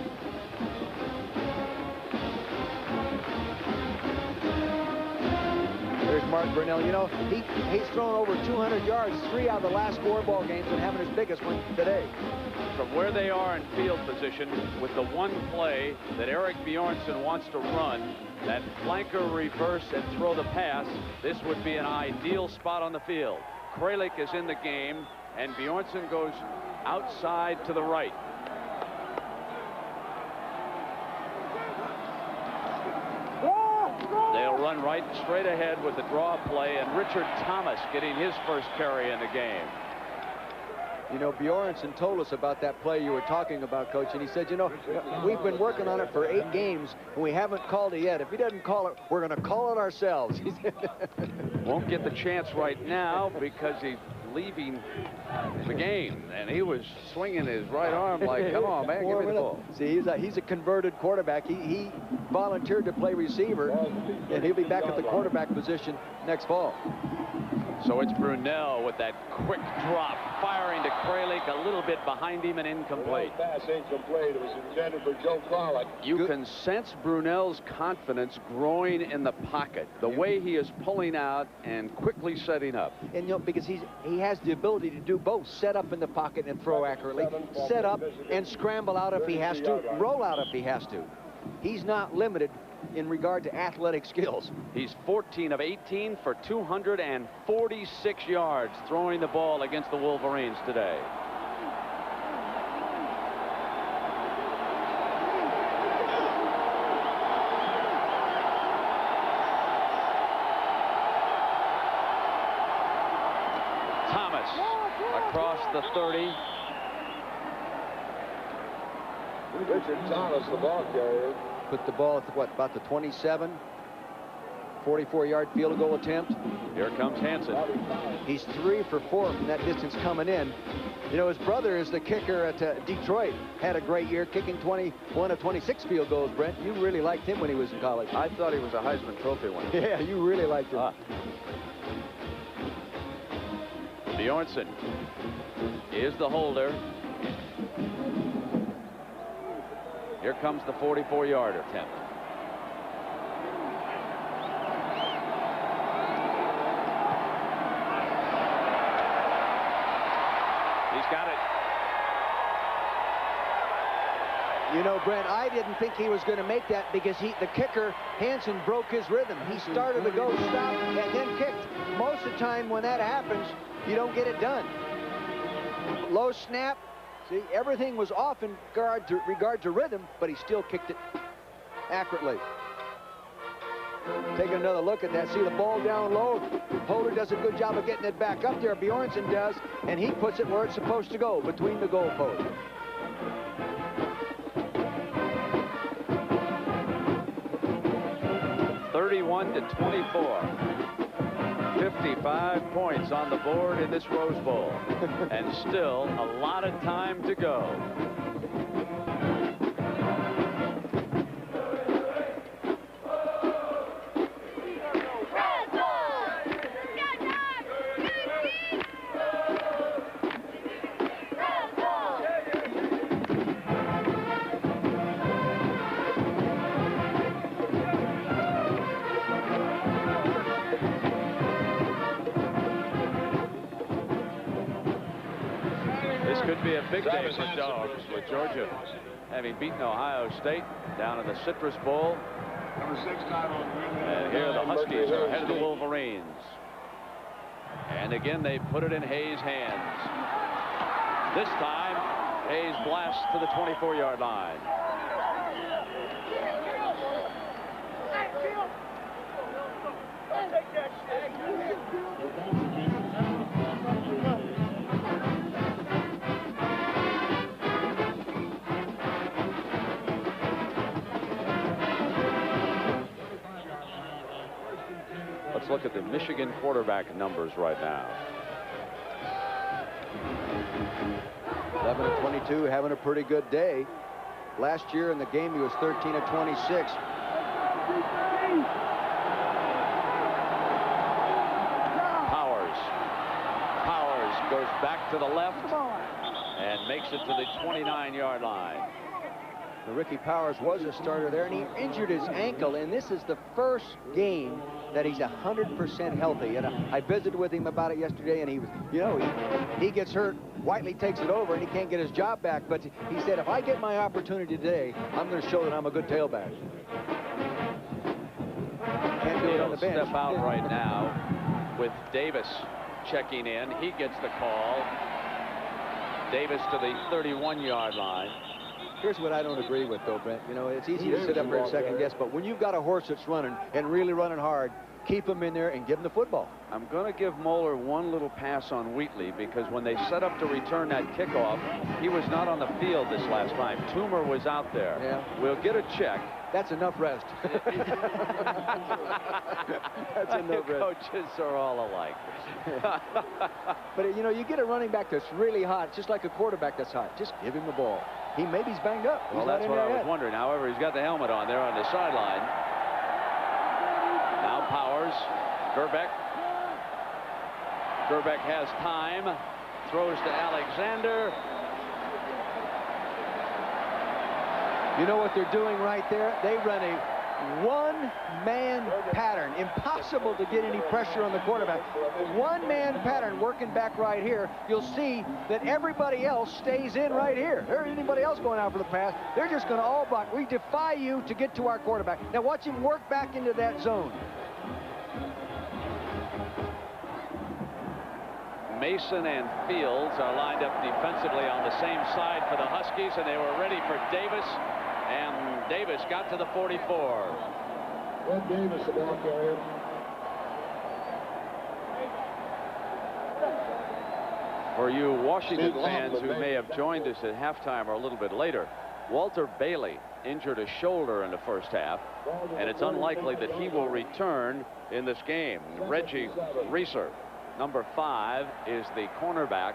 There's Mark Brunell. You know, he's thrown over 200 yards 3 out of the last 4 ball games and having his biggest one today. From where they are in field position, with the one play that Erik Bjornsson wants to run, that flanker reverse and throw the pass, this would be an ideal spot on the field. Kralik is in the game, and Bjornsson goes outside to the right. They'll run right straight ahead with the draw play, and Richard Thomas getting his first carry in the game. You know, Bjornsson told us about that play you were talking about, Coach, and he said, you know, we've been working on it for 8 games, and we haven't called it yet. If he doesn't call it, we're going to call it ourselves. Won't get the chance right now because he's leaving the game, and he was swinging his right arm like, come on, man, give me the ball. See, he's a converted quarterback. He volunteered to play receiver, and he'll be back at the quarterback position next fall. So it's Brunell with that quick drop, firing to Kralik, a little bit behind him and incomplete. Pass incomplete. It was intended for Joe Clark. You can sense Brunell's confidence growing in the pocket, the way he is pulling out and quickly setting up. And you know, because he has the ability to do both, set up in the pocket and throw accurately, set up and scramble out if he has to, roll out if he has to. He's not limited in regard to athletic skills. He's 14 of 18 for 246 yards throwing the ball against the Wolverines today. Thomas across the 30. Richard Thomas, the ball carrier. Put the ball at, what, about the 27, 44-yard field goal attempt. Here comes Hansen. He's 3 for 4 from that distance coming in. You know, his brother is the kicker at Detroit. Had a great year, kicking 21 of 26 field goals, Brent. You really liked him when he was in college. I thought he was a Heisman Trophy winner. Yeah, you really liked him. Bjornsson is the holder. Here comes the 44-yard attempt. He's got it. You know, Brent, I didn't think he was going to make that because the kicker, Hansen, broke his rhythm. He started to go, stop, and then kicked. Most of the time when that happens, you don't get it done. Low snap. See, everything was off in regard to rhythm, but he still kicked it accurately. Taking another look at that. See the ball down low. Holder does a good job of getting it back up there. Bjornsson does, and he puts it where it's supposed to go, between the goalposts. (31-24). 55 points on the board in this Rose Bowl, and still a lot of time to go. Could be a big day for Dogs, with Georgia having beaten Ohio State down in the Citrus Bowl. And here the Huskies are ahead of the Wolverines. And again, they put it in Hayes' hands. This time, Hayes blasts to the 24-yard line. Let's look at the Michigan quarterback numbers right now. 11 of 22, having a pretty good day. Last year in the game, he was 13 of 26. Powers goes back to the left and makes it to the 29-yard line. Ricky Powers was a starter there, and he injured his ankle, and this is the first game that he's 100% healthy. And I visited with him about it yesterday, and he was, you know, he gets hurt. Whiteley takes it over, and he can't get his job back. But he said, if I get my opportunity today, I'm going to show that I'm a good tailback. Can't do it on the bench. Step out right now with Davis checking in. He gets the call. Davis to the 31-yard line. Here's what I don't agree with, though, Brent. You know, it's easy to sit up there and second guess, but when you've got a horse that's running and really running hard, keep him in there and give him the football. I'm going to give Moeller one little pass on Wheatley, because when they set up to return that kickoff, he was not on the field this last time. Toomer was out there. Yeah. We'll get a check. That's enough rest. That's enough rest. Coaches are all alike. But, you know, you get a running back that's really hot, just like a quarterback that's hot. Just give him the ball. Maybe he's banged up. Well, that's what I was wondering. However, he's got the helmet on there on the sideline. Now Powers, Gerbeck. Gerbeck has time, throws to Alexander. You know what they're doing right there? They run a one-man pattern. Impossible to get any pressure on the quarterback. One-man pattern working back right here. You'll see that everybody else stays in right here. There isn't anybody else going out for the pass. They're just going to all block. We defy you to get to our quarterback. Now watch him work back into that zone. Mason and Fields are lined up defensively on the same side for the Huskies, and they were ready for Davis, and Davis got to the 44. Red Davis, the ball carrier. For you Washington fans who may have joined us at halftime or a little bit later, Walter Bailey injured a shoulder in the first half, and it's unlikely that he will return in this game. Reggie Reeser, number 5, is the cornerback.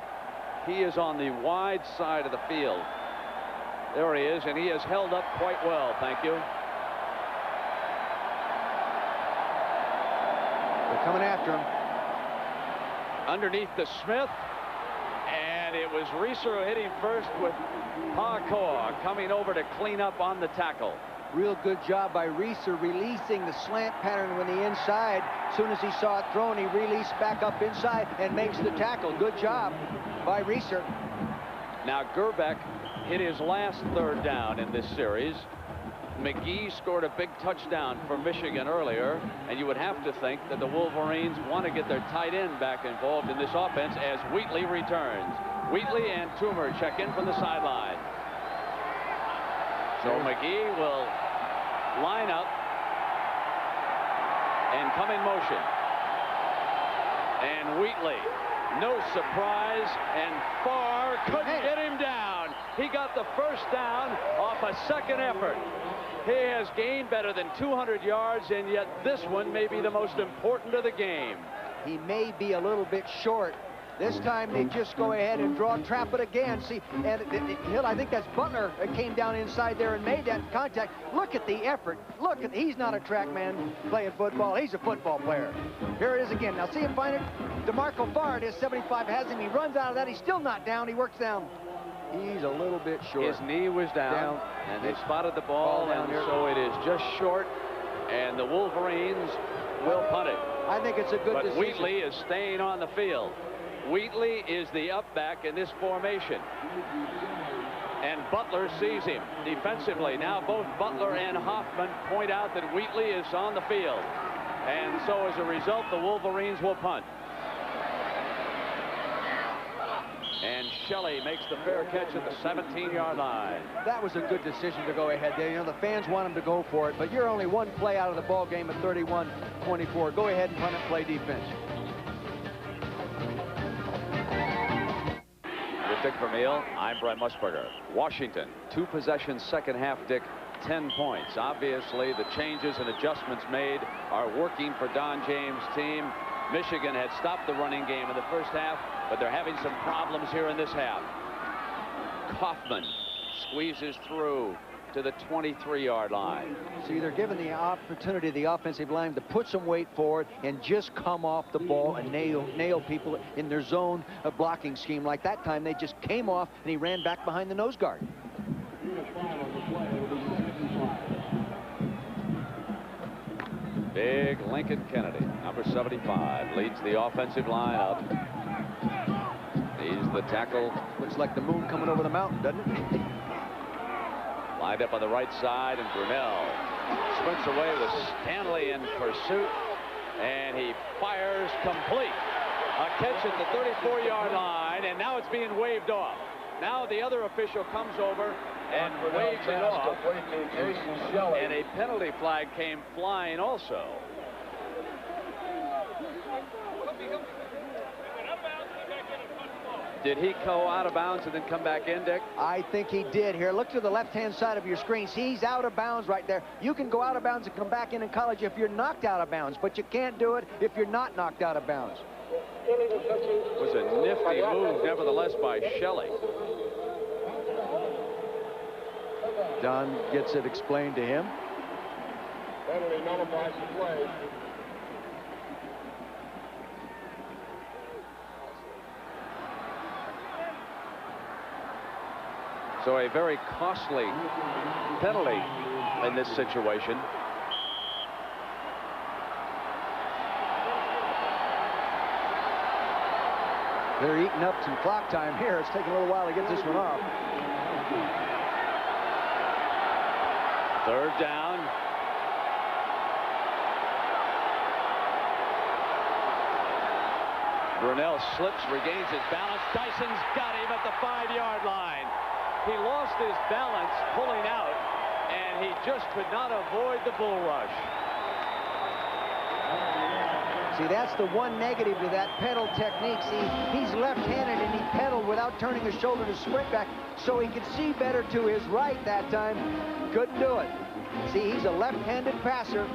He is on the wide side of the field. There he is, and he has held up quite well, thank you. They're coming after him. Underneath the Smith, and it was Reeser who hit him first, with Pacoa coming over to clean up on the tackle. Real good job by Reeser releasing the slant pattern when the inside. As soon as he saw it thrown, he released back up inside and makes the tackle. Good job by Reeser. Now Gerbeck hit his last third down in this series. McGee scored a big touchdown for Michigan earlier, and you would have to think that the Wolverines want to get their tight end back involved in this offense as Wheatley returns. Wheatley and Toomer check in from the sideline. So McGee will line up and come in motion. And Wheatley, no surprise, and Farr couldn't get him down. He got the first down off a second effort. He has gained better than 200 yards, and yet this one may be the most important of the game. He may be a little bit short. This time they just go ahead and trap it again. See, and Hill, I think that's Butler that came down inside there and made that contact. Look at the effort. Look at, he's not a track man playing football. He's a football player. Here it is again. Now see him find it. DeMarco Farr, his 75 has him. He runs out of that. He's still not down. He works down. He's a little bit short. His knee was down. And they spotted the ball, and so it is just short, and the Wolverines will punt it. I think it's a good decision. But Wheatley is staying on the field. Wheatley is the up back in this formation. And Butler sees him defensively. Now both Butler and Hoffman point out that Wheatley is on the field. And so as a result, the Wolverines will punt. And Shelley makes the fair catch at the 17-yard line. That was a good decision to go ahead there. You know, the fans want him to go for it, but you're only one play out of the ball game at 31-24. Go ahead and punt it, play defense. With Dick Vermeil, I'm Brent Musburger. Washington, 2 possessions, second half, Dick, 10 points. Obviously, the changes and adjustments made are working for Don James' team. Michigan had stopped the running game in the first half, but they're having some problems here in this half. Kaufman squeezes through to the 23-yard line. See, they're given the opportunity, the offensive line, to put some weight forward and just come off the ball and nail people in their zone blocking scheme. Like that time, they just came off and he ran back behind the nose guard. Big Lincoln Kennedy, number 75, leads the offensive line up. He's the tackle. Looks like the moon coming over the mountain, doesn't it? Lined up on the right side, and Brunell sprints away with Stanley in pursuit, and he fires complete. A catch at the 34-yard line, and now it's being waved off. Now the other official comes over and waves it off, and a penalty flag came flying also. Did he go out of bounds and then come back in, Dick? I think he did here. Look to the left-hand side of your screen. See, he's out of bounds right there. You can go out of bounds and come back in college if you're knocked out of bounds, but you can't do it if you're not knocked out of bounds. It was a nifty move, nevertheless, by Shelley. Don gets it explained to him. Penalty nullifies the play. So a very costly penalty in this situation. They're eating up some clock time here. It's taking a little while to get this one off. Third down. Brunell slips, regains his balance. Dyson's got him at the 5-yard line. He lost his balance pulling out, and he just could not avoid the bull rush. See, that's the one negative to that pedal technique. See, he's left-handed, and he pedaled without turning his shoulder to sprint back, so he could see better to his right that time. Couldn't do it. See, he's a left-handed passer.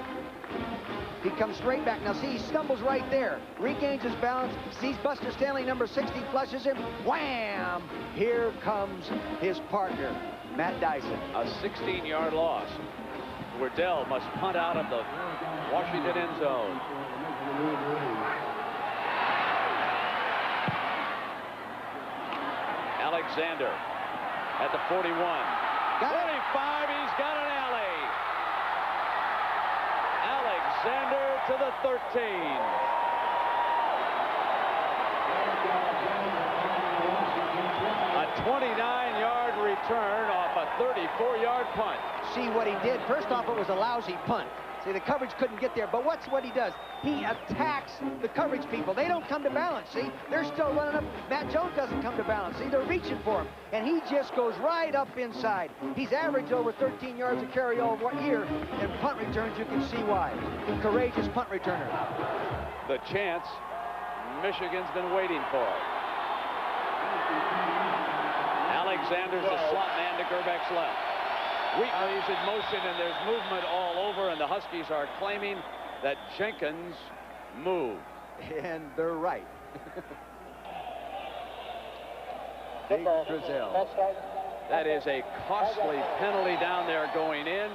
He comes straight back. Now, see, he stumbles right there. Regains his balance. Sees Buster Stanley, number 60, flushes him. Wham! Here comes his partner, Matt Dyson. A 16-yard loss. Wardell must punt out of the Washington end zone. Alexander at the 41. 45, he's got an alley. Alexander to the 13. A 29-yard return off a 34-yard punt. See what he did? First off, it was a lousy punt. See, the coverage couldn't get there, but watch what he does. He attacks the coverage people. They don't come to balance, see? They're still running up. Matt Jones doesn't come to balance. See, they're reaching for him, and he just goes right up inside. He's averaged over 13 yards a carry all year. In punt returns, you can see why. Courageous punt returner. The chance Michigan's been waiting for. Alexander's the slot man to Gerbeck's left. Wheatley's in motion, and there's movement all over, and the Huskies are claiming that Jenkins moved. And they're right. Big Drizel. That is a costly penalty down there going in.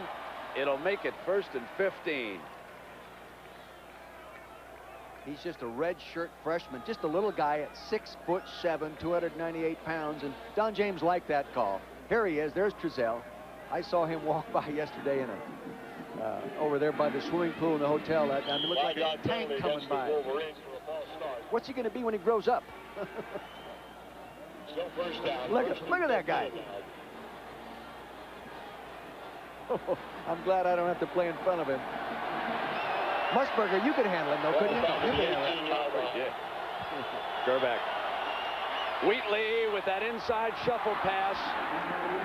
It'll make it 1st and 15. He's just a redshirt freshman, just a little guy at 6'7", 298 pounds, and Don James liked that call. Here he is. There's Drizel. I saw him walk by yesterday in a over there by the swimming pool in the hotel. That it looked like a tank coming by. What's he going to be when he grows up? Look at that guy. Oh, I'm glad I don't have to play in front of him. Musburger, you could handle him, though, couldn't you? You could handle him. Gerbeck. Wheatley with that inside shuffle pass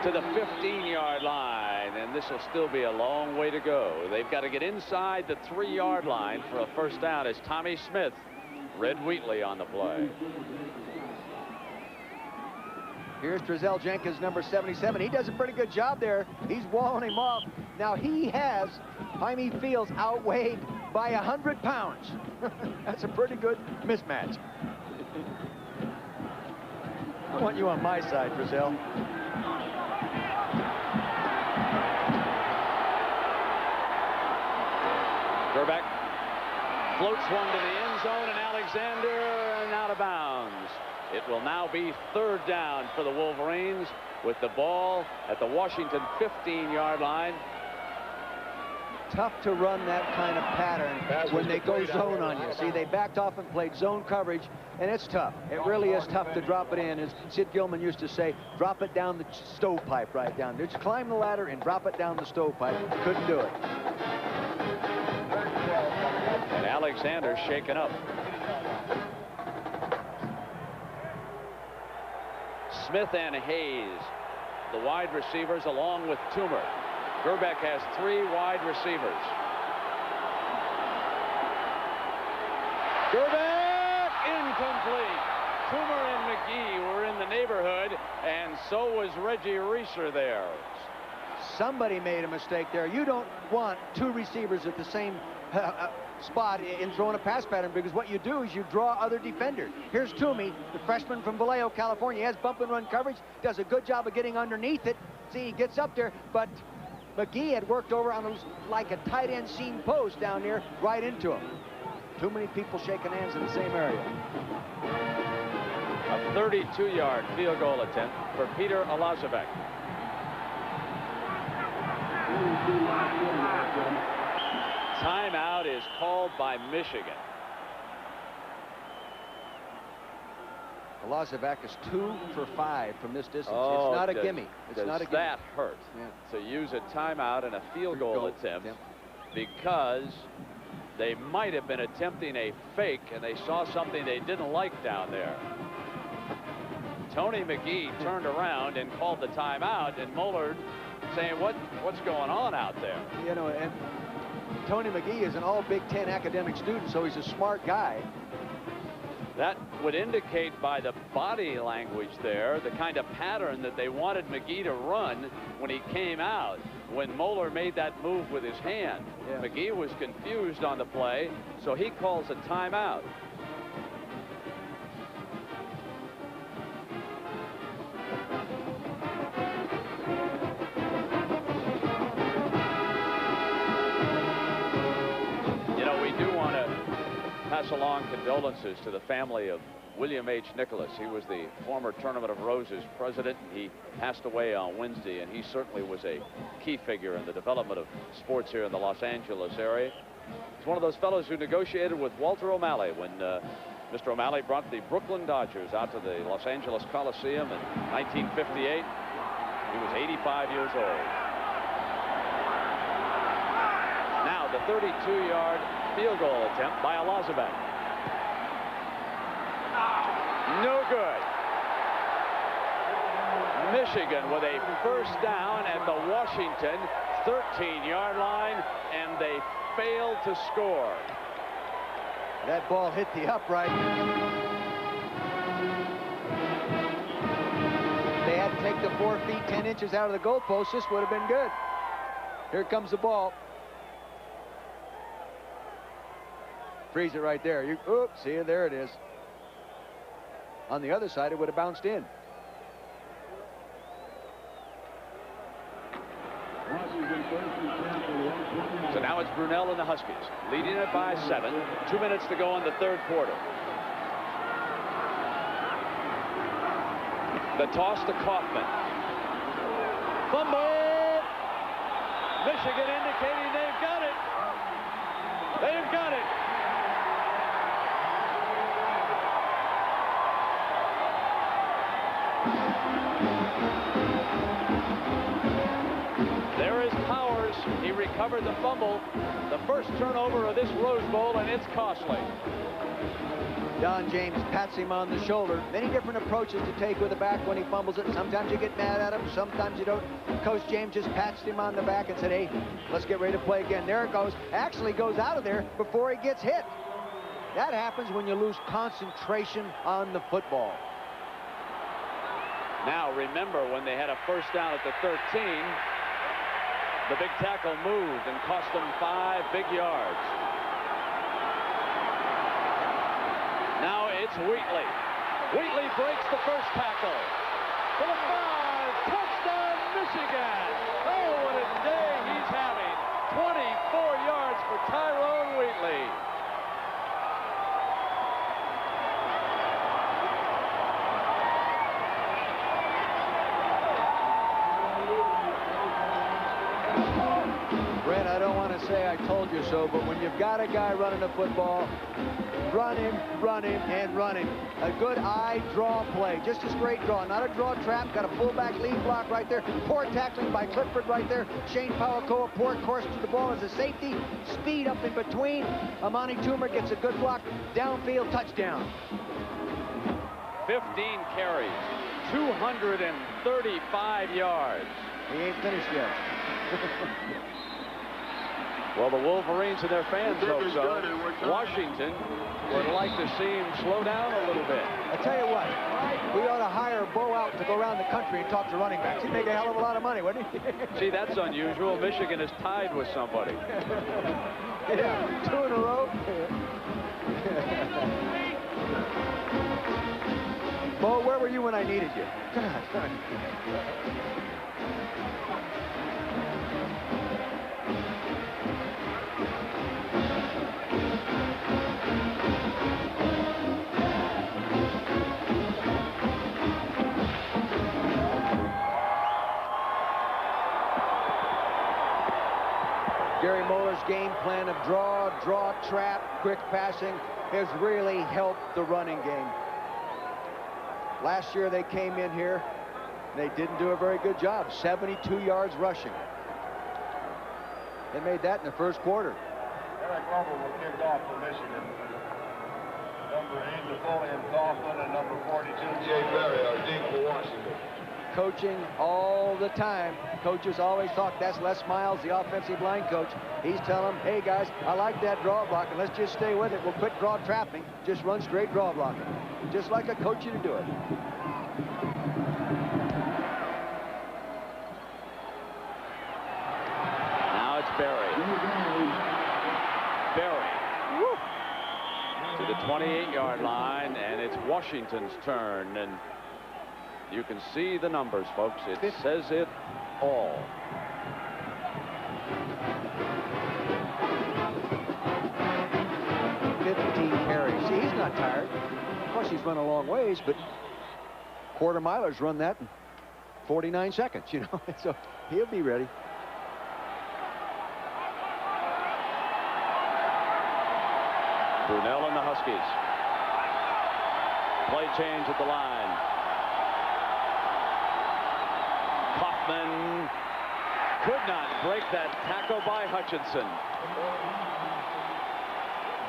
to the 15-yard line, and this will still be a long way to go. They've got to get inside the 3-yard line for a first down as Tommy Smith read Wheatley on the play. Here's Drizel Jenkins, number 77. He does a pretty good job there. He's walling him off. Now he has Jaime Fields outweighed by 100 pounds. That's a pretty good mismatch. I want you on my side, Drizel. Gerbeck floats one to the end zone, and Alexander and out of bounds. It will now be 3rd down for the Wolverines with the ball at the Washington 15-yard line. Tough to run that kind of pattern when they go zone on you. See, they backed off and played zone coverage, and it's tough. It really is tough to drop it in. As Sid Gilman used to say, drop it down the stovepipe right down. Just climb the ladder and drop it down the stovepipe. Couldn't do it. And Alexander shaken up. Smith and Hayes, the wide receivers, along with Toomer. Gerbeck has 3 wide receivers. Gerbeck incomplete. Toomer and McGee were in the neighborhood, and so was Reggie Reeser there. Somebody made a mistake there. You don't want 2 receivers at the same spot in throwing a pass pattern, because what you do is you draw other defenders. Here's Toomey, the freshman from Vallejo, California. He has bump and run coverage, does a good job of getting underneath it. See, he gets up there, but McGee had worked over on like a tight end seam post down there right into him. Too many people shaking hands in the same area. A 32-yard field goal attempt for Peter Alazavec. Timeout is called by Michigan. Alazavec is 2 for 5 from this distance. Oh, it's not a gimme. It's not a gimme. That hurt to use a timeout and a field goal attempt because they might have been attempting a fake and they saw something they didn't like down there. Tony McGee turned around and called the timeout, and Mollard saying, what's going on out there? You know, and Tony McGee is an all Big Ten academic student, so he's a smart guy. That would indicate by the body language there the kind of pattern that they wanted McGee to run when he came out, when Moeller made that move with his hand. McGee was confused on the play, so he calls a timeout. You know, we do want to pass along condolences to the family of William H. Nicholas. He was the former Tournament of Roses president. He passed away on Wednesday, and he certainly was a key figure in the development of sports here in the Los Angeles area. He's one of those fellows who negotiated with Walter O'Malley when Mr. O'Malley brought the Brooklyn Dodgers out to the Los Angeles Coliseum in 1958. He was 85 years old. Now the 32-yard field goal attempt by Alazavec. No good. Michigan with a first down at the Washington 13-yard line, and they failed to score. That ball hit the upright. They had to take the 4 feet 10 inches out of the goalpost. This would have been good. Here comes the ball. Freeze it right there. Oops, see, there it is. On the other side, it would have bounced in. So now it's Brunell and the Huskies, leading it by 7. 2 minutes to go in the third quarter. The toss to Kaufman. Fumble! Michigan indicating they've got it. They've got it. There is Powers. He recovered the fumble. The first turnover of this Rose Bowl, and it's costly. Don James pats him on the shoulder. Many different approaches to take with a back when he fumbles it. Sometimes you get mad at him, sometimes you don't. Coach James just pats him on the back and said, hey, let's get ready to play again. There it goes. Actually goes out of there before he gets hit. That happens when you lose concentration on the football. Now remember, when they had a first down at the 13, the big tackle moved and cost them 5 big yards. Now it's Wheatley. Wheatley breaks the first tackle. For the 5, touchdown Michigan. Oh, what a day he's having. 24 yards for Tyrone Wheatley. say I told you so, but when you've got a guy running a football, run him, and run him. A good eye draw play, just a straight draw, not a draw trap. Got a fullback lead block right there. Poor tackling by Clifford right there. Shane Pauakoa, poor course to the ball as a safety. Speed up in between. Amani Toomer gets a good block. Downfield touchdown. 15 carries, 235 yards. He ain't finished yet. Well, the Wolverines and their fans hope so. Washington would like to see him slow down a little bit. I tell you what, we ought to hire Bo out to go around the country and talk to running backs. He'd make a hell of a lot of money, wouldn't he? See, that's unusual. Michigan is tied with somebody. Yeah, 2 in a row. Bo, where were you when I needed you? Gary Muller's game plan of draw, trap, quick passing has really helped the running game. Last year they came in here, they didn't do a very good job. 72 yards rushing. They made that in the first quarter. Eric Glover will kick off for Michigan. Number 8, Napoleon Kaufman, and number 42, Jay Berry, are deep for Washington. Coaching all the time. Coaches always talk. That's Les Miles, the offensive line coach. He's telling them, hey guys, I like that draw block, and let's just stay with it. We'll quit draw trapping. Just run straight draw blocking. Just like I coach you to do it. Now it's Berry. Berry. Woo. To the 28-yard line, and it's Washington's turn. And you can see the numbers, folks. It says it all. Carries. See, he's not tired. Of course, he's run a long ways, but quarter milers run that in 49 seconds, you know, so he'll be ready. Brunell and the Huskies. Play change at the line. Kaufman could not break that tackle by Hutchinson.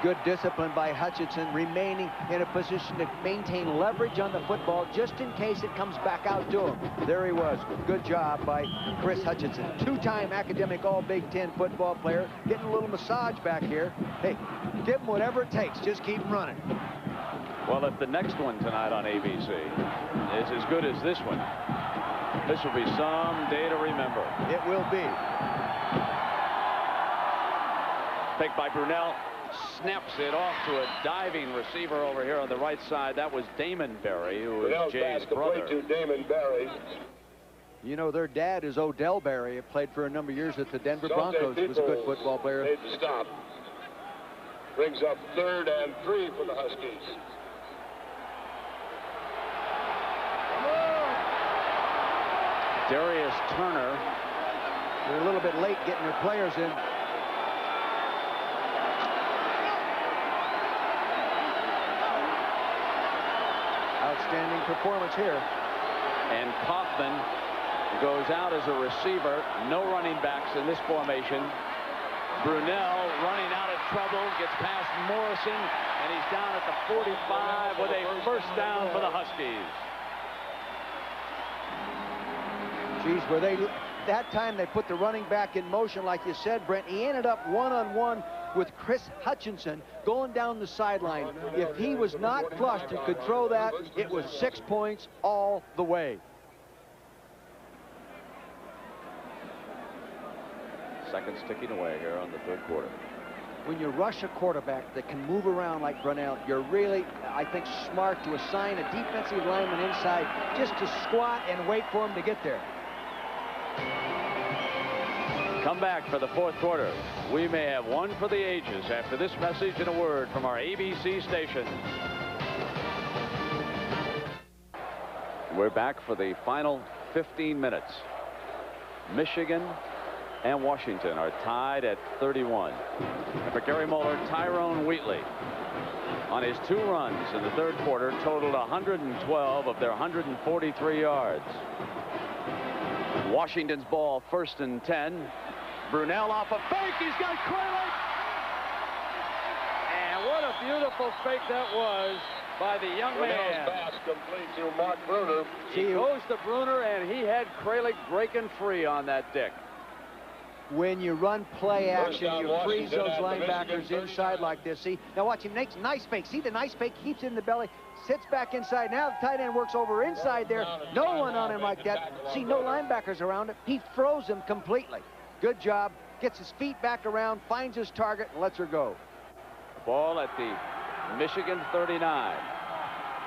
Good discipline by Hutchinson, remaining in a position to maintain leverage on the football just in case it comes back out to him. There he was. Good job by Chris Hutchinson. Two-time academic All-Big Ten football player, getting a little massage back here. Hey, give him whatever it takes. Just keep him running. Well, if the next one tonight on ABC is as good as this one, this will be some day to remember. It will be. Picked by Brunell. Snaps it off to a diving receiver over here on the right side. That was Damon Berry, who is Jay's brother. To Damon Berry. You know, their dad is Odell Berry. He played for a number of years at the Denver Broncos. He was a good football player. Made the stop. Brings up 3rd and 3 for the Huskies. Darius Turner. They're a little bit late getting their players in. Outstanding performance here. And Kaufman goes out as a receiver. No running backs in this formation. Brunell running out of trouble, gets past Morrison, and he's down at the 45 with a first down for the Huskies. Geez, were they that time they put the running back in motion, like you said, Brent. He ended up one-on-one with Chris Hutchinson going down the sideline. If he was not flushed and could throw that, it was 6 points all the way. Seconds ticking away here on the third quarter. When you rush a quarterback that can move around like Brunell, you're really, I think, smart to assign a defensive lineman inside just to squat and wait for him to get there. Come back for the fourth quarter. We may have one for the ages after this message and a word from our ABC station. We're back for the final 15 minutes. Michigan and Washington are tied at 31. And for Gary Moeller, Tyrone Wheatley on his 2 runs in the 3rd quarter totaled 112 of their 143 yards. Washington's ball, 1st and 10. Brunell off a fake. He's got Kralik. And what a beautiful fake that was by the young man. Pass complete to Mark Bruner. He goes to Bruner, and he had Kralik breaking free on that dick. When you run play action, you freeze those linebackers inside like this. See, now watch him makes nice fake. See the nice fake, keeps it in the belly, sits back inside. Now the tight end works over inside there. No one on him like that. See, no linebackers around it. He throws him completely. Good job. Gets his feet back around, finds his target, and lets her go. Ball at the Michigan 39.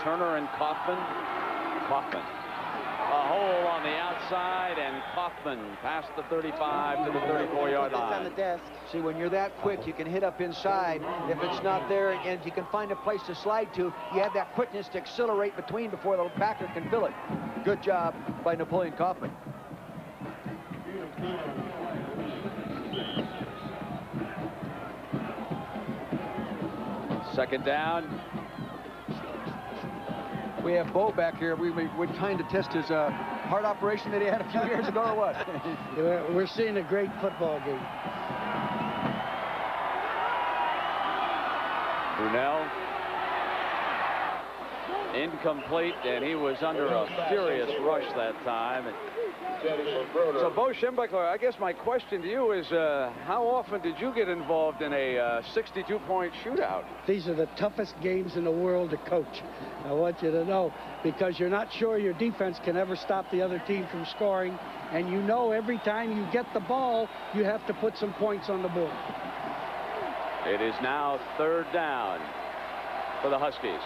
Turner and Kaufman. Kaufman. A hole on the outside, and Kaufman past the 35 to the 34-yard line. On the desk. See, when you're that quick, you can hit up inside. If it's not there, and you can find a place to slide to, you have that quickness to accelerate between before the backer can fill it. Good job by Napoleon Kaufman. Second down. We have Bo back here. We're trying to test his heart operation that he had a few years ago, or what? We're seeing a great football game. Brunell. Incomplete, and he was under a furious rush that time. So, Bo Schembechler, I guess my question to you is, how often did you get involved in a 62-point shootout? These are the toughest games in the world to coach. I want you to know, because you're not sure your defense can ever stop the other team from scoring, and you know every time you get the ball, you have to put some points on the board. It is now 3rd down for the Huskies.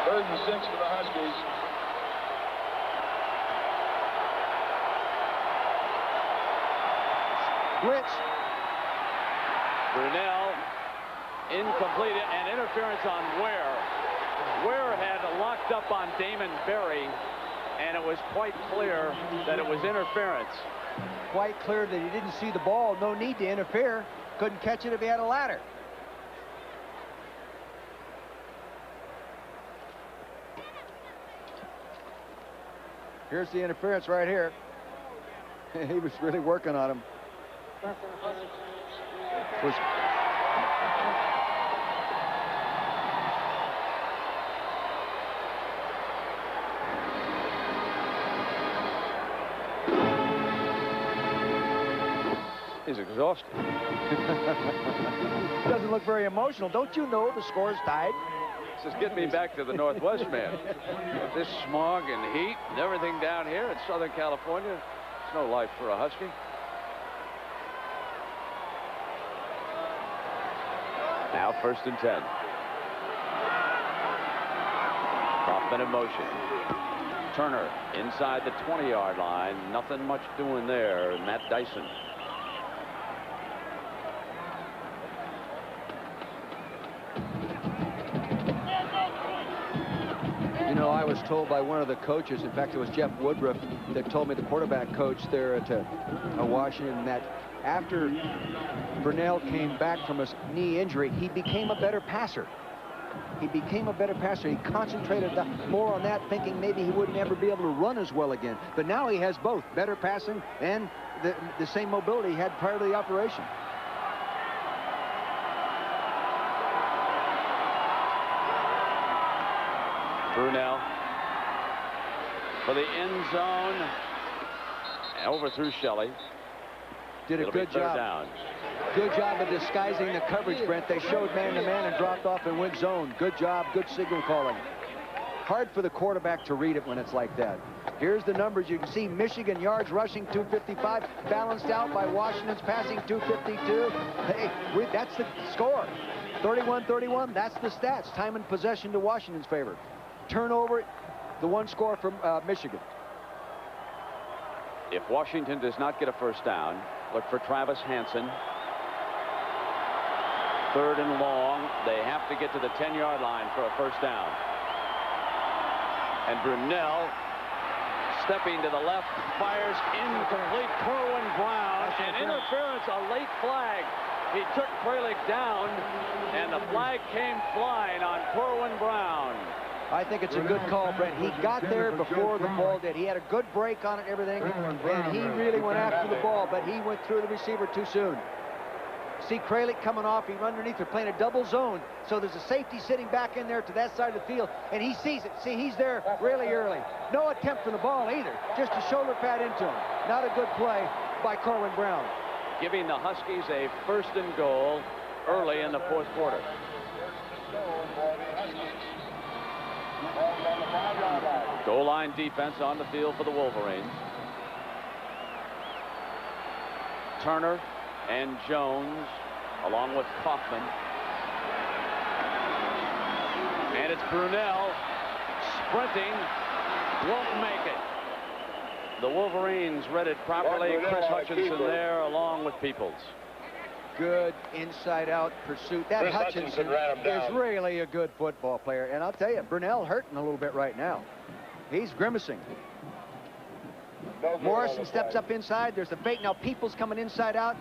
3rd and 6 for the Huskies. Blitz. Brunell, incomplete, and interference on Ware. Ware had locked up on Damon Berry, and it was quite clear that it was interference. Quite clear that he didn't see the ball. No need to interfere. Couldn't catch it if he had a ladder. Here's the interference right here. He was really working on him. He's exhausted. Doesn't look very emotional. Don't you know the score's tied? This is getting me back to the Northwest, man. With this smog and heat and everything down here in Southern California, it's no life for a Husky. Now 1st and 10. Kaufman in motion. Turner inside the 20-yard line. Nothing much doing there. Matt Dyson. You know, I was told by one of the coaches, in fact, it was Jeff Woodruff that told me, the quarterback coach there at Washington, that after Brunell came back from his knee injury, he became a better passer. He became a better passer. He concentrated more on that, thinking maybe he wouldn't ever be able to run as well again. But now he has both, better passing and the same mobility he had prior to the operation. Brunell for the end zone. Overthrew Shelley. Did a good job. Down. Good job of disguising the coverage, Brent. They showed man-to-man and dropped off and went zone. Good job, good signal calling. Hard for the quarterback to read it when it's like that. Here's the numbers. You can see Michigan yards rushing 255, balanced out by Washington's passing 252. Hey, that's the score. 31-31, that's the stats. Time and possession to Washington's favor. Turnover, the one score from Michigan. If Washington does not get a first down, look for Travis Hansen. 3rd and long. They have to get to the 10-yard line for a first down. And Brunell stepping to the left, fires incomplete. Corwin Brown, and interference, a late flag. He took Fralick down, and the flag came flying on Corwin Brown. I think it's a good call, Brent. He got there before the ball did. He had a good break on it and everything, and he really went after the ball, but he went through the receiver too soon. See Fralick coming off, he's underneath, they're playing a double zone, so there's a safety sitting back in there to that side of the field, and he sees it. See, he's there really early. No attempt for the ball either, just a shoulder pad into him. Not a good play by Corwin Brown. Giving the Huskies a 1st and goal early in the 4th quarter. Goal line defense on the field for the Wolverines. Turner and Jones, along with Kaufman. And it's Brunell sprinting, won't make it. The Wolverines read it properly. Chris Hutchinson there along with Peoples. Good inside-out pursuit. That Hutchinson is really a good football player. And I'll tell you, Brunell hurting a little bit right now. He's grimacing. Morrison steps up inside. There's the fake. Now Peoples coming inside out.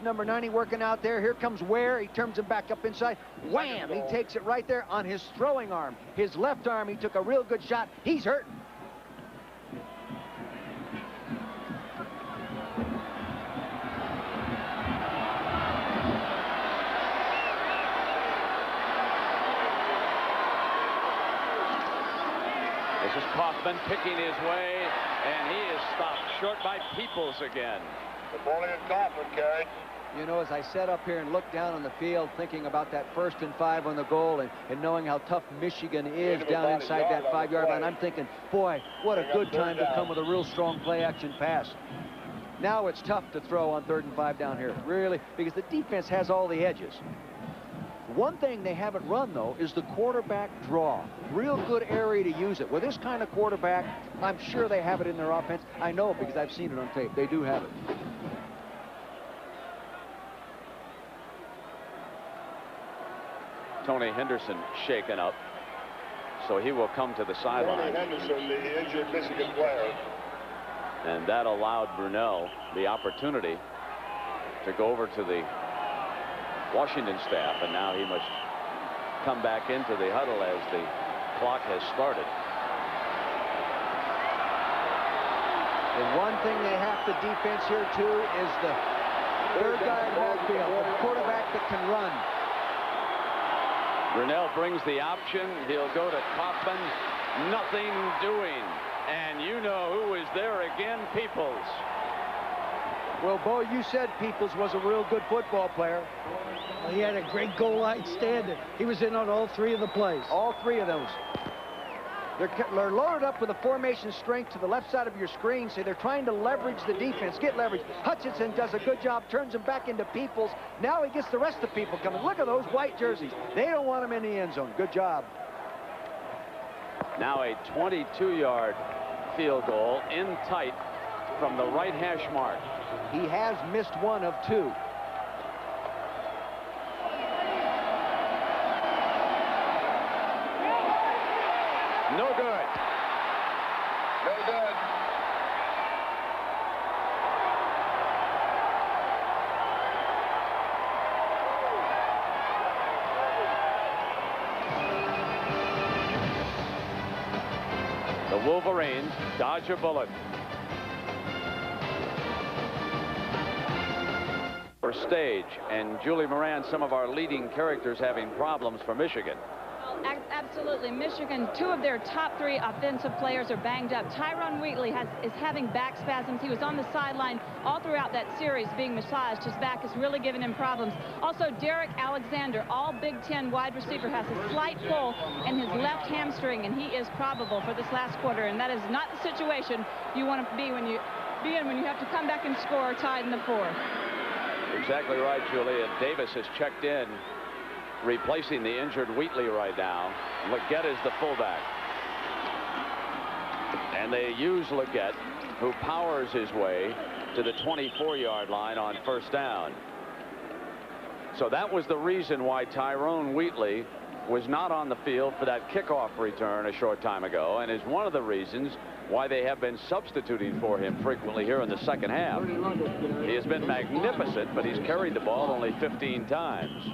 Number 90 working out there. Here comes Ware. He turns him back up inside. Wham! He takes it right there on his throwing arm. His left arm, he took a real good shot. He's hurting. This is Kaufman picking his way, and he is stopped short by Peoples again. Napoleon Kaufman carried. You know, as I sat up here and looked down on the field, thinking about that 1st and 5 on the goal and knowing how tough Michigan is down inside that 5-yard line, I'm thinking, boy, what a good time to come with a real strong play-action pass. Now it's tough to throw on 3rd and 5 down here, really, because the defense has all the edges. One thing they haven't run, though, is the quarterback draw. Real good area to use it. With this kind of quarterback, I'm sure they have it in their offense. I know because I've seen it on tape. They do have it. Tony Henderson shaken up, so he will come to the sideline. Tony Henderson, the injured Michigan player. And that allowed Brunell the opportunity to go over to the Washington staff, and now he must come back into the huddle as the clock has started. And one thing they have to defense here, too, is the 3rd guy in backfield, the quarterback that can run. Brunell brings the option. He'll go to Kaufman. Nothing doing. And you know who is there again? Peoples. Well, Bo, you said Peoples was a real good football player. Well, he had a great goal line stand. He was in on all 3 of the plays. All 3 of those. They're loaded up with a formation strength to the left side of your screen, so they're trying to leverage the defense, get leverage. Hutchinson does a good job, turns him back into Peoples. Now he gets the rest of the people coming. Look at those white jerseys. They don't want him in the end zone. Good job. Now a 22-yard field goal in tight from the right hash mark. He has missed 1 of 2. No good. No good. The Wolverines dodge a bullet. For stage, and Julie Moran, some of our leading characters having problems for Michigan. Absolutely. Michigan, 2 of their top 3 offensive players are banged up. Tyrone Wheatley is having back spasms. He was on the sideline all throughout that series being massaged. His back is really giving him problems. Also, Derek Alexander, all Big Ten wide receiver, has a slight pull in his left hamstring, and he is probable for this last quarter. And that is not the situation you want to be when you have to come back and score tied in the 4th. Exactly right, Julie. And Davis has checked in, replacing the injured Wheatley right now. Leggett is the fullback. And they use Leggett, who powers his way to the 24-yard line on 1st down. So that was the reason why Tyrone Wheatley was not on the field for that kickoff return a short time ago, and is one of the reasons why they have been substituting for him frequently here in the second half. He has been magnificent, but he's carried the ball only 15 times.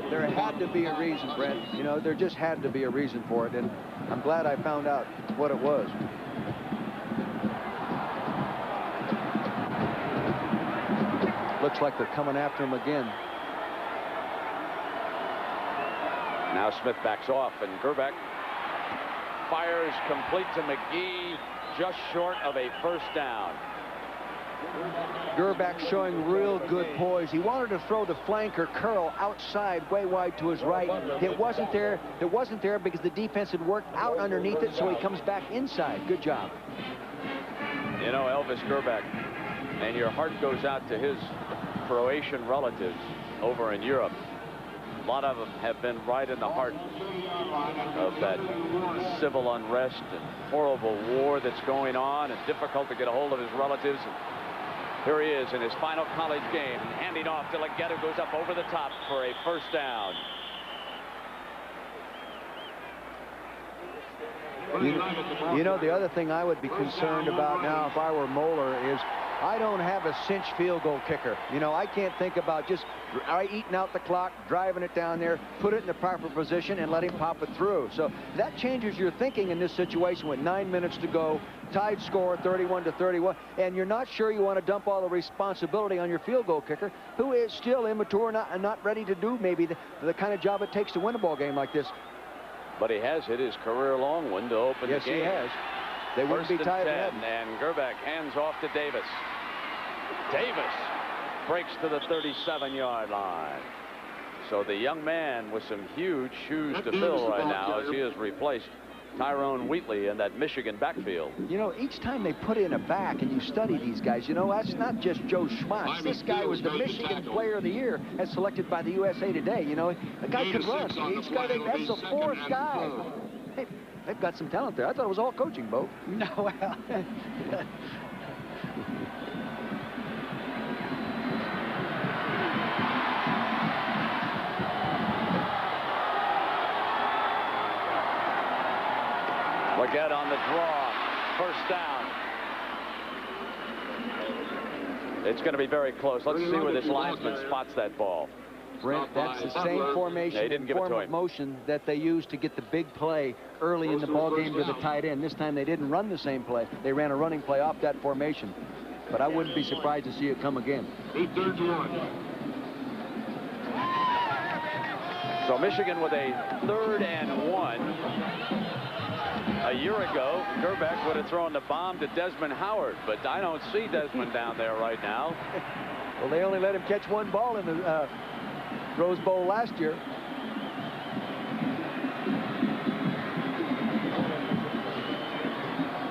There had to be a reason, Brent. You know, there just had to be a reason for it, and I'm glad I found out what it was. Looks like they're coming after him again. Now Smith backs off, and Gerbeck fires complete to McGee, just short of a first down. Gerbeck showing real good poise. He wanted to throw the flanker curl outside, way wide to his right. It wasn't there. It wasn't there because the defense had worked out underneath it, so he comes back inside. Good job. You know, Elvis Gerbeck, and your heart goes out to his Croatian relatives over in Europe. A lot of them have been right in the heart of that civil unrest and horrible war that's going on, and difficult to get a hold of his relatives. And here he is in his final college game, handing off to Leggett, who goes up over the top for a first down. You know, the other thing I would be concerned about now if I were Moeller is I don't have a cinch field goal kicker. You know, I can't think about just eating out the clock, driving it down there, put it in the proper position, and let him pop it through. So that changes your thinking in this situation with 9 minutes to go, tied score 31-31, and you're not sure you want to dump all the responsibility on your field goal kicker, who is still immature and not ready to do maybe the kind of job it takes to win a ball game like this. But he has hit his career-long one to open the game. Yes, he has. They wouldn't be tied ahead. And Gerbeck hands off to Davis. Davis breaks to the 37-yard line. So the young man with some huge shoes to fill right now as he has replaced Tyrone Wheatley in that Michigan backfield. You know, each time they put in a back and you study these guys, you know, that's not just Joe Schmatz. This guy was the Michigan Player of the Year as selected by the USA Today. You know, the guy could run. That's the fourth guy. Hey, they've got some talent there. I thought it was all coaching, Bo. No, well. Leggett on the draw. First down. It's going to be very close. Let's see where this linesman spots that ball. Brent, that's the same formation and form of motion that they used to get the big play early in the ball game to the tight end. This time they didn't run the same play. They ran a running play off that formation. But I wouldn't be surprised to see it come again. So Michigan with a 3rd and 1. A year ago, Gerbeck would have thrown the bomb to Desmond Howard, but I don't see Desmond down there right now. Well, they only let him catch one ball in the Rose Bowl last year.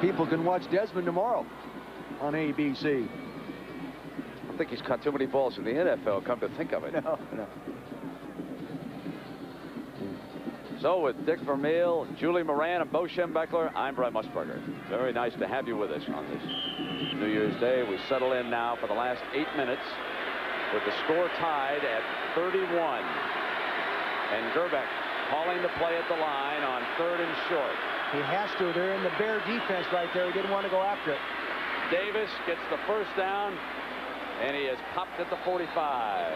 People can watch Desmond tomorrow on ABC. I think he's caught too many balls in the NFL, come to think of it. No. So with Dick Vermeil, Julie Moran, and Bo Schembechler, I'm Brent Musburger. Very nice to have you with us on this New Year's Day. We settle in now for the last 8 minutes with the score tied at 31. And Gerbeck calling the play at the line on 3rd and short. He has to. They're in the Bear defense right there. He didn't want to go after it. Davis gets the first down, and he is popped at the 45.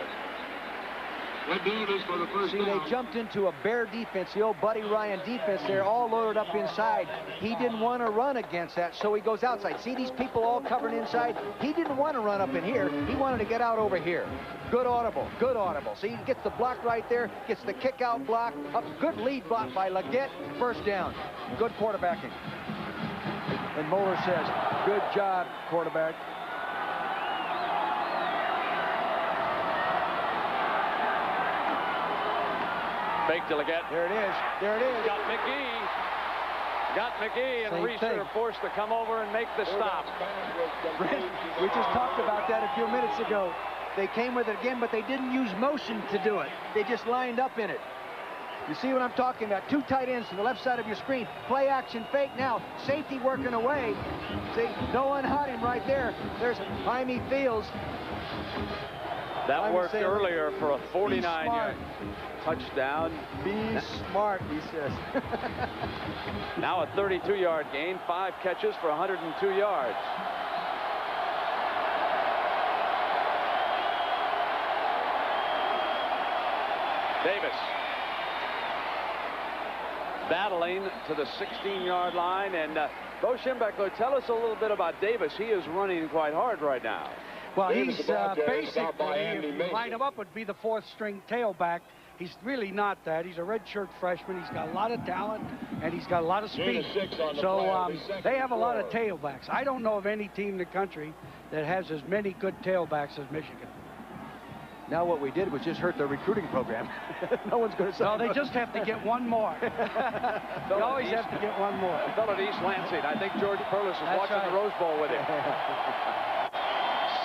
See, they jumped into a Bear defense, the old Buddy Ryan defense there, all loaded up inside. He didn't want to run against that, so he goes outside. See these people all covered inside? He didn't want to run up in here. He wanted to get out over here. Good audible, good audible. See, he gets the block right there, gets the kick-out block, a good lead block by Leggett, first down. Good quarterbacking. And Moeller says, good job, quarterback. Fake to Leggett. There it is. There it is. Got McGee, and Reeser forced to come over and make the stop. We just talked about that a few minutes ago. They came with it again, but they didn't use motion to do it. They just lined up in it. You see what I'm talking about? 2 tight ends to the left side of your screen. Play action fake now. Safety working away. See, no one had him right there. There's Jaime Fields. That worked earlier for a 49-yard. touchdown. Be smart, he says. Now a 32-yard gain, 5 catches for 102 yards. Davis battling to the 16-yard line. And Bo Schembechler, tell us a little bit about Davis. He is running quite hard right now. Well, he's basically, if you line him up, would be the 4th-string tailback. He's really not that. He's a redshirt freshman. He's got a lot of talent, and he's got a lot of speed. So they have a lot of tailbacks. I don't know of any team in the country that has as many good tailbacks as Michigan. Now what we did was just hurt the recruiting program. No one's going to say. No, they just have to get one more. They always have to get one more. Fell at East Lansing. I think George Perlis is watching the Rose Bowl with him.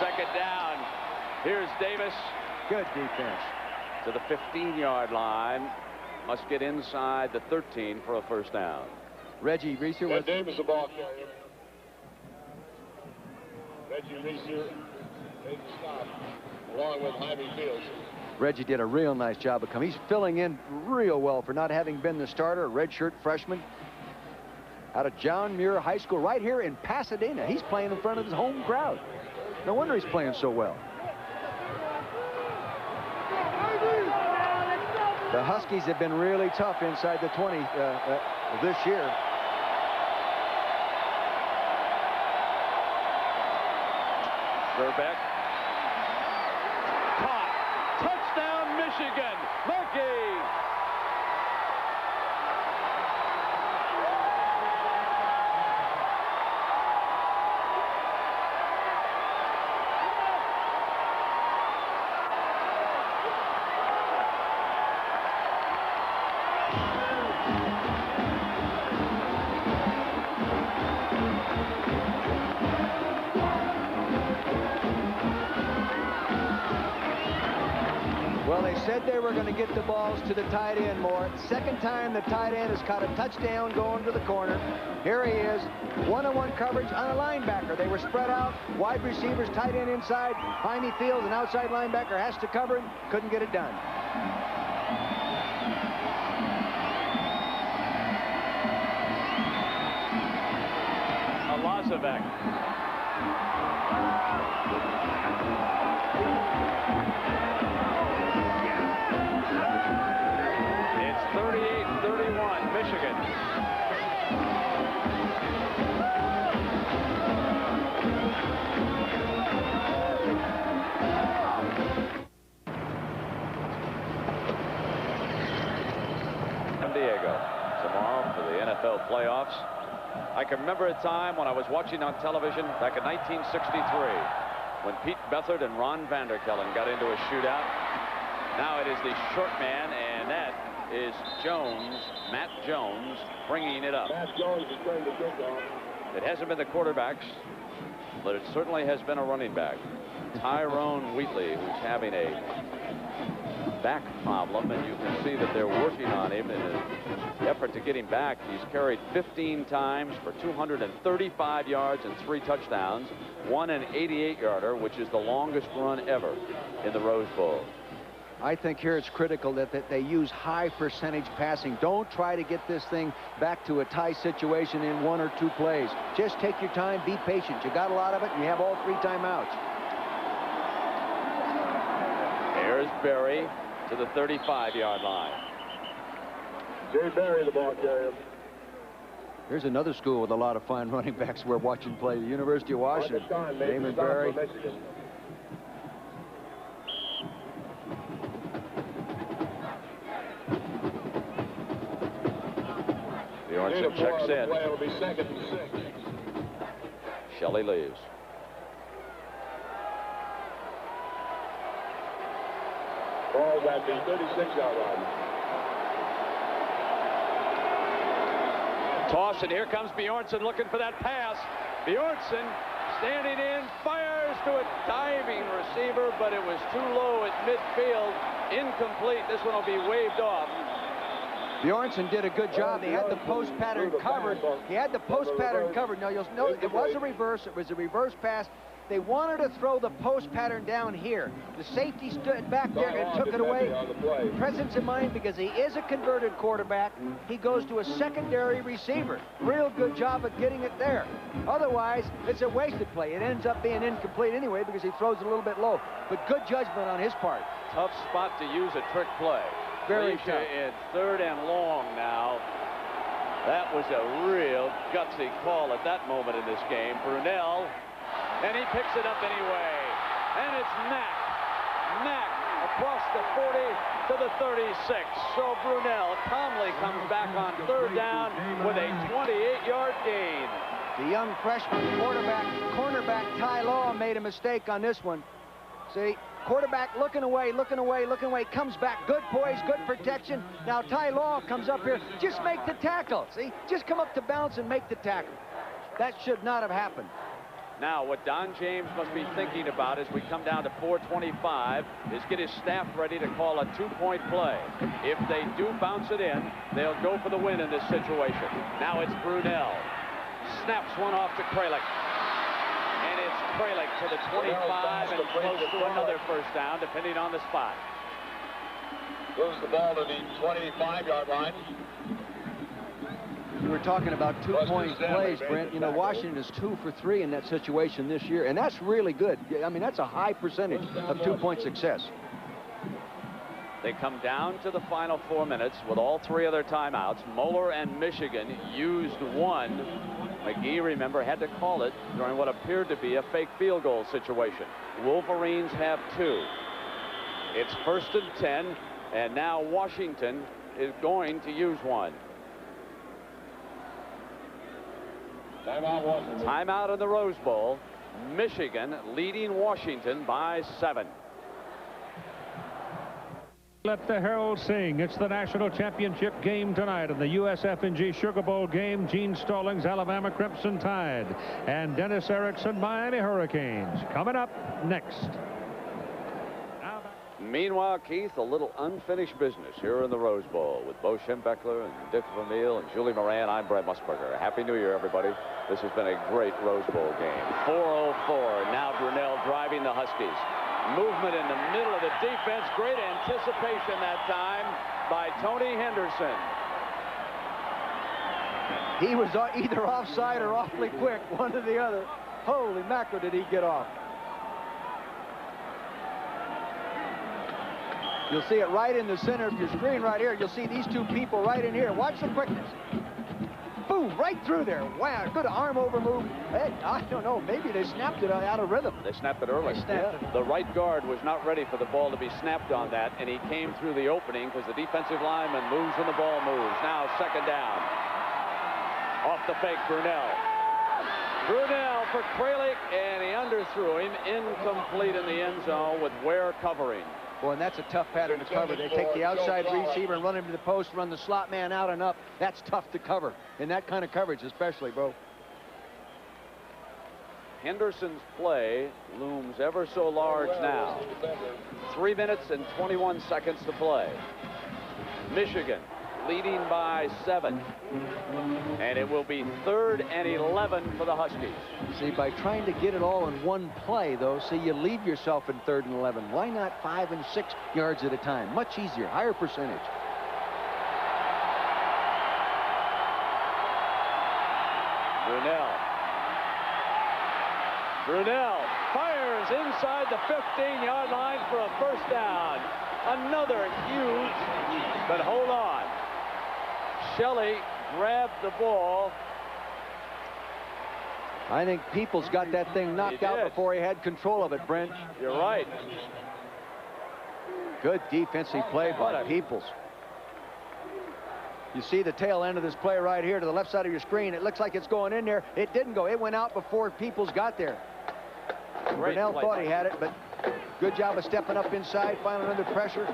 2nd down. Here's Davis. Good defense. To the 15-yard line. Must get inside the 13 for a 1st down. Reggie Reeser was... Davis the ball carrier. Reggie Reeser makes the stop, along with Jaime Fields. Reggie did a real nice job of coming. He's filling in real well for not having been the starter, a redshirt freshman out of John Muir High School right here in Pasadena. He's playing in front of his home crowd. No wonder he's playing so well. The Huskies have been really tough inside the 20 this year. Verbeck. Caught. Touchdown, Michigan. Markey. Well, they said they were going to get the balls to the tight end more. 2nd time the tight end has caught a touchdown going to the corner. Here he is, one-on-one coverage on a linebacker. They were spread out, wide receivers, tight end inside. Jaime Fields, an outside linebacker, has to cover him. Couldn't get it done. Alazavec. It's 38-31, Michigan. San Diego tomorrow for the NFL playoffs. I can remember a time when I was watching on television back in 1963 when Pete Beathard and Ron Vanderkellen got into a shootout. Now it is the short man, and that is Jones, Matt Jones, bringing it up. Matt Jones is going to kick off. It hasn't been the quarterbacks, but it certainly has been a running back. Tyrone Wheatley, who's having a back problem, and you can see that they're working on him in an effort to get him back. He's carried 15 times for 235 yards and 3 touchdowns, won an 88-yarder, which is the longest run ever in the Rose Bowl. I think here it's critical that they use high percentage passing. Don't try to get this thing back to a tie situation in 1 or 2 plays. Just take your time, be patient. You got a lot of it, and you have all 3 timeouts. Here's Berry to the 35-yard line. Jay Berry, the ball carrier. Here's another school with a lot of fine running backs we're watching play. The University of Washington. Damon Berry. Bjornson checks in. It'll be 2nd and 6. Shelley leaves. Ball's at the 36-yard line. Toss, and here comes Bjornson looking for that pass. Bjornson standing in, fires to a diving receiver, but it was too low at midfield. Incomplete. This one will be waved off. Bjornsson did a good job. He had the post pattern covered. He had the post pattern covered. Now, you'll note it was a reverse. It was a reverse pass. They wanted to throw the post pattern down here. The safety stood back there and took it away. Presence in mind, because he is a converted quarterback, he goes to a secondary receiver. Real good job of getting it there. Otherwise, it's a wasted play. It ends up being incomplete anyway because he throws it a little bit low. But good judgment on his part. Tough spot to use a trick play. Very Leisha tough. in 3rd and long now. That was a real gutsy call at that moment in this game. Brunell, and he picks it up anyway. And it's Mack. Mack across the 40 to the 36. So Brunell calmly comes back on 3rd down with a 28-yard gain. The young freshman cornerback Ty Law made a mistake on this one. See, quarterback looking away, comes back. Good poise, good protection. Now Ty Law comes up here. Just make the tackle. See, just come up to bounce and make the tackle. That should not have happened. Now, what Don James must be thinking about as we come down to 4:25 is get his staff ready to call a 2-point play. If they do bounce it in, they'll go for the win in this situation. Now it's Brunell. Snaps one off to Kralik. And it's Kralik to the 25 and close to another 1st down, depending on the spot. Moves the ball to the 25-yard line. We were talking about 2-point plays, Brent. You know, Washington is 2 for 3 in that situation this year, and that's really good. I mean, that's a high percentage of 2-point success. They come down to the final 4 minutes with all 3 of their timeouts. Moeller and Michigan used 1. McGee, remember, had to call it during what appeared to be a fake field goal situation. Wolverines have 2. It's 1st and 10, and now Washington is going to use 1. Timeout in the Rose Bowl. Michigan leading Washington by 7. Let the herald sing. It's the national championship game tonight in the USF&G Sugar Bowl game. Gene Stallings, Alabama Crimson Tide, and Dennis Erickson, Miami Hurricanes. Coming up next. Meanwhile, Keith, a little unfinished business here in the Rose Bowl with Bo Schembechler and Dick Vermeil and Julie Moran. I'm Brent Musburger. Happy New Year, everybody. This has been a great Rose Bowl game. 4:04. Now Brunell driving the Huskies. Movement in the middle of the defense. Great anticipation that time by Tony Henderson. He was either offside or awfully quick, one or the other. Holy mackerel, did he get off. You'll see it right in the center of your screen right here. You'll see these 2 people right in here. Watch the quickness. Boom, right through there. Wow, good arm over move. Hey, I don't know, maybe they snapped it out of rhythm. They snapped it early. Snapped The right guard was not ready for the ball to be snapped on that, and he came through the opening because the defensive lineman moves when the ball moves. Now 2nd down. Off the fake, Brunell. Brunell for Kralik, and he underthrew him. Incomplete in the end zone with Ware covering. Boy, and that's a tough pattern to cover. They take the outside receiver and run him to the post, run the slot man out and up. That's tough to cover, in that kind of coverage especially, bro. Henderson's play looms ever so large now. 3 minutes and 21 seconds to play. Michigan leading by 7. And it will be 3rd and 11 for the Huskies. See, by trying to get it all in one play, though, see, you leave yourself in 3rd and 11. Why not 5 and 6 yards at a time? Much easier, higher percentage. Brunell fires inside the 15-yard line for a 1st down. Another huge, but hold on. Shelley grabbed the ball. I think Peoples got that thing knocked out before he had control of it, Brent. You're right. Good defensive play by Peoples. You see the tail end of this play right here to the left side of your screen. It looks like it's going in there. It didn't go. It went out before Peoples got there. Brunell thought he had it, but good job of stepping up inside, finally under pressure.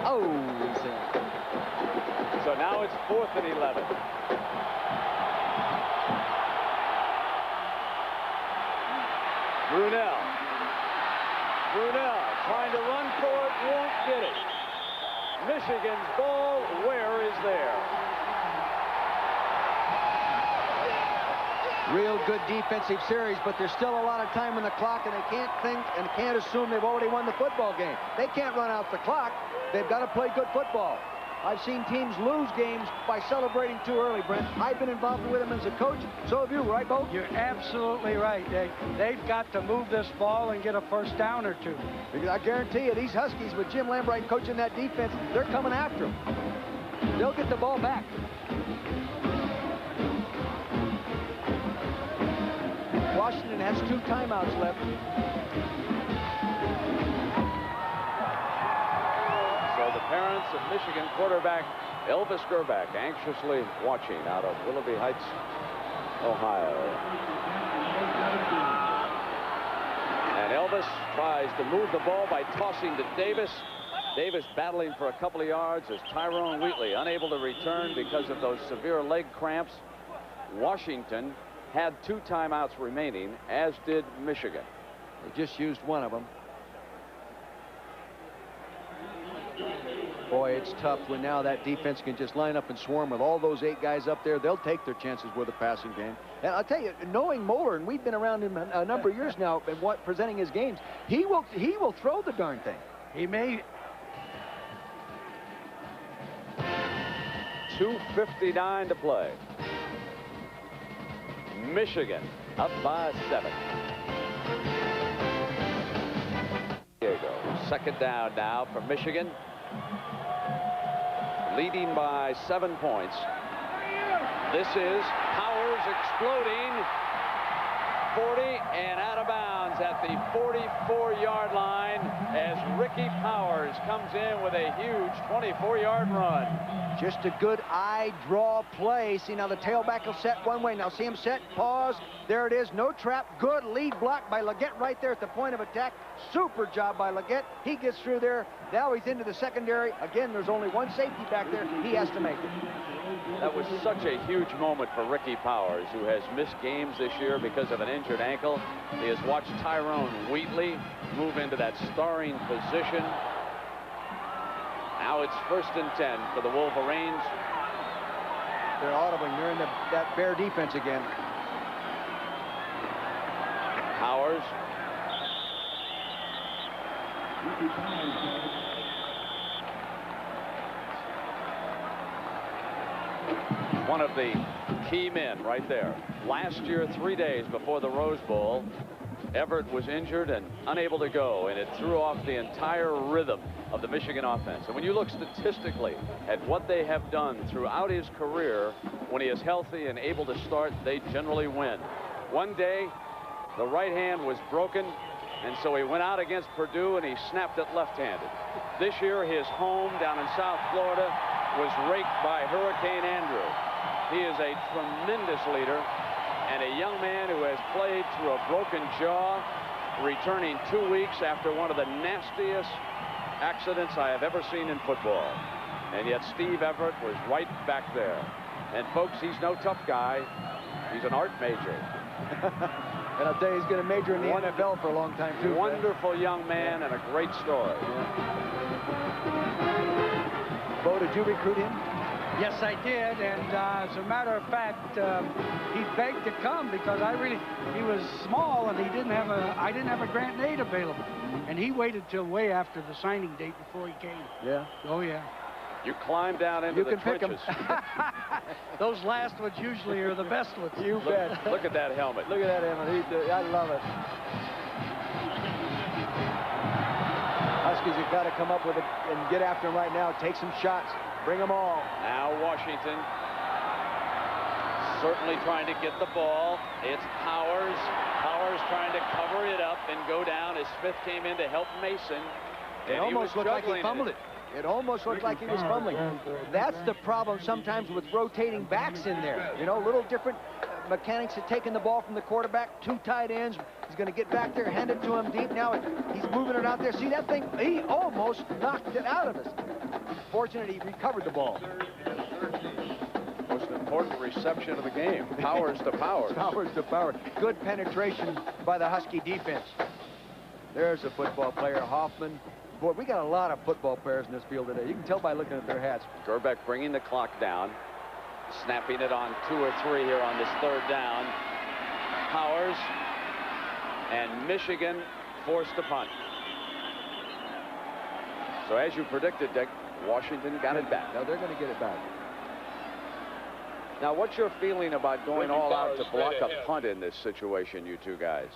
Oh, he's in. So now it's 4th and 11. Brunell trying to run for it, won't get it. Michigan's ball. Where is there? Real good defensive series, but there's still a lot of time on the clock, and they can't think and can't assume they've already won the football game. They can't run out the clock. They've got to play good football. I've seen teams lose games by celebrating too early, Brent. I've been involved with them as a coach. So have you, right, Bo? You're absolutely right. They've got to move this ball and get a first down or two. Because I guarantee you, these Huskies, with Jim Lambright coaching that defense, they're coming after them. They'll get the ball back. Washington has 2 timeouts left. So the parents of Michigan quarterback Elvis Grbac anxiously watching out of Willoughby Heights, Ohio. And Elvis tries to move the ball by tossing to Davis. Davis battling for a couple of yards as Tyrone Wheatley unable to return because of those severe leg cramps. Washington had 2 timeouts remaining, as did Michigan. They just used one of them. Boy, it's tough when now that defense can just line up and swarm with all those 8 guys up there. They'll take their chances with a passing game. And I'll tell you, knowing Moeller, and we've been around him a number of years now and presenting his games, he will throw the darn thing. He may. 2:59 to play. Michigan up by 7. Diego, second down now for Michigan. Leading by 7 points. This is Powers exploding. 40 and out of bounds at the 44-yard line as Ricky Powers comes in with a huge 24-yard run. Just a good eye draw play. See, now the tailback will set one way. Now see him set, pause. There it is, no trap. Good lead block by Leggett right there at the point of attack. Super job by Leggett. He gets through there. Now he's into the secondary. Again, there's only one safety back there. He has to make it. That was such a huge moment for Ricky Powers, who has missed games this year because of an injured ankle. He has watched Tyrone Wheatley move into that starring position. Now it's 1st and 10 for the Wolverines. They're audibling. They're in that Bear defense again. Powers. One of the key men right there. Last year, 3 days before the Rose Bowl, Everett was injured and unable to go, and it threw off the entire rhythm of the Michigan offense. And when you look statistically at what they have done throughout his career, when he is healthy and able to start, they generally win. One day, the right hand was broken, and so he went out against Purdue and he snapped it left-handed. This year, his home down in South Florida was raked by Hurricane Andrew. He is a tremendous leader and a young man who has played through a broken jaw, returning 2 weeks after one of the nastiest accidents I have ever seen in football. And yet Steve Everett was right back there. And folks, he's no tough guy. He's an art major. And I'll tell you, he's going to major in the NFL for a long time, too. Wonderful young man and a great story. Bo, did you recruit him? Yes, I did, and as a matter of fact, he begged to come because he was small and I didn't have a grant aid available, and he waited till way after the signing date before he came. Yeah. Oh yeah. You climb down into the trenches. Those last ones usually are the best ones. You bet. Look at that helmet. Look at that helmet. I love it. Huskies have got to come up with it and get after him right now. Take some shots. Bring them all. Now Washington certainly trying to get the ball. It's Powers. Powers trying to cover it up and go down as Smith came in to help Mason. It almost looked like he fumbled it. It almost looked like he was fumbling. That's the problem sometimes with rotating backs in there. You know, little different mechanics of taking the ball from the quarterback, 2 tight ends. He's going to get back there, hand it to him deep. Now he's moving it out there. See that thing? He almost knocked it out of us. Fortunately, he recovered the ball. Most important reception of the game. Powers to Powers. Powers to Powers. Good penetration by the Husky defense. There's a football player, Hoffman. Boy, we got a lot of football players in this field today. You can tell by looking at their hats. Gerbeck bringing the clock down, snapping it on 2 or 3 here on this 3rd down. Powers and Michigan forced to punt. So as you predicted, Dick, Washington got it back. Now they're going to get it back. Now, what's your feeling about going all out to block a punt in this situation, you two guys?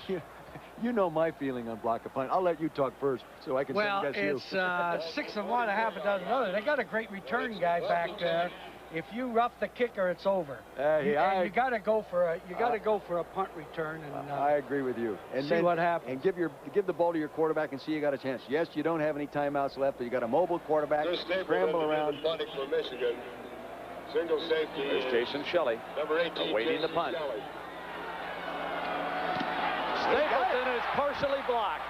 You know my feeling on block a punt. I'll let you talk first so I can second guess you. Well, it's 6 of one, a half a dozen others. They got a great return guy back there. If you rough the kicker, it's over. You got to go for a punt return. And I agree with you. And see what happens. And give the ball to your quarterback and see you got a chance. Yes, you don't have any timeouts left, but you got a mobile quarterback. Scramble around. Punting for Michigan. Single safety. There's Jason Shelley Number 18, awaiting the punt. Shelley. Stapleton is partially blocked.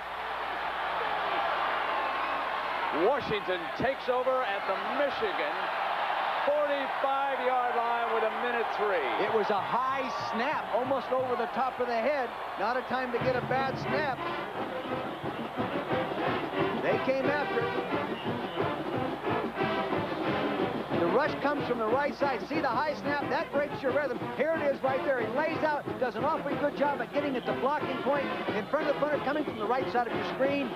Washington takes over at the Michigan 45-yard line with 1:03. It was a high snap, almost over the top of the head. Not a time to get a bad snap. They came after it. The rush comes from the right side. See the high snap? That breaks your rhythm. Here it is right there. He lays out, does an awfully good job at getting at the blocking point in front of the punter, coming from the right side of your screen.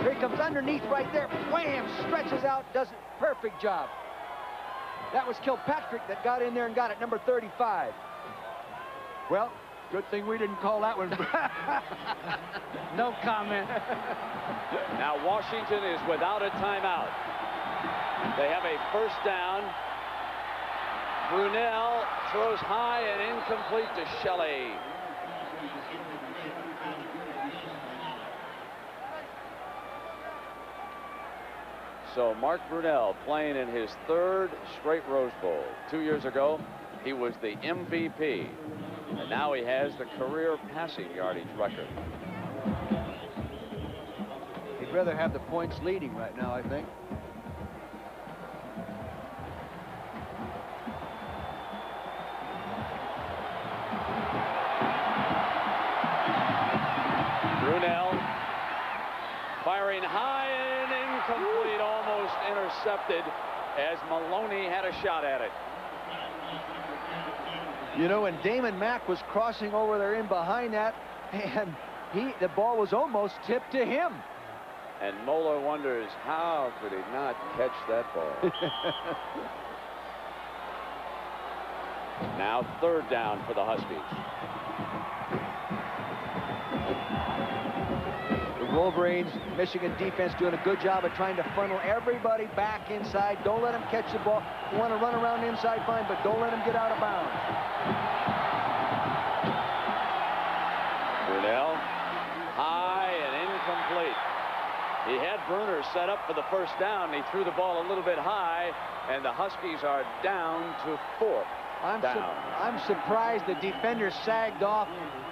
Here he comes underneath right there. Wham! Stretches out, does a perfect job. That was Kilpatrick that got in there and got it, number 35. Well, good thing we didn't call that one. No comment. Now Washington is without a timeout. They have a 1st down. Brunell throws high and incomplete to Shelley. So Mark Brunell playing in his 3rd straight Rose Bowl. 2 years ago, he was the MVP. And now he has the career passing yardage record. He'd rather have the points leading right now, I think. Brunell firing high and incomplete, almost intercepted as Maloney had a shot at it. You know, and Damon Mack was crossing over there in behind that, and the ball was almost tipped to him. And Moeller wonders, how could he not catch that ball? Now 3rd down for the Huskies. Wolverines, Michigan defense doing a good job of trying to funnel everybody back inside. Don't let them catch the ball. You want to run around the inside, fine, but don't let them get out of bounds. Brunell, high and incomplete. He had Bruner set up for the 1st down. He threw the ball a little bit high, and the Huskies are down to 4th down. I'm surprised the defenders sagged off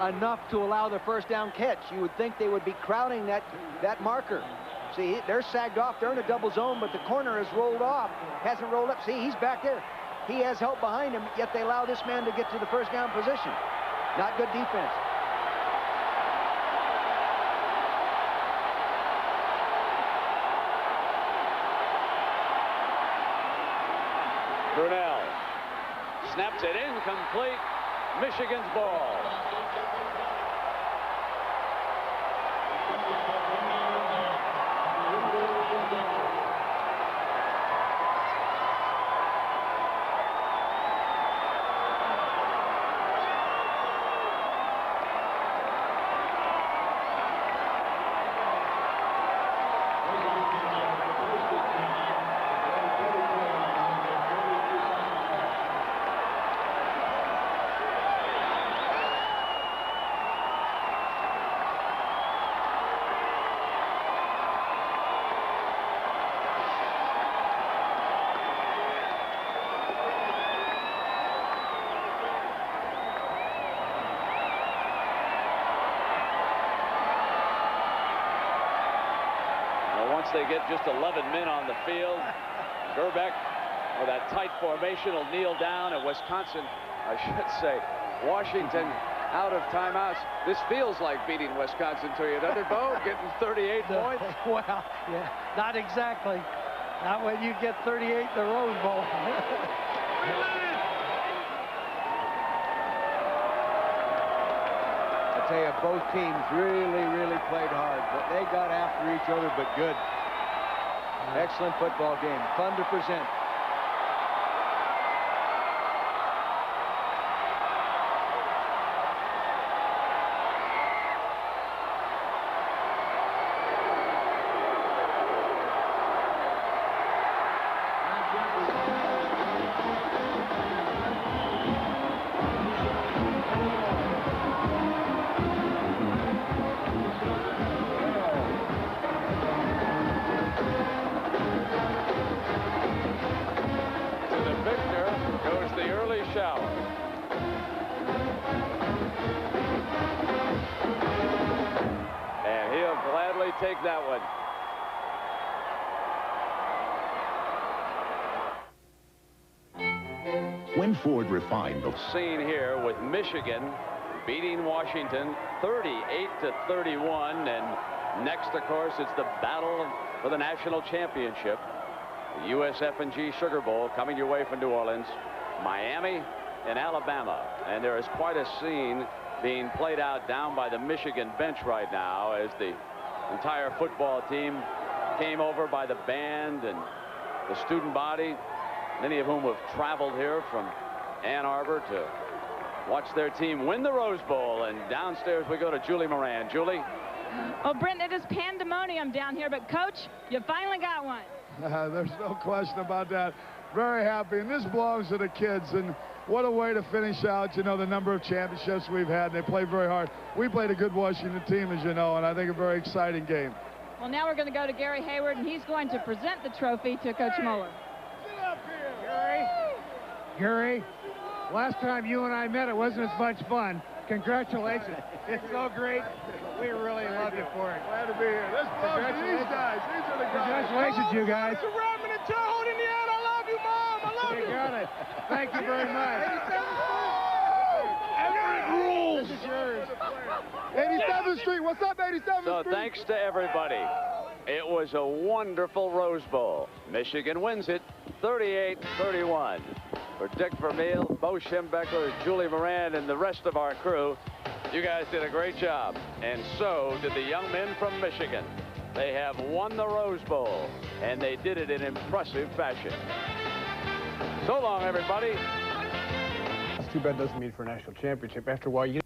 enough to allow the 1st down catch. You would think they would be crowding that marker. See, they're sagged off. They're in a double zone, but the corner has rolled off. Hasn't rolled up. See, he's back there. He has help behind him, yet they allow this man to get to the 1st down position. Not good defense. Brunell snaps it incomplete. Michigan's ball. They get just 11 men on the field. Gerbeck, with that tight formation, will kneel down. And Wisconsin, I should say, Washington out of timeouts. This feels like beating Wisconsin to you, doesn't it, Bo? Getting 38 points? Well, yeah, not exactly. Not when you get 38 in the Rose Bowl. I tell you, both teams really played hard, but they got after each other, but good. Excellent football game. Fun to present. Take that one. When Ford refined the scene here with Michigan beating Washington 38-31, and next, of course, it's the battle for the national championship, the USF&G Sugar Bowl coming your way from New Orleans, Miami, and Alabama, and there is quite a scene being played out down by the Michigan bench right now as the entire football team came over by the band and the student body, many of whom have traveled here from Ann Arbor to watch their team win the Rose Bowl. And downstairs we go to Julie Moran. Julie? Oh, Brent, it is pandemonium down here, but Coach, you finally got one. There's no question about that. Very happy, and this belongs to the kids, and what a way to finish out, you know, the number of championships we've had. They played very hard. We played a good Washington team, as you know, and I think a very exciting game. Well, now we're going to go to Gary Hayward, and he's going to present the trophy to Coach Moeller. Get up here. Gary, last time you and I met, it wasn't as much fun. Congratulations. It's so great. We really love you for it. Glad to be here. This belongs to these guys. These are the guys. Congratulations, you guys. Rodman and Terre Haute, Indiana. I love you, Mom. I love you. You got it. Thank you very much. Everett rules. This is yours. 87th Street. What's up, 87th So Street? thanks to everybody. It was a wonderful Rose Bowl. Michigan wins it 38-31. For Dick Vermeil, Bo Schembechler, Julie Moran, and the rest of our crew, you guys did a great job. And so did the young men from Michigan. They have won the Rose Bowl, and they did it in impressive fashion. So long, everybody. It's too bad it doesn't mean for a national championship. After a while, you